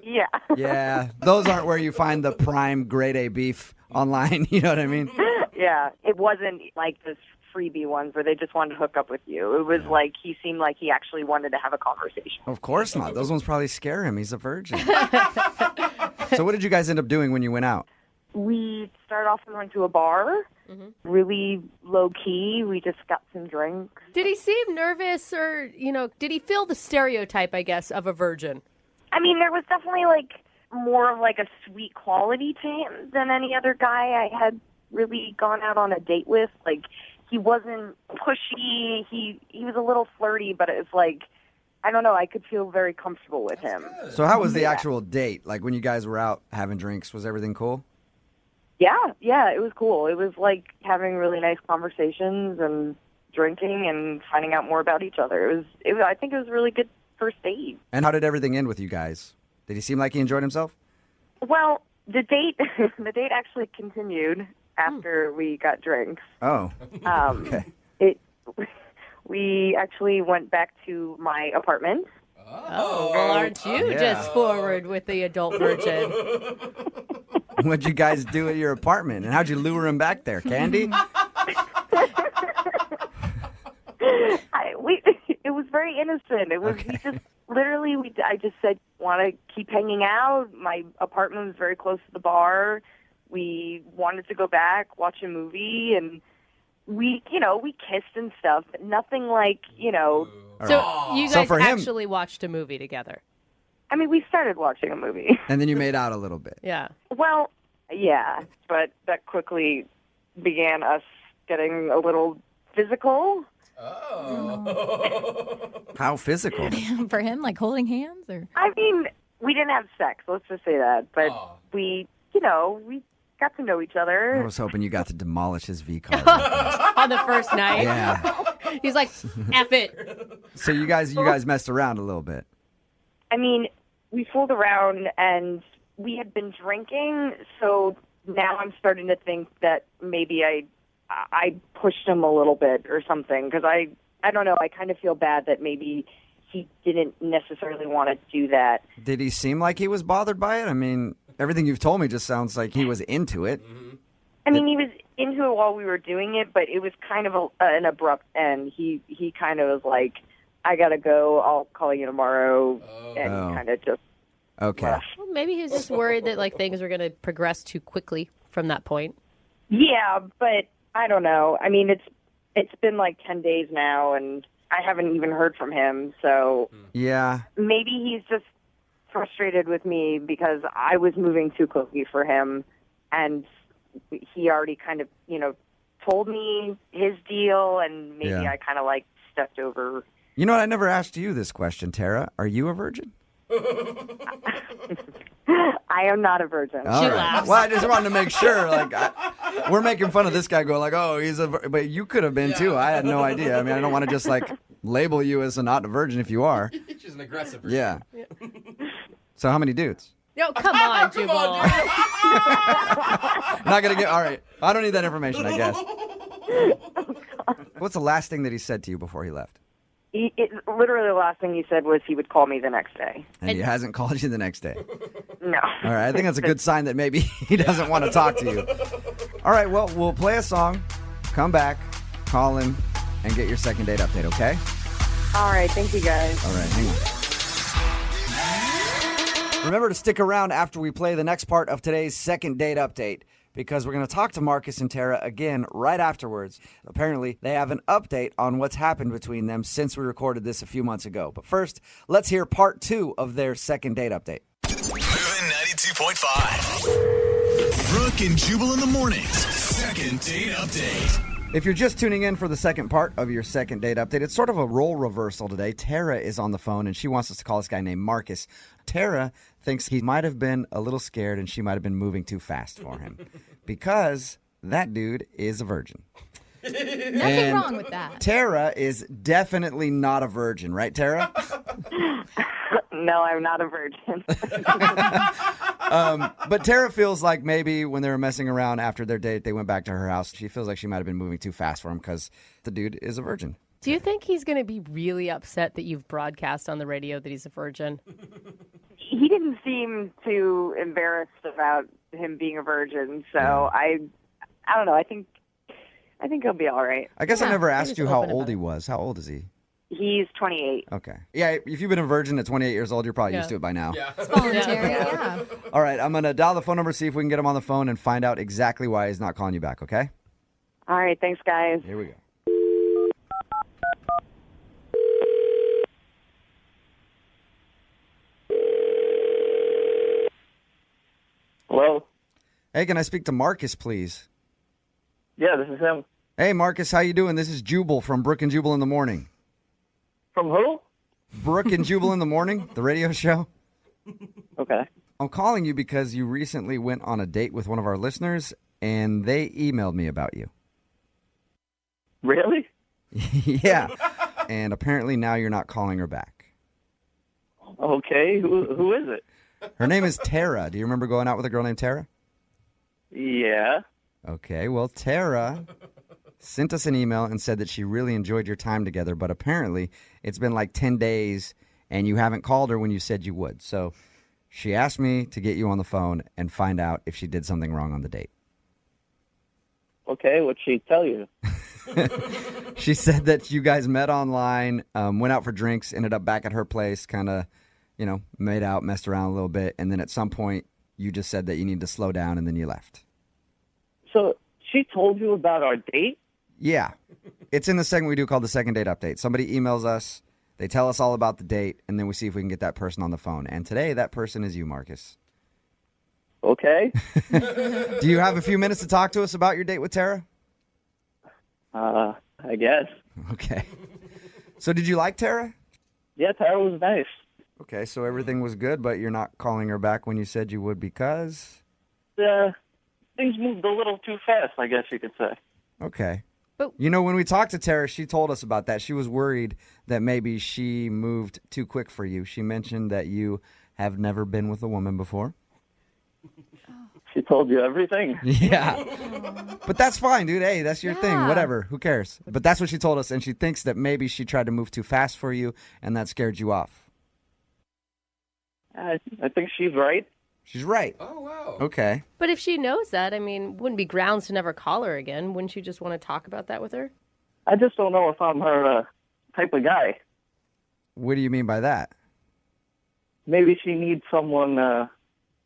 [SPEAKER 19] Yeah.
[SPEAKER 2] Yeah. Those aren't where you find the prime grade A beef online. You know what I mean?
[SPEAKER 19] Yeah. It wasn't like this freebie ones where they just wanted to hook up with you. It was like he seemed like he actually wanted to have a conversation.
[SPEAKER 2] Of course not. Those ones probably scare him. He's a virgin. So what did you guys end up doing when you went out?
[SPEAKER 19] We started off and went to a bar, really low-key. We just got some drinks.
[SPEAKER 3] Did he seem nervous or, did he feel the stereotype, I guess, of a virgin?
[SPEAKER 19] I mean, there was definitely, like, more of, like, a sweet quality to him than any other guy I had really gone out on a date with. Like, he wasn't pushy. He was a little flirty, but it was like, I don't know, I could feel very comfortable with him.
[SPEAKER 2] So how was the actual date? Like when you guys were out having drinks, was everything cool?
[SPEAKER 19] Yeah, it was cool. It was like having really nice conversations and drinking and finding out more about each other. I think it was a really good first date.
[SPEAKER 2] And how did everything end with you guys? Did he seem like he enjoyed himself?
[SPEAKER 19] Well, the date actually continued after we got drinks.
[SPEAKER 2] Oh. Okay.
[SPEAKER 19] We actually went back to my apartment.
[SPEAKER 3] Oh, well, aren't you just forward with the adult virgin?
[SPEAKER 2] What'd you guys do at your apartment? And how'd you lure him back there? Candy?
[SPEAKER 19] It was very innocent. It was we just literally. I just said, want to keep hanging out. My apartment was very close to the bar. We wanted to go back, watch a movie, and we kissed and stuff, but nothing like,
[SPEAKER 3] So you
[SPEAKER 2] So
[SPEAKER 3] guys
[SPEAKER 2] for him-
[SPEAKER 3] actually watched a movie together.
[SPEAKER 19] I mean, we started watching a movie.
[SPEAKER 2] And then you made out a little bit.
[SPEAKER 3] Yeah.
[SPEAKER 19] Well, yeah, but that quickly began us getting a little physical.
[SPEAKER 2] How physical?
[SPEAKER 8] For him, like holding hands or?
[SPEAKER 19] I mean, we didn't have sex, let's just say that, but we got to know each
[SPEAKER 2] I
[SPEAKER 19] other.
[SPEAKER 2] was hoping you got to demolish his V card.
[SPEAKER 3] On the first night.
[SPEAKER 2] Yeah.
[SPEAKER 3] He's like, F it.
[SPEAKER 2] So you guys messed around a little bit.
[SPEAKER 19] I mean, we fooled around and we had been drinking, so now I'm starting to think that maybe I pushed him a little bit or something, because I don't know, I kind of feel bad that maybe he didn't necessarily want to do that.
[SPEAKER 2] Did he seem like he was bothered by it? I mean, everything you've told me just sounds like he was into it.
[SPEAKER 19] I mean, he was into it while we were doing it, but it was kind of an abrupt end. He kind of was like, I gotta go, I'll call you tomorrow, and kind of just
[SPEAKER 2] Okay.
[SPEAKER 3] Well, maybe he was just worried that like things were going to progress too quickly from that point.
[SPEAKER 19] Yeah, but I don't know. I mean, it's been like 10 days now, and I haven't even heard from him. So
[SPEAKER 2] Yeah.
[SPEAKER 19] maybe he's just frustrated with me because I was moving too quickly for him, and he already kind of, told me his deal, and maybe
[SPEAKER 2] Yeah.
[SPEAKER 19] I kind of like stepped over.
[SPEAKER 2] You know what? I never asked you this question, Tara. Are you a virgin?
[SPEAKER 19] I am not a virgin.
[SPEAKER 2] All right. Well, I just wanted to make sure. Like, we're making fun of this guy, go like, "Oh, he's a," but you could have been too. I had no idea. I mean, I don't want to just like label you as a not a virgin if you are.
[SPEAKER 6] She's an aggressive.
[SPEAKER 2] Yeah. So how many dudes?
[SPEAKER 3] Yo, come on, Jubal.
[SPEAKER 2] Not gonna get. All right. I don't need that information. I guess. What's the last thing that he said to you before he left?
[SPEAKER 19] Literally the last thing he said was he would call me the next day.
[SPEAKER 2] And he hasn't called you the next day.
[SPEAKER 19] No.
[SPEAKER 2] All right, I think that's a good sign that maybe he doesn't want to talk to you. All right, well, we'll play a song, come back, call him, and get your second date update, okay?
[SPEAKER 19] All right, thank you guys.
[SPEAKER 2] All right, hang on. Remember to stick around after we play the next part of today's second date update, because we're going to talk to Marcus and Tara again right afterwards. Apparently, they have an update on what's happened between them since we recorded this a few months ago. But first, let's hear part 2 of their second date update.
[SPEAKER 1] Moving 92.5. Brooke and Jubal in the mornings. Second date update.
[SPEAKER 2] If you're just tuning in for the second part of your second date update, it's sort of a role reversal today. Tara is on the phone, and she wants us to call this guy named Marcus. Tara thinks he might have been a little scared, and she might have been moving too fast for him because that dude is a virgin.
[SPEAKER 8] Nothing wrong with that.
[SPEAKER 2] Tara is definitely not a virgin, right, Tara?
[SPEAKER 19] No, I'm not a virgin.
[SPEAKER 2] But Tara feels like maybe when they were messing around after their date, they went back to her house. She feels like she might have been moving too fast for him because the dude is a virgin.
[SPEAKER 3] Do you think he's going to be really upset that you've broadcast on the radio that he's a virgin?
[SPEAKER 19] He didn't seem too embarrassed about him being a virgin, so I don't know. I think he'll be all right.
[SPEAKER 2] I guess I never asked you how
[SPEAKER 3] open
[SPEAKER 2] old
[SPEAKER 3] about
[SPEAKER 2] he was. How old is he?
[SPEAKER 19] He's 28.
[SPEAKER 2] Okay. Yeah, if you've been a virgin at 28 years old, you're probably used to it by now.
[SPEAKER 6] Yeah.
[SPEAKER 8] It's voluntary, yeah.
[SPEAKER 2] All right, I'm going to dial the phone number, see if we can get him on the phone and find out exactly why he's not calling you back, okay?
[SPEAKER 19] All right, thanks, guys.
[SPEAKER 2] Here we go.
[SPEAKER 20] Hello?
[SPEAKER 2] Hey, can I speak to Marcus, please?
[SPEAKER 20] Yeah, this is him.
[SPEAKER 2] Hey, Marcus, how you doing? This is Jubal from Brooke and Jubal in the Morning.
[SPEAKER 20] From who?
[SPEAKER 2] Brooke and Jubal in the Morning, the radio show.
[SPEAKER 20] Okay.
[SPEAKER 2] I'm calling you because you recently went on a date with one of our listeners, and they emailed me about you.
[SPEAKER 20] Really?
[SPEAKER 2] Yeah. And apparently now you're not calling her back.
[SPEAKER 20] Okay, who is it?
[SPEAKER 2] Her name is Tara. Do you remember going out with a girl named Tara?
[SPEAKER 20] Yeah.
[SPEAKER 2] Okay, well, Tara sent us an email and said that she really enjoyed your time together, but apparently it's been like 10 days and you haven't called her when you said you would. So she asked me to get you on the phone and find out if she did something wrong on the date.
[SPEAKER 20] Okay, what'd she tell you?
[SPEAKER 2] She said that you guys met online, went out for drinks, ended up back at her place, kind of, made out, messed around a little bit, and then at some point you just said that you need to slow down and then you left.
[SPEAKER 20] So she told you about our date?
[SPEAKER 2] Yeah. It's in the segment we do called the second date update. Somebody emails us, they tell us all about the date, and then we see if we can get that person on the phone. And today, that person is you, Marcus.
[SPEAKER 20] Okay.
[SPEAKER 2] Do you have a few minutes to talk to us about your date with Tara?
[SPEAKER 20] I guess.
[SPEAKER 2] Okay. So did you like Tara?
[SPEAKER 20] Yeah, Tara was nice.
[SPEAKER 2] Okay, so everything was good, but you're not calling her back when you said you would because?
[SPEAKER 20] Things moved a little too fast, I guess you could say.
[SPEAKER 2] Okay.
[SPEAKER 3] But
[SPEAKER 2] you know, when we talked to Tara, she told us about that. She was worried that maybe she moved too quick for you. She mentioned that you have never been with a woman before.
[SPEAKER 20] She told you everything.
[SPEAKER 2] Yeah. But that's fine, dude. Hey, that's your thing. Whatever. Who cares? But that's what she told us, and she thinks that maybe she tried to move too fast for you, and that scared you off.
[SPEAKER 20] I think she's right.
[SPEAKER 2] She's right.
[SPEAKER 6] Oh, wow.
[SPEAKER 2] Okay.
[SPEAKER 3] But if she knows that, I mean, wouldn't be grounds to never call her again. Wouldn't you just want to talk about that with her?
[SPEAKER 20] I just don't know if I'm her type of guy.
[SPEAKER 2] What do you mean by that?
[SPEAKER 20] Maybe she needs someone, I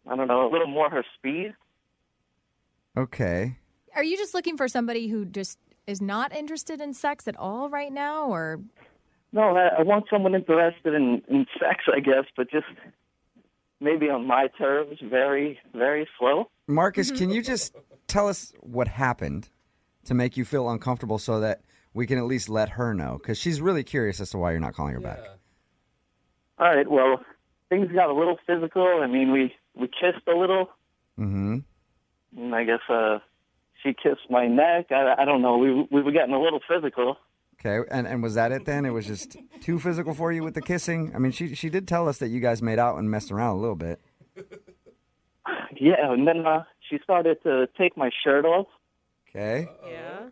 [SPEAKER 20] don't know, a little more her speed.
[SPEAKER 2] Okay.
[SPEAKER 8] Are you just looking for somebody who just is not interested in sex at all right now, or?
[SPEAKER 20] No, I want someone interested in sex, I guess, but just maybe on my terms, very, very slow.
[SPEAKER 2] Marcus, can you just tell us what happened to make you feel uncomfortable so that we can at least let her know? Because she's really curious as to why you're not calling her back.
[SPEAKER 20] All right, well, things got a little physical. I mean, we kissed a little.
[SPEAKER 2] Mm-hmm.
[SPEAKER 20] And I guess she kissed my neck. I don't know. We were getting a little physical.
[SPEAKER 2] Okay, and was that it then? It was just too physical for you with the kissing? I mean, she did tell us that you guys made out and messed around a little bit.
[SPEAKER 20] Yeah, and then she started to take my shirt off.
[SPEAKER 2] Okay.
[SPEAKER 3] Yeah.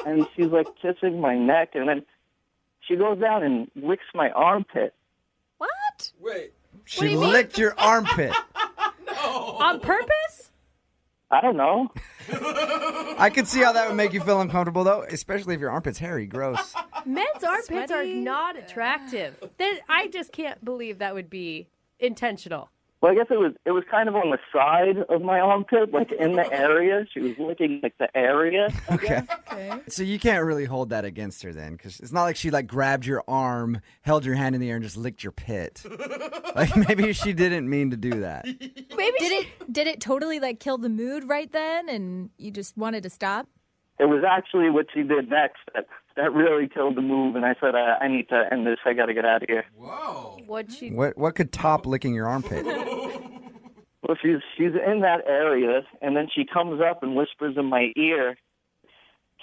[SPEAKER 20] And she's like kissing my neck, and then she goes down and licks my armpit.
[SPEAKER 8] What?
[SPEAKER 6] Wait.
[SPEAKER 2] She licked your armpit.
[SPEAKER 3] On purpose?
[SPEAKER 20] I don't know.
[SPEAKER 2] I could see how that would make you feel uncomfortable, though, especially if your armpit's hairy. Gross.
[SPEAKER 3] Men's armpits are
[SPEAKER 8] Sweaty.
[SPEAKER 3] not attractive. I just can't believe that would be intentional.
[SPEAKER 20] Well, I guess it was kind of on the side of my armpit, like in the area. She was licking like the area.
[SPEAKER 2] Okay. So you can't really hold that against her then, because it's not like she like grabbed your arm, held your hand in the air, and just licked your pit. Like maybe she didn't mean to do that.
[SPEAKER 8] Maybe did it totally like kill the mood right then, and you just wanted to stop?
[SPEAKER 20] It was actually what she did next that really killed the move, and I said, I need to end this. I got to get out of here.
[SPEAKER 6] Whoa.
[SPEAKER 2] What could top licking your armpit?
[SPEAKER 20] Well, she's in that area, and then she comes up and whispers in my ear,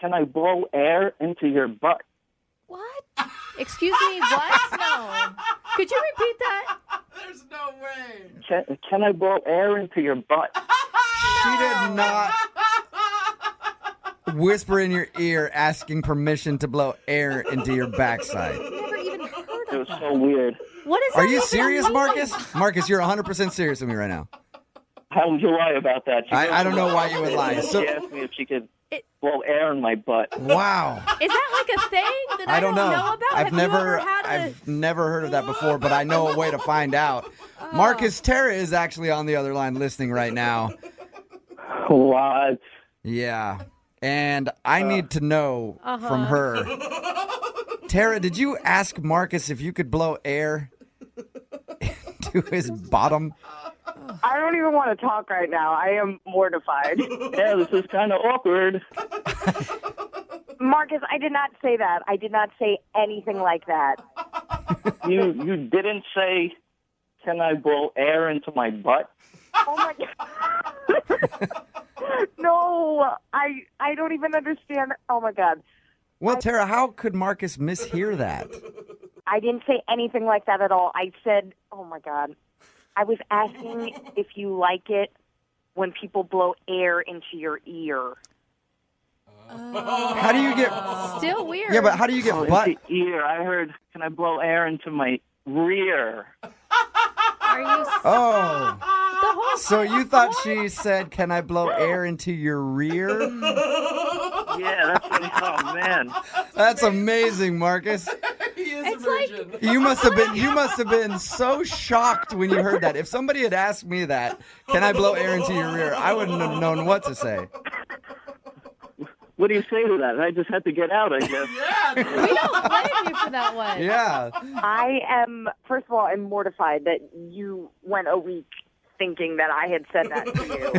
[SPEAKER 20] "Can I blow air into your butt?"
[SPEAKER 3] What? Excuse me, what? No. Could you repeat that?
[SPEAKER 6] There's no way.
[SPEAKER 20] Can I blow air into your butt?
[SPEAKER 2] She did not whisper in your ear asking permission to blow air into your backside.
[SPEAKER 3] Never even heard of
[SPEAKER 20] It was so weird.
[SPEAKER 3] What is
[SPEAKER 2] Are
[SPEAKER 3] that
[SPEAKER 2] you
[SPEAKER 3] even
[SPEAKER 2] serious,
[SPEAKER 3] mean?
[SPEAKER 2] Marcus? Marcus, you're 100% serious with me right now.
[SPEAKER 20] How would you lie about that?
[SPEAKER 2] I don't know why you would lie.
[SPEAKER 20] She
[SPEAKER 2] So,
[SPEAKER 20] asked me if she could blow air in my butt.
[SPEAKER 2] wow.
[SPEAKER 3] Is that like a thing that I don't know about?
[SPEAKER 2] I've
[SPEAKER 3] Have you
[SPEAKER 2] never
[SPEAKER 3] ever had
[SPEAKER 2] I've never heard of that before, but I know a way to find out. Marcus, Tara is actually on the other line listening right now.
[SPEAKER 20] What?
[SPEAKER 2] Yeah. And I need to know from her. Tara, did you ask Marcus if you could blow air into his bottom?
[SPEAKER 19] I don't even want to talk right now. I am mortified.
[SPEAKER 20] Yeah, this is kind of awkward.
[SPEAKER 19] Marcus, I did not say that. I did not say anything like that.
[SPEAKER 20] You didn't say, "Can I blow air into my butt?"
[SPEAKER 19] Oh my God. No, I don't even understand. Oh my God.
[SPEAKER 2] Well, Tara, how could Marcus mishear that?
[SPEAKER 19] I didn't say anything like that at all. I said, oh my God. I was asking if you like it when people blow air into your ear.
[SPEAKER 2] How do you get...
[SPEAKER 3] Still weird.
[SPEAKER 2] Yeah, but how do you get butt...
[SPEAKER 20] Into ear. I heard, "Can I blow air into my rear?"
[SPEAKER 3] Are you...
[SPEAKER 2] Oh.
[SPEAKER 3] The whole
[SPEAKER 2] So you thought she said, "Can I blow air into your rear?"
[SPEAKER 20] Yeah, that's what he thought, man.
[SPEAKER 2] That's amazing, Marcus.
[SPEAKER 6] He is
[SPEAKER 3] It's
[SPEAKER 6] a virgin.
[SPEAKER 3] like-
[SPEAKER 2] You must have been so shocked when you heard that. If somebody had asked me that, "Can I blow air into your rear?" I wouldn't have known what to say.
[SPEAKER 20] What do you say to that? I just had to get out, I guess.
[SPEAKER 3] We don't blame you for that one.
[SPEAKER 2] Yeah.
[SPEAKER 19] I am, first of all, I'm mortified that you went a week thinking that I had said that to you.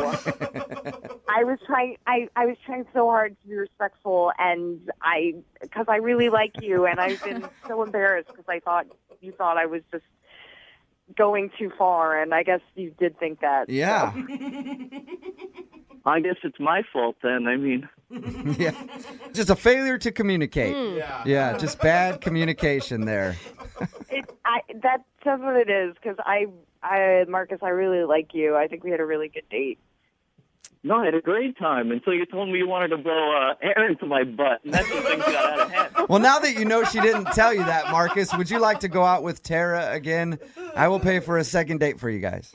[SPEAKER 19] I was trying so hard to be respectful, and because I really like you, and I've been so embarrassed because you thought I was just going too far, and I guess you did think that.
[SPEAKER 2] Yeah.
[SPEAKER 19] So.
[SPEAKER 20] I guess it's my fault then. I mean,
[SPEAKER 2] Yeah. Just a failure to communicate. Yeah, just bad communication there.
[SPEAKER 19] That says what it is, because Marcus, I really like you. I think we had a really good date.
[SPEAKER 20] no, I had a great time until you told me you wanted to blow air into my butt, and that's when things got out of hand.
[SPEAKER 2] Well, now that you know she didn't tell you that, Marcus, would you like to go out with Tara again? I will pay for a second date for you guys.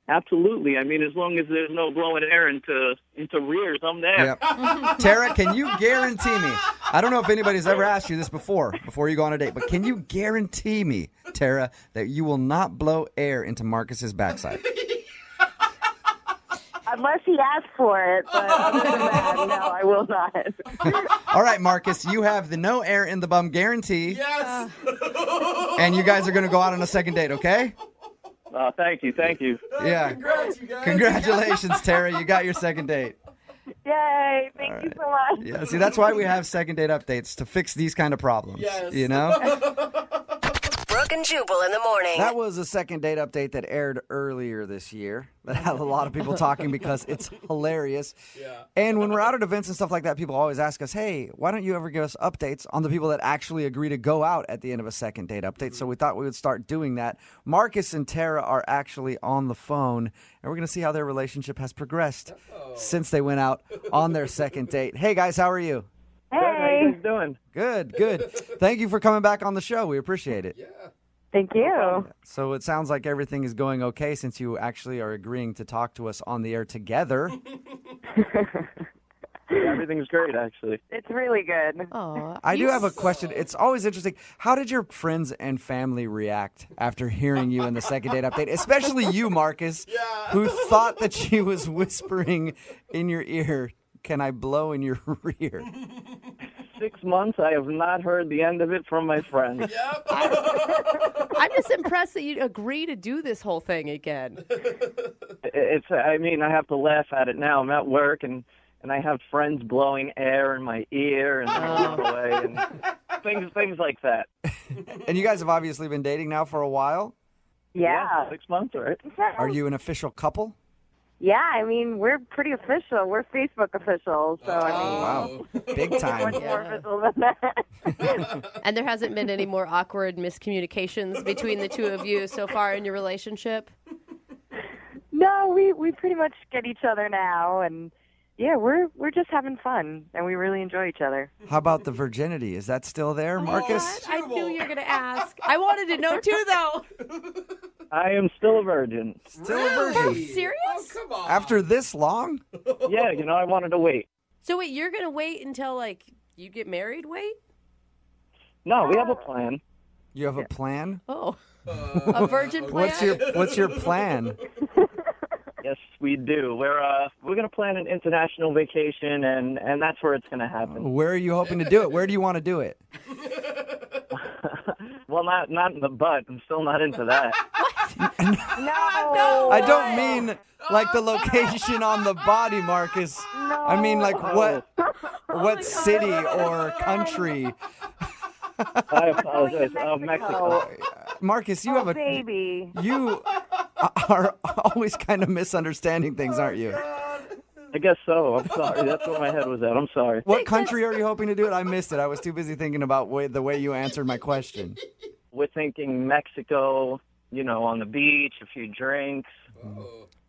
[SPEAKER 20] Absolutely. I mean, as long as there's no blowing air into rears, I'm there.
[SPEAKER 2] Yep. Tara, can you guarantee me? I don't know if anybody's ever asked you this before you go on a date, but can you guarantee me, Tara, that you will not blow air into Marcus's backside?
[SPEAKER 19] Unless he asks for it, but other than that, no, I will not.
[SPEAKER 2] All right, Marcus, you have the no air in the bum guarantee.
[SPEAKER 6] Yes.
[SPEAKER 2] And you guys are going to go out on a second date, okay?
[SPEAKER 20] Thank you.
[SPEAKER 2] Yeah.
[SPEAKER 6] Congrats, you guys.
[SPEAKER 2] Congratulations, Tara. You got your second date.
[SPEAKER 19] Yay, thank you so much.
[SPEAKER 2] Yeah, see, that's why we have second date updates, to fix these kind of problems.
[SPEAKER 6] Yes.
[SPEAKER 2] You know?
[SPEAKER 7] Brooke and Jubal in the morning.
[SPEAKER 2] That was a second date update that aired earlier this year. That had a lot of people talking because it's hilarious.
[SPEAKER 6] Yeah.
[SPEAKER 2] And when we're out at events and stuff like that, people always ask us, hey, why don't you ever give us updates on the people that actually agree to go out at the end of a second date update? So we thought we would start doing that. Marcus and Tara are actually on the phone, and we're going to see how their relationship has progressed since they went out on their second date. Hey, guys, how are you?
[SPEAKER 20] Hey. Good, how you guys doing?
[SPEAKER 2] Good. Thank you for coming back on the show. We appreciate it.
[SPEAKER 6] Yeah.
[SPEAKER 19] Thank you.
[SPEAKER 2] So it sounds like everything is going okay since you actually are agreeing to talk to us on the air together.
[SPEAKER 20] Yeah, everything's great, actually.
[SPEAKER 19] It's really good.
[SPEAKER 3] Oh,
[SPEAKER 2] I do have a question. It's always interesting. How did your friends and family react after hearing you in the second date update? Especially you, Marcus, who thought that she was whispering in your ear, "Can I blow in your rear?"
[SPEAKER 20] 6 months, I have not heard the end of it from my friends.
[SPEAKER 6] Yep.
[SPEAKER 3] I'm just impressed that you'd agree to do this whole thing again.
[SPEAKER 20] I have to laugh at it now. I'm at work, and I have friends blowing air in my ear and away and things like that.
[SPEAKER 2] And you guys have obviously been dating now for a while?
[SPEAKER 19] Yeah.
[SPEAKER 20] 6 months, right?
[SPEAKER 2] Are you an official couple?
[SPEAKER 19] Yeah, I mean, we're pretty official. We're Facebook officials, so I mean,
[SPEAKER 2] Wow. Big time.
[SPEAKER 19] much more official than that.
[SPEAKER 3] And there hasn't been any more awkward miscommunications between the two of you so far in your relationship?
[SPEAKER 19] No, we pretty much get each other now, and yeah, we're just having fun, and we really enjoy each other.
[SPEAKER 2] How about the virginity? Is that still there, Marcus?
[SPEAKER 3] I knew you were going to ask. I wanted to know too, though.
[SPEAKER 20] I am still a virgin.
[SPEAKER 2] Still a virgin?
[SPEAKER 3] Serious?
[SPEAKER 6] Oh, come on.
[SPEAKER 2] After this long?
[SPEAKER 20] Yeah, I wanted to wait.
[SPEAKER 3] So wait, you're going to wait until, you get married? Wait?
[SPEAKER 20] No, we have a plan.
[SPEAKER 2] You have a plan?
[SPEAKER 3] Oh. A virgin plan?
[SPEAKER 2] What's your plan?
[SPEAKER 20] Yes, we do. We're going to plan an international vacation, and that's where it's going to happen.
[SPEAKER 2] Where are you hoping to do it? Where do you want to do it?
[SPEAKER 20] Well, not in the butt. I'm still not into that.
[SPEAKER 19] No.
[SPEAKER 2] I don't mean like the location on the body, Marcus.
[SPEAKER 19] No.
[SPEAKER 2] I mean like what city or country.
[SPEAKER 20] I apologize. Mexico.
[SPEAKER 2] Marcus, you have a
[SPEAKER 19] baby.
[SPEAKER 2] You are always kind of misunderstanding things, aren't you?
[SPEAKER 20] I guess so. I'm sorry. That's where my head was at. I'm sorry.
[SPEAKER 2] What country are you hoping to do it? I missed it. I was too busy thinking about the way you answered my question.
[SPEAKER 20] We're thinking Mexico, on the beach, a few drinks,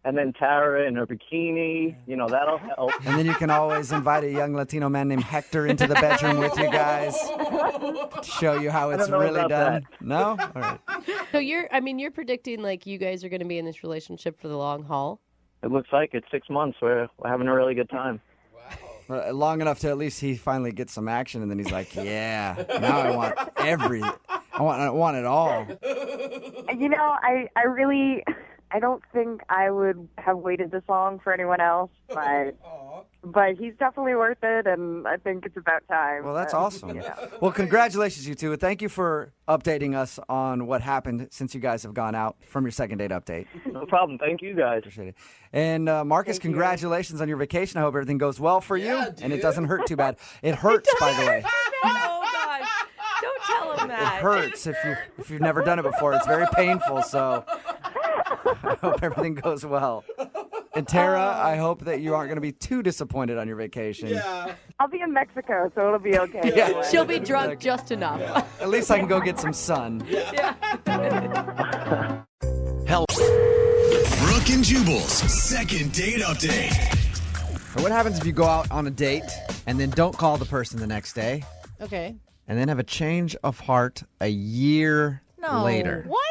[SPEAKER 20] and then Tara in her bikini. That'll help.
[SPEAKER 2] And then you can always invite a young Latino man named Hector into the bedroom with you guys to show you how it's really done.
[SPEAKER 20] That.
[SPEAKER 2] No? All right.
[SPEAKER 3] So you're predicting you guys are going to be in this relationship for the long haul?
[SPEAKER 20] It looks like it's 6 months. We're having a really good time.
[SPEAKER 2] Wow. Long enough to at least he finally gets some action, and then he's like, yeah, now I want I want it all.
[SPEAKER 19] I don't think I would have waited this long for anyone else, but but he's definitely worth it, and I think it's about time.
[SPEAKER 2] Well, that's awesome. Well, congratulations, you two. Thank you for updating us on what happened since you guys have gone out from your second date update.
[SPEAKER 20] No problem. Thank you, guys.
[SPEAKER 2] Appreciate it. And Marcus, congratulations on your vacation. I hope everything goes well for you, and it doesn't hurt too bad. It hurts, by the way.
[SPEAKER 3] Oh gosh! Don't tell him
[SPEAKER 2] It
[SPEAKER 3] that.
[SPEAKER 2] hurts if you've never done it before. It's very painful. So I hope everything goes well. And Tara, I hope that you aren't going to be too disappointed on your vacation.
[SPEAKER 19] Yeah. I'll be in Mexico, so it'll be okay.
[SPEAKER 2] Yeah.
[SPEAKER 3] She'll be drunk just enough.
[SPEAKER 2] At least I can go get some sun.
[SPEAKER 1] Hell. Brooke and Jubal's second date update.
[SPEAKER 2] So what happens if you go out on a date and then don't call the person the next day
[SPEAKER 3] Okay.
[SPEAKER 2] and then have a change of heart a year later?
[SPEAKER 3] What?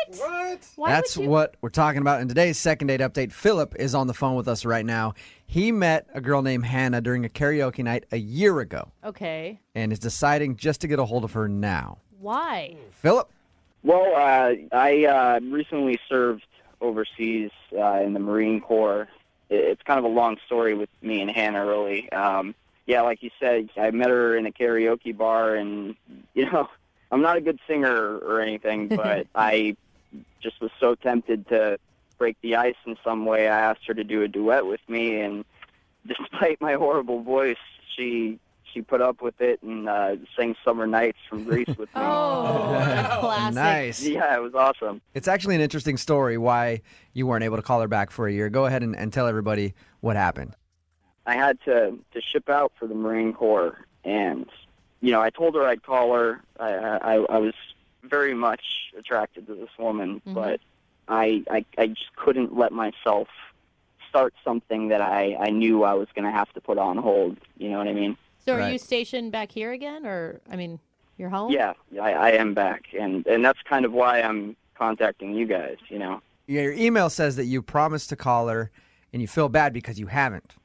[SPEAKER 3] Why
[SPEAKER 2] That's
[SPEAKER 3] would you?
[SPEAKER 2] what we're talking about in today's second date update. Philip is on the phone with us right now. He met a girl named Hannah during a karaoke night a year ago
[SPEAKER 3] Okay.
[SPEAKER 2] and is deciding just to get a hold of her now.
[SPEAKER 3] Why?
[SPEAKER 2] Philip?
[SPEAKER 21] Well, I recently served overseas in the Marine Corps. It's kind of a long story with me and Hannah, really. Yeah, like you said, I met her in a karaoke bar, and, you know, I'm not a good singer or anything, but I just was so tempted to break the ice in some way. I asked her to do a duet with me, and despite my horrible voice, she put up with it and sang Summer Nights from Greece with me.
[SPEAKER 3] Oh, classic.
[SPEAKER 2] Nice.
[SPEAKER 21] Yeah, it was awesome.
[SPEAKER 2] It's actually an interesting story why you weren't able to call her back for a year. Go ahead and tell everybody what happened.
[SPEAKER 21] I had to ship out for the Marine Corps, and, you know, I told her I'd call her. I was very much attracted to this woman, but I just couldn't let myself start something that I knew I was going to have to put on hold. You know what I mean?
[SPEAKER 3] So are you stationed back here again, or you're home?
[SPEAKER 21] Yeah, I am back, and that's kind of why I'm contacting you guys. You know,
[SPEAKER 2] Yeah, your email says that you promised to call her and you feel bad because you haven't.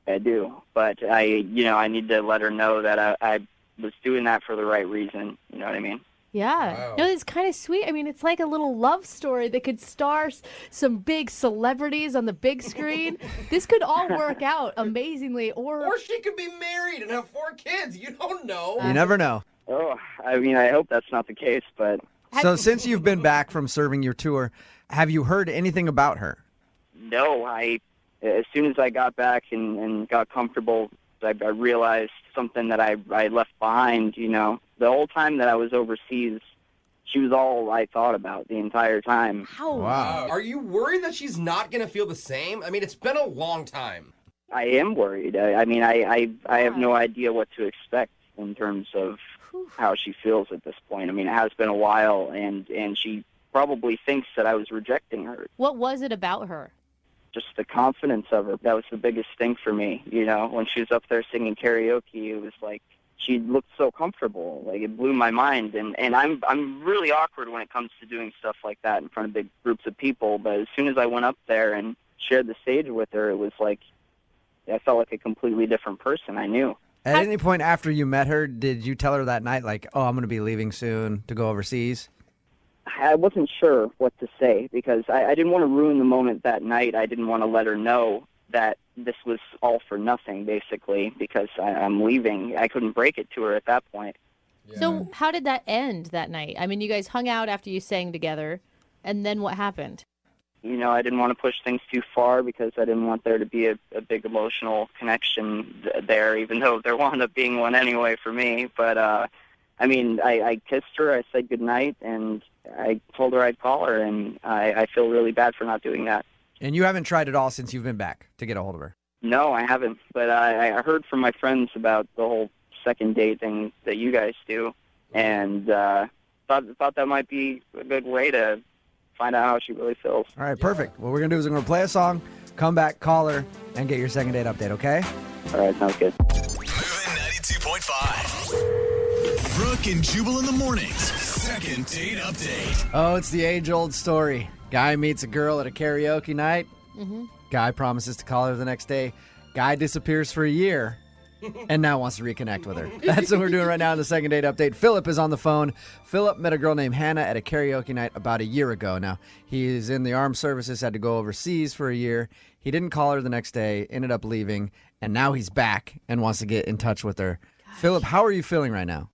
[SPEAKER 21] I do, but I need to let her know that I was doing that for the right reason. You know what I mean?
[SPEAKER 3] Yeah. No, it's kind of sweet. I mean, it's like a little love story that could star some big celebrities on the big screen. This could all work out amazingly.
[SPEAKER 6] Or she could be married and have 4 kids. You don't know.
[SPEAKER 2] You never know.
[SPEAKER 21] Oh, I mean, I hope that's not the case, but...
[SPEAKER 2] So since you've been back from serving your tour, have you heard anything about her?
[SPEAKER 21] No, as soon as I got back and got comfortable, I realized something that I left behind, you know. The whole time that I was overseas, she was all I thought about the entire time.
[SPEAKER 6] Wow. Are you worried that she's not going to feel the same? I mean, it's been a long time.
[SPEAKER 21] I am worried. I mean, I have no idea what to expect in terms of how she feels at this point. I mean, it has been a while, and she probably thinks that I was rejecting her.
[SPEAKER 3] What was it about her?
[SPEAKER 21] Just the confidence of her. That was the biggest thing for me. You know, when she was up there singing karaoke, it was like she looked so comfortable. Like, it blew my mind. And I'm really awkward when it comes to doing stuff like that in front of big groups of people. But as soon as I went up there and shared the stage with her, it was like I felt like a completely different person. I knew.
[SPEAKER 2] At any point after you met her, did you tell her that night, like, oh, I'm going to be leaving soon to go overseas?
[SPEAKER 21] I wasn't sure what to say because I didn't want to ruin the moment that night. I didn't want to let her know that this was all for nothing, basically, because I'm leaving. I couldn't break it to her at that point.
[SPEAKER 3] Yeah. So how did that end that night? I mean, you guys hung out after you sang together, and then what happened?
[SPEAKER 21] You know, I didn't want to push things too far because I didn't want there to be a big emotional connection there, even though there wound up being one anyway for me. But, I mean, I kissed her, I said goodnight, and I told her I'd call her, and I feel really bad for not doing that.
[SPEAKER 2] And you haven't tried at all since you've been back to get a hold of her?
[SPEAKER 21] No, I haven't. But I heard from my friends about the whole second date thing that you guys do, and thought that might be a good way to find out how she really feels.
[SPEAKER 2] All right, perfect. What we're going to do is we're going to play a song, come back, call her, and get your second date update, okay?
[SPEAKER 21] All right, sounds good.
[SPEAKER 1] Moving 92.5. Brooke and Jubal in the mornings. Second date update.
[SPEAKER 2] Oh, it's the age-old story. Guy meets a girl at a karaoke night.
[SPEAKER 3] Mm-hmm.
[SPEAKER 2] Guy promises to call her the next day. Guy disappears for a year and now wants to reconnect with her. That's what we're doing right now in the second date update. Philip is on the phone. Philip met a girl named Hannah at a karaoke night about a year ago. Now, he's in the armed services, had to go overseas for a year. He didn't call her the next day, ended up leaving, and now he's back and wants to get in touch with her. Gosh. Philip, how are you feeling right now?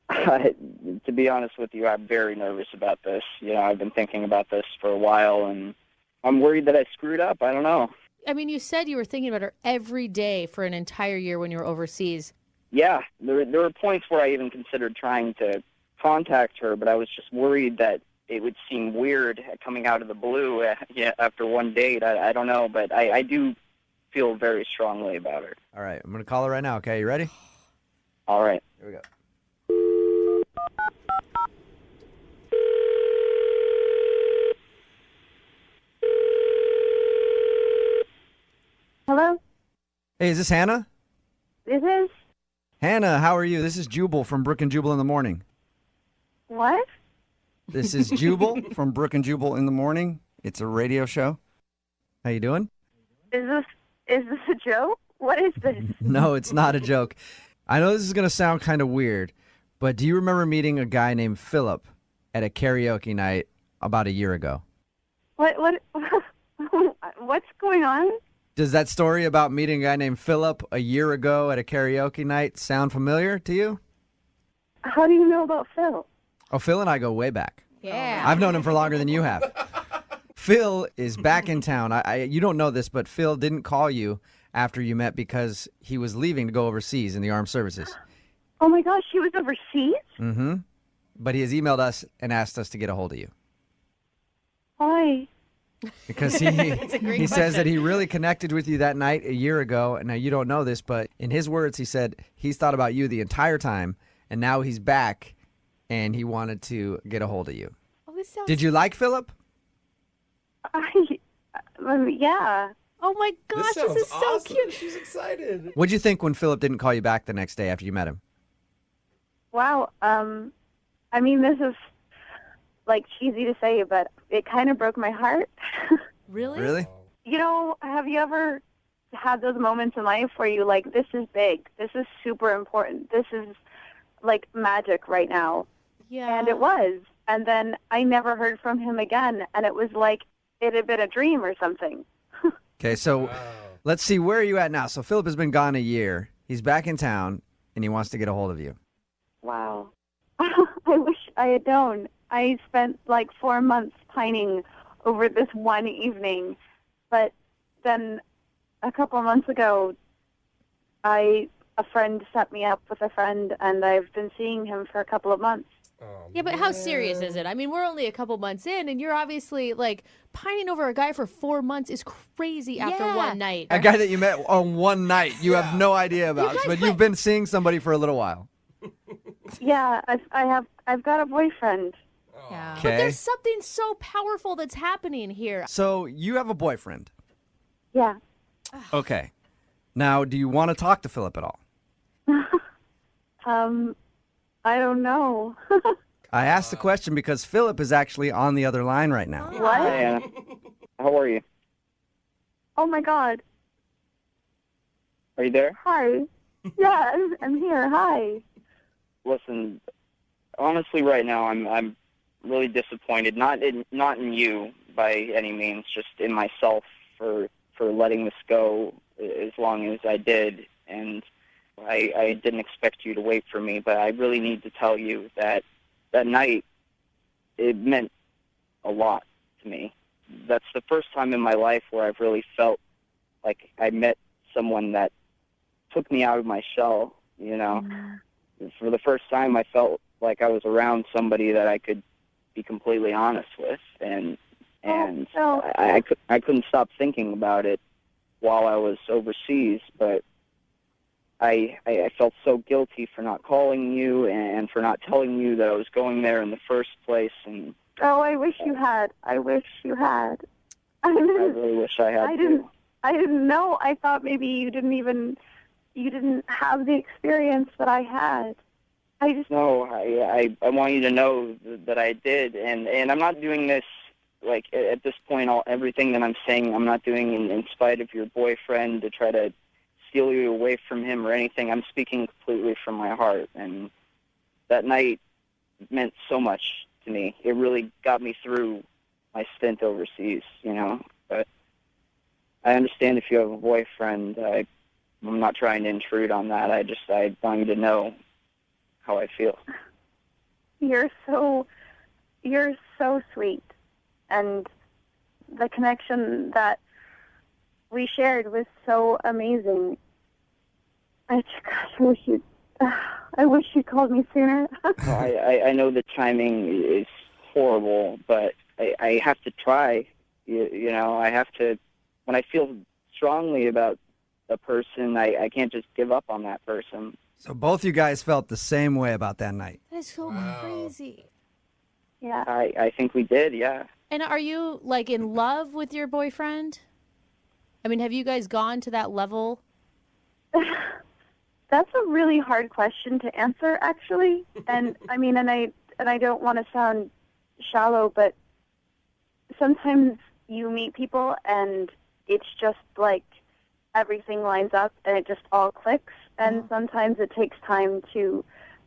[SPEAKER 21] To be honest with you, I'm very nervous about this. I've been thinking about this for a while, and I'm worried that I screwed up. I don't know.
[SPEAKER 3] I mean, you said you were thinking about her every day for an entire year when you were overseas.
[SPEAKER 21] Yeah, there were points where I even considered trying to contact her, but I was just worried that it would seem weird coming out of the blue after one date. I don't know, but I do feel very strongly about her.
[SPEAKER 2] All right, I'm going to call her right now, okay? You ready?
[SPEAKER 21] All right.
[SPEAKER 2] Here we go.
[SPEAKER 16] Hello?
[SPEAKER 2] Hey, is this Hannah?
[SPEAKER 16] This is?
[SPEAKER 2] Hannah, how are you? This is Jubal from Brooke and Jubal in the Morning.
[SPEAKER 16] What?
[SPEAKER 2] This is Jubal from Brooke and Jubal in the Morning. It's a radio show. How you doing?
[SPEAKER 16] Is this a joke? What is this?
[SPEAKER 2] No, it's not a joke. I know this is going to sound kind of weird, but do you remember meeting a guy named Philip at a karaoke night about a year ago?
[SPEAKER 16] What what's going on?
[SPEAKER 2] Does that story about meeting a guy named Philip a year ago at a karaoke night sound familiar to you?
[SPEAKER 16] How do you know about Phil?
[SPEAKER 2] Oh, Phil and I go way back.
[SPEAKER 3] Yeah.
[SPEAKER 2] I've known him for longer than you have. Phil is back in town. You don't know this, but Phil didn't call you after you met because he was leaving to go overseas in the armed services.
[SPEAKER 16] Oh my gosh, he was overseas?
[SPEAKER 2] Mm-hmm. But he has emailed us and asked us to get a hold of you.
[SPEAKER 16] Why?
[SPEAKER 2] Because he says that he really connected with you that night a year ago. And now you don't know this, but in his words, he said he's thought about you the entire time, and now he's back, and he wanted to get a hold of you.
[SPEAKER 3] Oh, this sounds...
[SPEAKER 2] Did you like Philip?
[SPEAKER 16] Yeah.
[SPEAKER 3] Oh my gosh, this is so
[SPEAKER 6] awesome.
[SPEAKER 3] cute.
[SPEAKER 6] She's excited.
[SPEAKER 2] What'd you think when Philip didn't call you back the next day after you met him?
[SPEAKER 16] Wow. I mean, this is like cheesy to say, but it kind of broke my heart.
[SPEAKER 3] Really?
[SPEAKER 2] Really?
[SPEAKER 16] Have you ever had those moments in life where you like, this is big, this is super important, this is like magic right now?
[SPEAKER 3] Yeah.
[SPEAKER 16] And it was. And then I never heard from him again, and it was like it had been a dream or something.
[SPEAKER 2] Okay, so let's see, where are you at now? So Philip has been gone a year. He's back in town, and he wants to get a hold of you.
[SPEAKER 16] Wow. I wish I had known. I spent like 4 months pining over this one evening, but then a couple of months ago, a friend set me up with a friend, and I've been seeing him for a couple of months.
[SPEAKER 3] Yeah, but how serious is it? I mean, we're only a couple months in, and you're obviously, like, pining over a guy for 4 months is crazy after one night.
[SPEAKER 2] A guy that you met on one night you have no idea about, but you've been seeing somebody for a little while.
[SPEAKER 16] Yeah, I've got a boyfriend.
[SPEAKER 3] Yeah.
[SPEAKER 2] Okay.
[SPEAKER 3] But there's something so powerful that's happening here.
[SPEAKER 2] So you have a boyfriend.
[SPEAKER 16] Yeah.
[SPEAKER 2] Okay. Now, do you want to talk to Philip at all?
[SPEAKER 16] I don't know.
[SPEAKER 2] I asked the question because Philip is actually on the other line right now.
[SPEAKER 16] What?
[SPEAKER 21] Hi, how are you?
[SPEAKER 16] Oh my God.
[SPEAKER 21] Are you there?
[SPEAKER 16] Hi. Yes, I'm here. Hi.
[SPEAKER 21] Listen, honestly, right now I'm really disappointed. Not in you by any means, just in myself for letting this go as long as I did. And I didn't expect you to wait for me, but I really need to tell you that that night, it meant a lot to me. That's the first time in my life where I've really felt like I met someone that took me out of my shell, For the first time, I felt like I was around somebody that I could be completely honest with, and I couldn't stop thinking about it while I was overseas, but I felt so guilty for not calling you and for not telling you that I was going there in the first place. And
[SPEAKER 16] I wish you had. I wish you had. I
[SPEAKER 21] really wish I had.
[SPEAKER 16] I didn't know. I thought maybe you didn't have the experience that I had.
[SPEAKER 21] No, I want you to know that I did, and I'm not doing this like at this point. Everything that I'm saying, I'm not doing in spite of your boyfriend to try to steal you away from him or anything. I'm speaking completely from my heart, and that night meant so much to me. It really got me through my stint overseas, But I understand if you have a boyfriend. I'm not trying to intrude on that. I want you to know how I feel.
[SPEAKER 5] You're so sweet, and the connection that we shared was so amazing. I wish you called me sooner.
[SPEAKER 21] I know the timing is horrible, but I have to try. You know, I have to. When I feel strongly about a person, I can't just give up on that person.
[SPEAKER 2] So both you guys felt the same way about that night.
[SPEAKER 8] That's so crazy.
[SPEAKER 5] Yeah.
[SPEAKER 21] I think we did, yeah.
[SPEAKER 8] And are you, like, in love with your boyfriend? I mean, have you guys gone to that level?
[SPEAKER 5] That's a really hard question to answer, actually. And I mean, and I don't want to sound shallow, but sometimes you meet people and it's just like everything lines up and it just all clicks. And sometimes it takes time to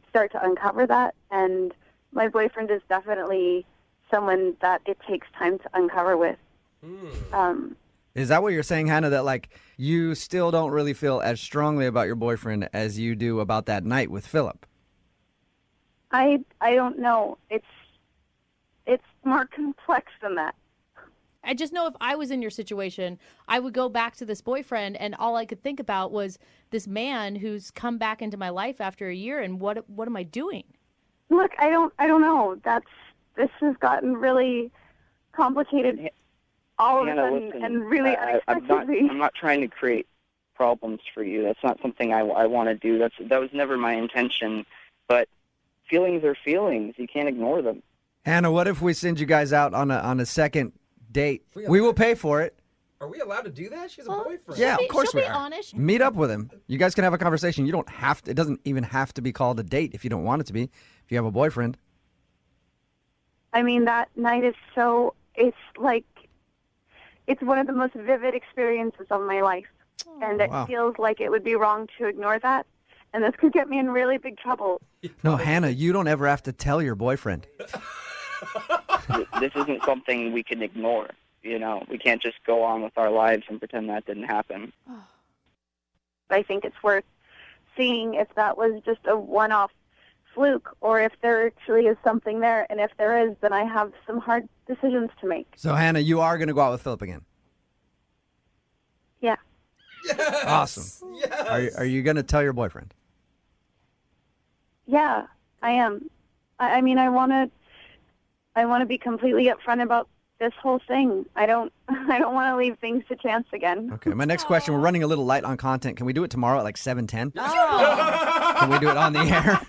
[SPEAKER 5] start to uncover that. And my boyfriend is definitely someone that it takes time to uncover with.
[SPEAKER 2] Is that what you're saying, Hannah, that like you still don't really feel as strongly about your boyfriend as you do about that night with Philip?
[SPEAKER 5] I don't know. It's more complex than that.
[SPEAKER 8] I just know if I was in your situation, I would go back to this boyfriend, and all I could think about was this man who's come back into my life after a year, and what am I doing?
[SPEAKER 5] Look, I don't know. This has gotten really complicated all of a
[SPEAKER 21] Hannah,
[SPEAKER 5] sudden
[SPEAKER 21] listen,
[SPEAKER 5] and really unexpectedly.
[SPEAKER 21] I'm not trying to create problems for you. That's not something I want to do. That was never my intention. But feelings are feelings. You can't ignore them.
[SPEAKER 2] Hannah, what if we send you guys out on a second date? We will pay for it.
[SPEAKER 6] Are we allowed to do that? She's a boyfriend.
[SPEAKER 2] Yeah, of course
[SPEAKER 8] she'll
[SPEAKER 2] we
[SPEAKER 8] be
[SPEAKER 2] are.
[SPEAKER 8] honest.
[SPEAKER 2] Meet up with him. You guys can have a conversation. You don't have to. It doesn't even have to be called a date if you don't want it to be. If you have a boyfriend.
[SPEAKER 5] I mean, that night is it's one of the most vivid experiences of my life. And it feels like it would be wrong to ignore that. And this could get me in really big trouble.
[SPEAKER 2] No, Hannah, you don't ever have to tell your boyfriend.
[SPEAKER 21] This isn't something we can ignore. You know, we can't just go on with our lives and pretend that didn't happen.
[SPEAKER 5] I think it's worth seeing if that was just a one-off fluke or if there actually is something there. And if there is, then I have some hard decisions to make.
[SPEAKER 2] So, Hannah, you are going to go out with Philip again?
[SPEAKER 5] Yeah.
[SPEAKER 6] Yes.
[SPEAKER 2] Awesome.
[SPEAKER 6] Yes.
[SPEAKER 2] Are you going to tell your boyfriend?
[SPEAKER 5] Yeah, I am. I mean, I want to be completely upfront about this whole thing. I don't want to leave things to chance again.
[SPEAKER 2] Okay, my next question, we're running a little light on content. Can we do it tomorrow at like 7:10? Can we do it on the air?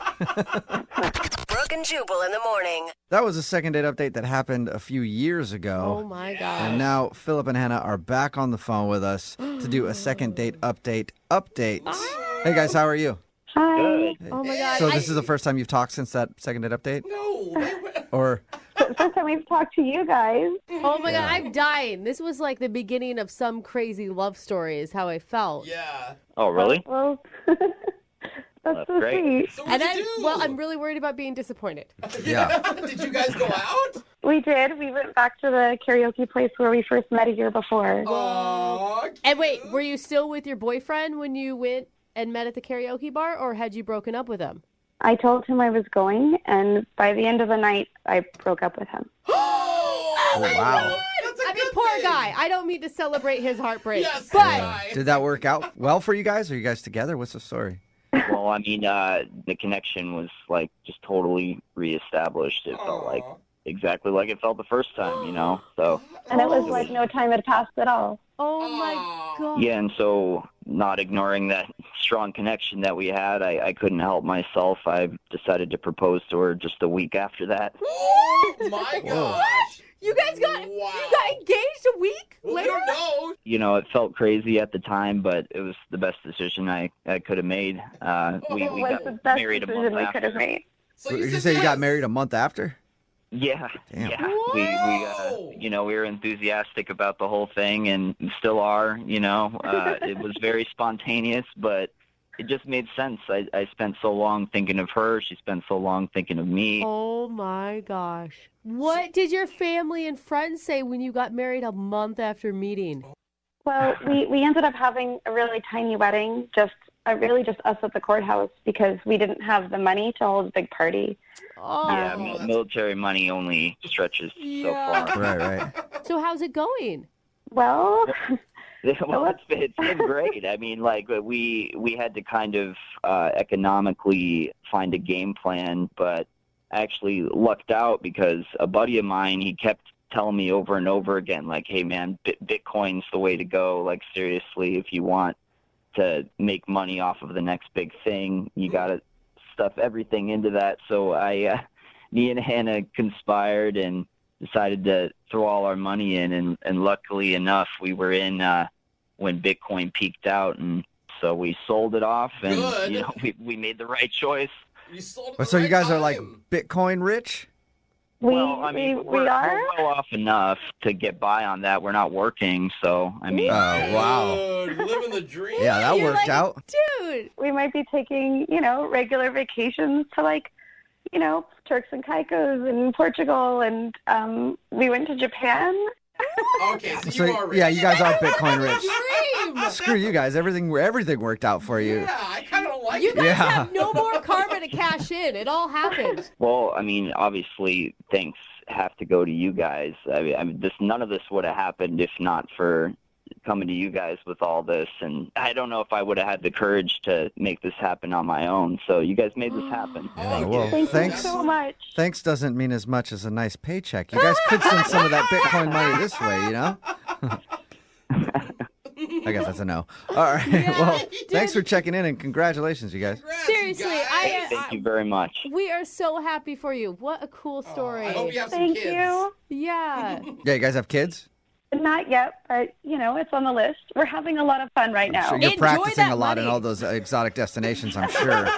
[SPEAKER 7] Brooke and Jubal in the morning.
[SPEAKER 2] That was a second date update that happened a few years ago.
[SPEAKER 3] Oh, my gosh.
[SPEAKER 2] And now Philip and Hannah are back on the phone with us to do a second date update. Hey, guys, how are you?
[SPEAKER 5] Hi.
[SPEAKER 3] Oh, my God.
[SPEAKER 2] So this is the first time you've talked since that second date update?
[SPEAKER 6] No.
[SPEAKER 2] Or...
[SPEAKER 5] First time we've talked to you guys.
[SPEAKER 3] Oh my God, I'm dying. This was like the beginning of some crazy love story is how I felt.
[SPEAKER 6] Yeah.
[SPEAKER 21] Oh, really?
[SPEAKER 5] Well, that's so
[SPEAKER 21] great.
[SPEAKER 5] sweet.
[SPEAKER 6] So
[SPEAKER 3] And
[SPEAKER 6] what'd you do?
[SPEAKER 3] I'm really worried about being disappointed.
[SPEAKER 2] Yeah.
[SPEAKER 6] Did you guys go out?
[SPEAKER 16] We did. We went back to the karaoke place where we first met a year before.
[SPEAKER 6] Aw,
[SPEAKER 3] And wait, were you still with your boyfriend when you went and met at the karaoke bar, or had you broken up with him?
[SPEAKER 16] I told him I was going, and by the end of the night, I broke up with him.
[SPEAKER 2] Oh, wow.
[SPEAKER 3] I mean, poor guy. I don't mean to celebrate his heartbreak,
[SPEAKER 6] Yes,
[SPEAKER 3] but
[SPEAKER 6] guy.
[SPEAKER 2] Did that work out well for you guys? Are you guys together? What's the story?
[SPEAKER 21] Well, I mean, the connection was like just totally reestablished. It felt like exactly like it felt the first time, you know? So.
[SPEAKER 16] And it was like no time had passed at all.
[SPEAKER 3] oh my God.
[SPEAKER 21] Yeah, and so not ignoring that strong connection that we had, I couldn't help myself. I decided to propose to her just a week after that.
[SPEAKER 6] Oh my gosh.
[SPEAKER 3] You guys got engaged a week later?
[SPEAKER 6] We don't know.
[SPEAKER 21] You know, it felt crazy at the time, but it was the best decision I could have made. We
[SPEAKER 16] It was
[SPEAKER 21] got
[SPEAKER 16] the best
[SPEAKER 21] married a
[SPEAKER 16] decision
[SPEAKER 21] month
[SPEAKER 16] we could have
[SPEAKER 21] after.
[SPEAKER 16] made.
[SPEAKER 6] So
[SPEAKER 2] Did you
[SPEAKER 6] said
[SPEAKER 2] say you got
[SPEAKER 6] yes.
[SPEAKER 2] married a month after?
[SPEAKER 21] Yeah,
[SPEAKER 2] Damn.
[SPEAKER 21] yeah.
[SPEAKER 6] Whoa.
[SPEAKER 21] We you know, we were enthusiastic about the whole thing, and still are. You know, it was very spontaneous, but it just made sense. I spent so long thinking of her. She spent so long thinking of me.
[SPEAKER 3] Oh my gosh. What did your family and friends say when you got married a month after meeting?
[SPEAKER 16] Well, we ended up having a really tiny wedding, just us at the courthouse because we didn't have the money to hold a big party.
[SPEAKER 3] Oh.
[SPEAKER 21] Yeah, military money only stretches so far.
[SPEAKER 2] Right.
[SPEAKER 3] So how's it going?
[SPEAKER 16] Well,
[SPEAKER 21] it's been great. I mean, like we had to kind of economically find a game plan, but actually lucked out because a buddy of mine, he kept telling me over and over again, like, hey man, Bitcoin's the way to go. Like, seriously, if you want to make money off of the next big thing, you got to stuff everything into that. So me and Hannah conspired and decided to throw all our money in, and luckily enough, we were in when Bitcoin peaked out, and so we sold it off, and we made the right choice.
[SPEAKER 2] So you guys are like Bitcoin rich?
[SPEAKER 21] Well, I mean, we're well off enough to get by on that. We're not working, so I mean.
[SPEAKER 2] Oh, wow.
[SPEAKER 6] Living the dream.
[SPEAKER 2] Yeah, that worked out.
[SPEAKER 16] Dude, we might be taking, regular vacations to Turks and Caicos and Portugal, and we went to Japan.
[SPEAKER 6] Okay, so you are rich.
[SPEAKER 2] Yeah, you guys are Bitcoin rich. Screw you guys. Everything worked out for you.
[SPEAKER 6] Yeah, I kind of don't like
[SPEAKER 3] You
[SPEAKER 6] it.
[SPEAKER 3] guys have no more karma to cash in. It all happened.
[SPEAKER 21] Well, I mean, obviously, thanks have to go to you guys. I mean, none of this would have happened if not for coming to you guys with all this, and I don't know if I would have had the courage to make this happen on my own. So you guys made this happen.
[SPEAKER 16] Thank you so much.
[SPEAKER 2] Thanks doesn't mean as much as a nice paycheck. You guys could send some of that Bitcoin money this way, I guess that's a no. All right. Well, thanks for checking in, and congratulations, you guys.
[SPEAKER 3] Seriously,
[SPEAKER 21] Thank you very much.
[SPEAKER 3] we are so happy for you. What a cool story.
[SPEAKER 6] I hope you have some
[SPEAKER 16] Thank
[SPEAKER 6] kids.
[SPEAKER 16] you.
[SPEAKER 3] Yeah.
[SPEAKER 2] Yeah, you guys have kids?
[SPEAKER 16] Not yet, but it's on the list. We're having a lot of fun right now.
[SPEAKER 2] So you're practicing a lot in all those exotic destinations, I'm sure.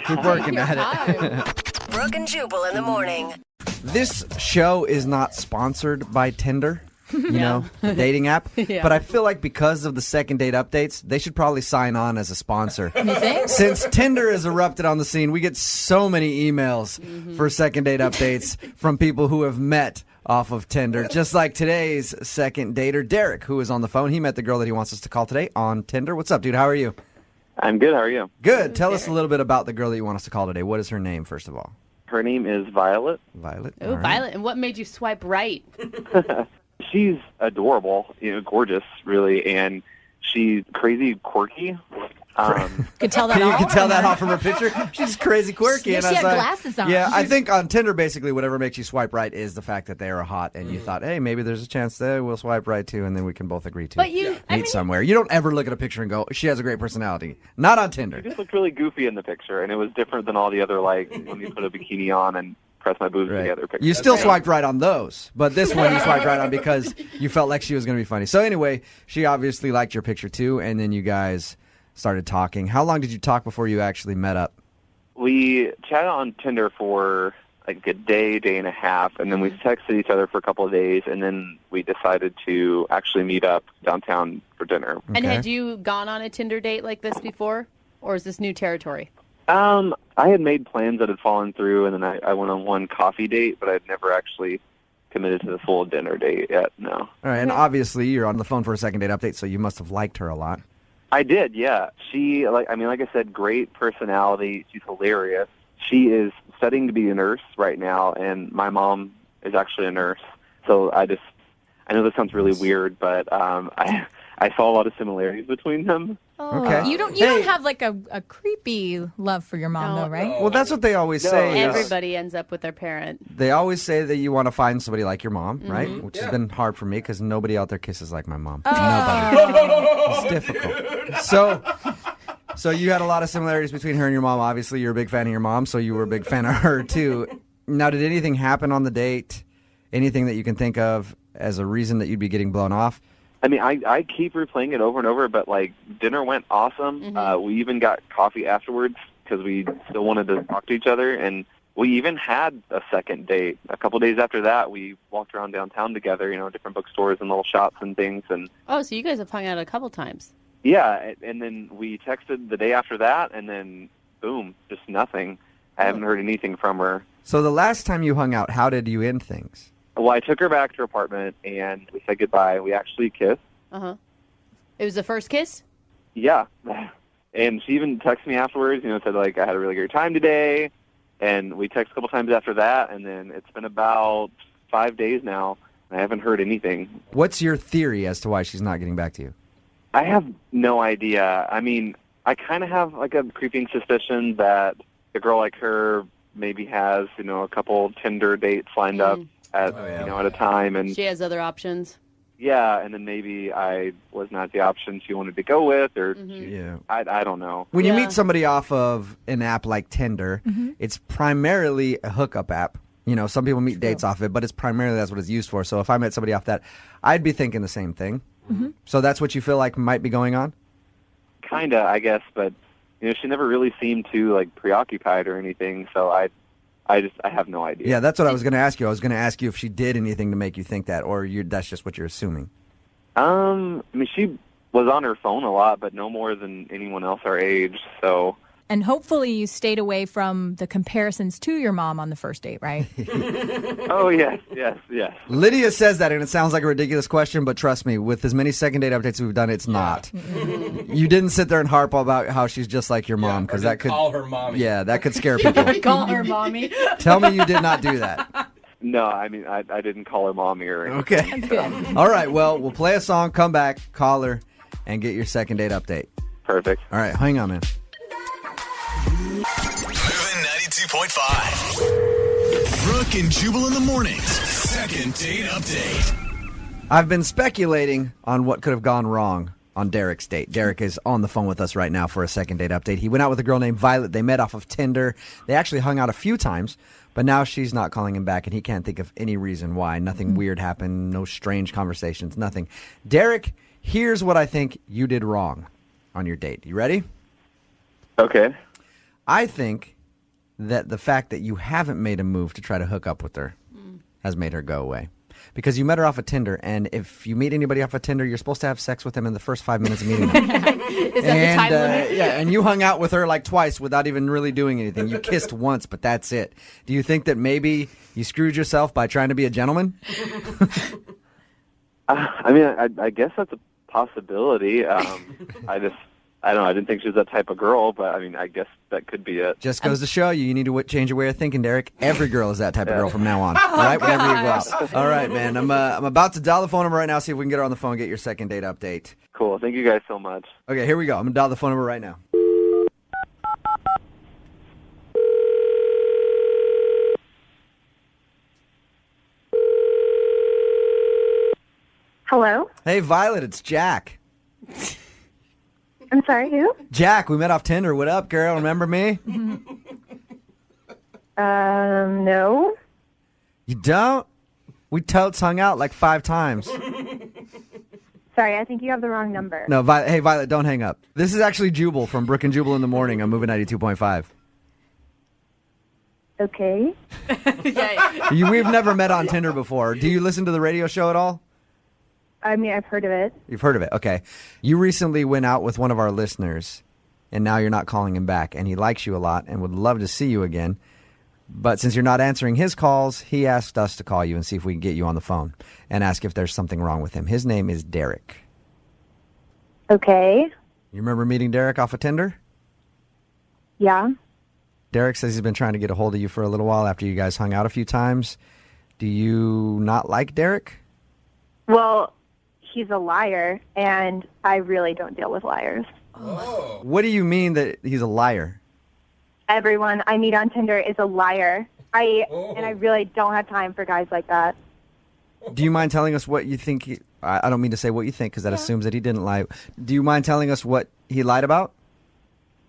[SPEAKER 2] Keep working at it.
[SPEAKER 7] Brooke and Jubal in the morning.
[SPEAKER 2] This show is not sponsored by Tinder, the dating app.
[SPEAKER 3] Yeah.
[SPEAKER 2] But I feel like because of the second date updates, they should probably sign on as a sponsor.
[SPEAKER 3] You think?
[SPEAKER 2] Since Tinder has erupted on the scene, we get so many emails for second date updates from people who have met off of Tinder. Just like today's second dater, Derek, who is on the phone. He met the girl that he wants us to call today on Tinder. What's up, dude? How are you?
[SPEAKER 4] I'm good. How are you?
[SPEAKER 2] Good. Tell us a little bit about the girl that you want us to call today. What is her name, first of all?
[SPEAKER 4] Her name is Violet.
[SPEAKER 2] Violet.
[SPEAKER 3] Oh, Violet. And what made you swipe right?
[SPEAKER 4] She's adorable, gorgeous, really, and she's crazy quirky.
[SPEAKER 8] Could tell that
[SPEAKER 2] You
[SPEAKER 8] off.
[SPEAKER 2] can tell that off from her picture. She's crazy quirky.
[SPEAKER 8] Yeah,
[SPEAKER 2] and
[SPEAKER 8] she
[SPEAKER 2] I was
[SPEAKER 8] had
[SPEAKER 2] like,
[SPEAKER 8] glasses on.
[SPEAKER 2] Yeah, I think on Tinder, basically, whatever makes you swipe right is the fact that they are hot, and you thought, hey, maybe there's a chance that we'll swipe right too, and then we can both agree to
[SPEAKER 3] But you,
[SPEAKER 2] meet somewhere. You don't ever look at a picture and go, she has a great personality. Not on Tinder.
[SPEAKER 4] She just looked really goofy in the picture, and it was different than all the other, when you put a bikini on and press my boobs together pictures.
[SPEAKER 2] You still swiped right on those, but this one you swiped right on because you felt like she was going to be funny. So anyway, she obviously liked your picture too, and then you guys started talking. How long did you talk before you actually met up?
[SPEAKER 4] We chatted on Tinder for like a day and a half, and then we texted each other for a couple of days, and then we decided to actually meet up downtown for dinner.
[SPEAKER 3] And had you gone on a Tinder date like this before, or is this new territory?
[SPEAKER 4] I had made plans that had fallen through, and then I went on one coffee date, but I'd never actually committed to the full dinner date yet, no.
[SPEAKER 2] All right, and obviously you're on the phone for a second date update, so you must have liked her a lot.
[SPEAKER 4] I did, yeah. She, like I said, great personality. She's hilarious. She is studying to be a nurse right now, and my mom is actually a nurse. So I know this sounds really weird, but I saw a lot of similarities between them.
[SPEAKER 8] Oh,
[SPEAKER 2] Okay.
[SPEAKER 8] You don't have like a creepy love for your mom though, right?
[SPEAKER 2] Well, that's what they always say. is-
[SPEAKER 3] Everybody ends up with their parent.
[SPEAKER 2] They always say that you want to find somebody like your mom, right?
[SPEAKER 3] Mhm.
[SPEAKER 2] Which has been hard for me because nobody out there kisses like my mom.
[SPEAKER 3] Oh.
[SPEAKER 2] Nobody. It's difficult. So you had a lot of similarities between her and your mom. Obviously, you're a big fan of your mom, so you were a big fan of her too. Now, did anything happen on the date? Anything that you can think of as a reason that you'd be getting blown off?
[SPEAKER 4] I mean, I keep replaying it over and over, but, dinner went awesome. We even got coffee afterwards because we still wanted to talk to each other, and we even had a second date. A couple days after that, we walked around downtown together, different bookstores and little shops and things. And
[SPEAKER 3] Oh, so you guys have hung out a couple times.
[SPEAKER 4] yeah, and then we texted the day after that, and then, boom, just nothing. I haven't heard anything from her.
[SPEAKER 2] So the last time you hung out, how did you end things?
[SPEAKER 4] Well, I took her back to her apartment, and we said goodbye. We actually kissed.
[SPEAKER 3] Uh-huh. It was the first kiss?
[SPEAKER 4] Yeah. And she even texted me afterwards, said, like, I had a really great time today. And we texted a couple times after that, and then it's been about 5 days now. I haven't heard anything.
[SPEAKER 2] What's your theory as to why she's not getting back to you?
[SPEAKER 4] I have no idea. I mean, I kind of have, like, a creeping suspicion that a girl like her maybe has, a couple Tinder dates lined up at a time. And
[SPEAKER 3] She has other options.
[SPEAKER 4] yeah, and then maybe I was not the option she wanted to go with, or I don't know.
[SPEAKER 2] When you meet somebody off of an app like Tinder, it's primarily a hookup app. Some people meet dates off it, but it's primarily that's what it's used for. So if I met somebody off that, I'd be thinking the same thing. So that's what you feel like might be going on?
[SPEAKER 4] Kinda, I guess, but she never really seemed too like preoccupied or anything. So I have no idea.
[SPEAKER 2] Yeah, that's what I was going to ask you. I was going to ask you if she did anything to make you think that, or that's just what you're assuming.
[SPEAKER 4] I mean, she was on her phone a lot, but no more than anyone else our age. So.
[SPEAKER 9] And hopefully you stayed away from the comparisons to your mom on the first date, right?
[SPEAKER 4] Oh, yes.
[SPEAKER 2] Lydia says that, and it sounds like a ridiculous question, but trust me, with as many second date updates we've done, it's not. You didn't sit there and harp about how she's just like your mom, because that could
[SPEAKER 6] call her mommy.
[SPEAKER 2] Yeah, that could scare people.
[SPEAKER 3] Call her mommy.
[SPEAKER 2] Tell me you did not do that.
[SPEAKER 4] No, I mean, I didn't call her mommy or anything.
[SPEAKER 2] Okay. That's good. All right, well, we'll play a song, come back, call her, and get your second date update.
[SPEAKER 4] Perfect.
[SPEAKER 2] All right, hang on, man.
[SPEAKER 1] Moving 92.5. Brooke and Jubal in the mornings. Second date update.
[SPEAKER 2] I've been speculating on what could have gone wrong on Derek's date. Derek is on the phone with us right now for a second date update. He went out with a girl named Violet. They met off of Tinder. They actually hung out a few times, but now she's not calling him back, and he can't think of any reason why. Nothing weird happened, no strange conversations, nothing. Derek, here's what I think you did wrong on your date. You ready?
[SPEAKER 4] Okay.
[SPEAKER 2] I think that the fact that you haven't made a move to try to hook up with her has made her go away. Because you met her off of Tinder, and if you meet anybody off of Tinder, you're supposed to have sex with them in the first 5 minutes of meeting them.
[SPEAKER 3] Is that the time limit?
[SPEAKER 2] Yeah, and you hung out with her like twice without even really doing anything. You kissed once, but that's it. Do you think that maybe you screwed yourself by trying to be a gentleman?
[SPEAKER 4] I mean, I guess that's a possibility. I don't know. I didn't think she was that type of girl, but I mean, I guess that could be it.
[SPEAKER 2] Just goes to show you need to change your way of thinking, Derek. Every girl is that type of girl from now on. All right, whenever you go out. All right, man. I'm about to dial the phone number right now, see if we can get her on the phone and get your second date update.
[SPEAKER 4] Cool. Thank you guys so much.
[SPEAKER 2] Okay, here we go. I'm going to dial the phone number right now.
[SPEAKER 5] Hello?
[SPEAKER 2] Hey, Violet, it's Jack.
[SPEAKER 5] I'm sorry, who?
[SPEAKER 2] Jack, we met off Tinder. What up, girl? Remember me?
[SPEAKER 5] No.
[SPEAKER 2] You don't? We totes hung out like 5 times.
[SPEAKER 5] Sorry, I think you have the wrong number.
[SPEAKER 2] No, hey, Violet, don't hang up. This is actually Jubal from Brooke and Jubal in the morning. I'm moving 92.5.
[SPEAKER 5] Okay.
[SPEAKER 2] We've never met on Tinder before. Do you listen to the radio show at all?
[SPEAKER 5] I mean, I've heard of it.
[SPEAKER 2] You've heard of it. Okay. You recently went out with one of our listeners, and now you're not calling him back, and he likes you a lot and would love to see you again. But since you're not answering his calls, he asked us to call you and see if we can get you on the phone and ask if there's something wrong with him. His name is Derek.
[SPEAKER 5] Okay.
[SPEAKER 2] You remember meeting Derek off of Tinder?
[SPEAKER 5] Yeah.
[SPEAKER 2] Derek says he's been trying to get a hold of you for a little while after you guys hung out a few times. Do you not like Derek?
[SPEAKER 5] Well, he's a liar, and I really don't deal with liars.
[SPEAKER 6] Oh.
[SPEAKER 2] What do you mean that he's a liar?
[SPEAKER 5] Everyone I meet on Tinder is a liar. And I really don't have time for guys like that.
[SPEAKER 2] Do you mind telling us what you think? I don't mean to say what you think because that assumes that he didn't lie. Do you mind telling us what he lied about?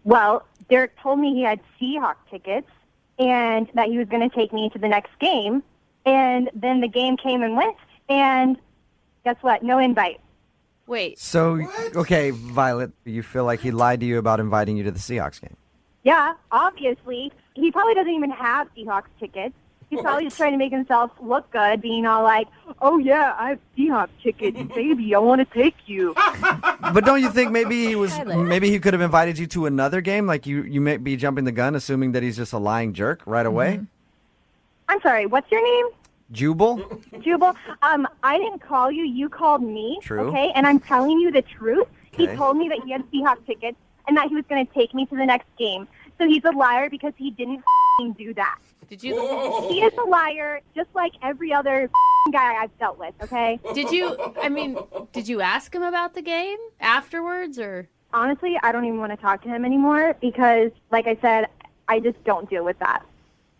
[SPEAKER 5] Well, Derek told me he had Seahawks tickets and that he was going to take me to the next game. And then the game came and went, and guess what? No invite.
[SPEAKER 3] Wait.
[SPEAKER 2] So, okay, Violet, you feel like he lied to you about inviting you to the Seahawks game?
[SPEAKER 5] Yeah, obviously. He probably doesn't even have Seahawks tickets. He's probably just trying to make himself look good, being all like, oh, yeah, I have Seahawks tickets, baby, I want to take you.
[SPEAKER 2] But don't you think maybe he could have invited you to another game? Like you may be jumping the gun, assuming that he's just a lying jerk right away?
[SPEAKER 5] I'm sorry, what's your name?
[SPEAKER 2] Jubal?
[SPEAKER 10] Jubal, I didn't call you. You called me.
[SPEAKER 2] True.
[SPEAKER 10] Okay, and I'm telling you the truth.
[SPEAKER 2] Okay.
[SPEAKER 10] He told me that he had Seahawks tickets and that he was going to take me to the next game. So he's a liar because he didn't do that.
[SPEAKER 3] Did you?
[SPEAKER 10] He is a liar, just like every other guy I've dealt with. Okay.
[SPEAKER 8] Did you ask him about the game afterwards, or?
[SPEAKER 10] Honestly, I don't even want to talk to him anymore because, like I said, I just don't deal with that.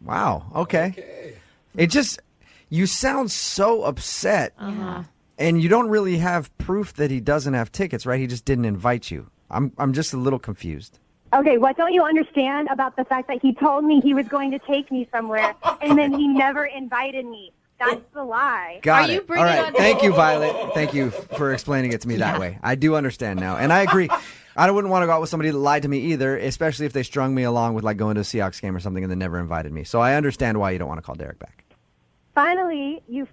[SPEAKER 2] Wow. Okay. It just, you sound so upset.
[SPEAKER 8] Uh-huh.
[SPEAKER 2] And you don't really have proof that he doesn't have tickets, right? He just didn't invite you. I'm just a little confused.
[SPEAKER 10] Okay, what don't you understand about the fact that he told me he was going to take me somewhere and then he never invited me? That's the lie.
[SPEAKER 2] Got it. All right. Thank you, Violet. Thank you for explaining it to me that way. I do understand now. And I agree. I wouldn't want to go out with somebody that lied to me either, especially if they strung me along with like going to a Seahawks game or something and then never invited me. So I understand why you don't want to call Derek back.
[SPEAKER 10] Finally, you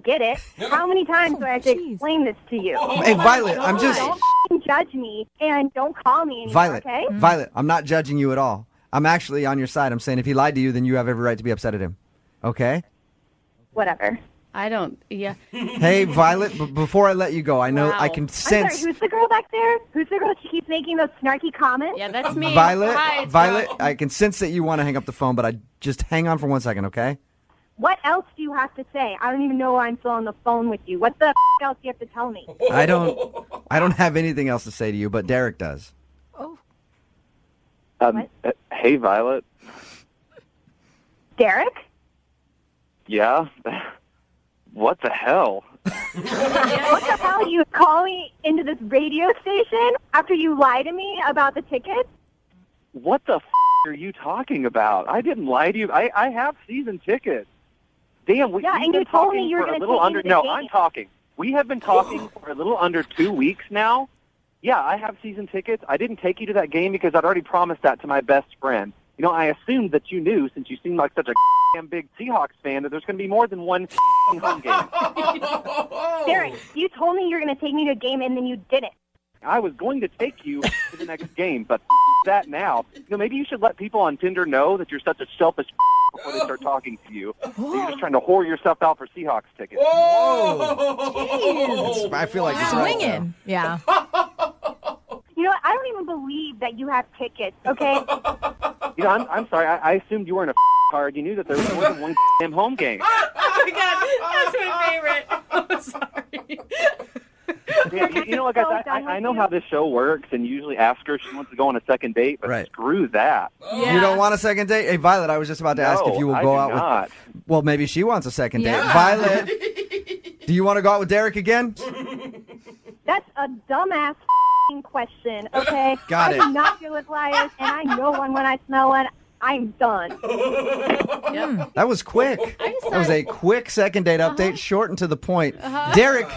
[SPEAKER 10] get it. How many times do I have to explain this to you?
[SPEAKER 2] Hey, Violet, I'm just...
[SPEAKER 10] Don't judge me and don't call me anymore,
[SPEAKER 2] Violet,
[SPEAKER 10] okay?
[SPEAKER 2] Violet, I'm not judging you at all. I'm actually on your side. I'm saying if he lied to you, then you have every right to be upset at him. Okay?
[SPEAKER 10] Whatever.
[SPEAKER 8] I don't, yeah.
[SPEAKER 2] Hey, Violet, before I let you go, I know I can
[SPEAKER 10] I'm
[SPEAKER 2] sense...
[SPEAKER 10] sorry, who's the girl back there? Who's the girl? She keeps making those snarky comments?
[SPEAKER 8] Yeah, that's me.
[SPEAKER 2] Violet,
[SPEAKER 8] Hi, it's
[SPEAKER 2] Violet,
[SPEAKER 8] Rob.
[SPEAKER 2] I can sense that you want to hang up the phone, but I just hang on for 1 second, okay?
[SPEAKER 10] What else do you have to say? I don't even know why I'm still on the phone with you. What the else do you have to tell me?
[SPEAKER 2] I don't have anything else to say to you, but Derek does.
[SPEAKER 4] Hey, Violet.
[SPEAKER 10] Derek?
[SPEAKER 4] Yeah? What the hell?
[SPEAKER 10] What the hell? You call me into this radio station after you lie to me about the tickets?
[SPEAKER 4] What the are you talking about? I didn't lie to you. I have season tickets. Damn, we've
[SPEAKER 10] and
[SPEAKER 4] been
[SPEAKER 10] you told me
[SPEAKER 4] talking
[SPEAKER 10] you were
[SPEAKER 4] for a
[SPEAKER 10] going to
[SPEAKER 4] little
[SPEAKER 10] take
[SPEAKER 4] under.
[SPEAKER 10] me to the
[SPEAKER 4] No,
[SPEAKER 10] game.
[SPEAKER 4] I'm talking. We have been talking for a little under 2 weeks now. Yeah, I have season tickets. I didn't take you to that game because I'd already promised that to my best friend. You know, I assumed that you knew, since you seem like such a damn big Seahawks fan, that there's going to be more than one home game.
[SPEAKER 10] Derek, you told me you were going to take me to a game and then you didn't.
[SPEAKER 4] I was going to take you to the next game, but that now. You know, maybe you should let people on Tinder know that you're such a selfish before they start talking to you. That you're just trying to whore yourself out for Seahawks tickets.
[SPEAKER 2] Whoa! I feel like it's right now.
[SPEAKER 9] Swinging. Yeah.
[SPEAKER 10] You know what? I don't even believe that you have tickets, okay?
[SPEAKER 4] You know, I'm sorry. I assumed you weren't a card. You knew that there was more than one damn home game.
[SPEAKER 3] Oh my God, that's my favorite. I'm sorry.
[SPEAKER 4] Yeah, you know what, guys? I know how this show works, and usually ask her if she wants to go on a second date, but screw that.
[SPEAKER 2] You don't want a second date? Hey, Violet, I was just about to ask if you will
[SPEAKER 4] I
[SPEAKER 2] go
[SPEAKER 4] do
[SPEAKER 2] out
[SPEAKER 4] not.
[SPEAKER 2] with... Well, maybe she wants a second date. Violet, do you want to go out with Derek again?
[SPEAKER 10] That's a dumbass question, okay?
[SPEAKER 2] Got
[SPEAKER 10] I
[SPEAKER 2] it.
[SPEAKER 10] do not deal with liars, and I know one when I smell one. I'm done.
[SPEAKER 2] That was quick. That was a quick second date update, short and to the point. Derek,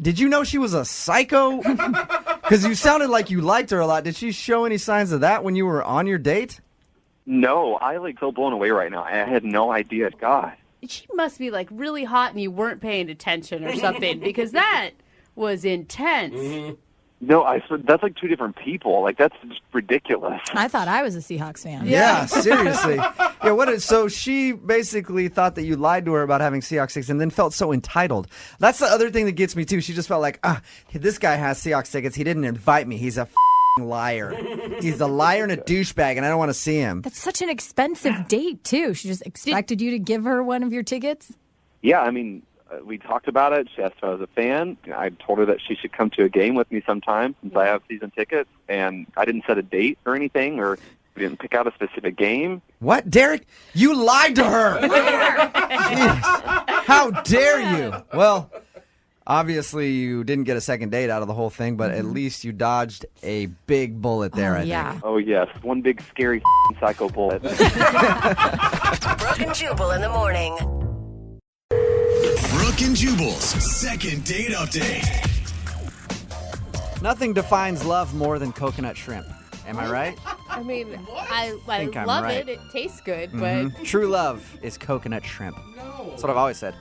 [SPEAKER 2] did you know she was a psycho? Because you sounded like you liked her a lot. Did she show any signs of that when you were on your date?
[SPEAKER 4] No, I so blown away right now. I had no idea. God.
[SPEAKER 3] She must be like really hot and you weren't paying attention or something because that was intense.
[SPEAKER 4] Mm-hmm. No, that's like two different people. Like, that's just ridiculous.
[SPEAKER 9] I thought I was a Seahawks fan.
[SPEAKER 2] Yeah, seriously. Yeah, so she basically thought that you lied to her about having Seahawks tickets and then felt so entitled. That's the other thing that gets me, too. She just felt like, this guy has Seahawks tickets. He didn't invite me. He's a liar. He's a liar and a douchebag, and I don't want to see him.
[SPEAKER 9] That's such an expensive date, too. She just expected you to give her one of your tickets?
[SPEAKER 4] Yeah, I mean, we talked about it. She asked if I was a fan. I told her that she should come to a game with me sometime since I have season tickets. And I didn't set a date or anything, or we didn't pick out a specific game.
[SPEAKER 2] What? Derek, you lied to her. Jeez. How dare you? Well, obviously you didn't get a second date out of the whole thing, but at least you dodged a big bullet there, I think.
[SPEAKER 4] Oh, yes. One big, scary psycho bullet.
[SPEAKER 7] Brooke and Jubal in the morning.
[SPEAKER 1] Brooke and Jubal's second date update.
[SPEAKER 2] Nothing defines love more than coconut shrimp. Am I right?
[SPEAKER 3] I mean, I
[SPEAKER 2] think I'm
[SPEAKER 3] love
[SPEAKER 2] right.
[SPEAKER 3] it. It tastes good, but
[SPEAKER 2] Mhm. True love is coconut shrimp. That's what I've always said.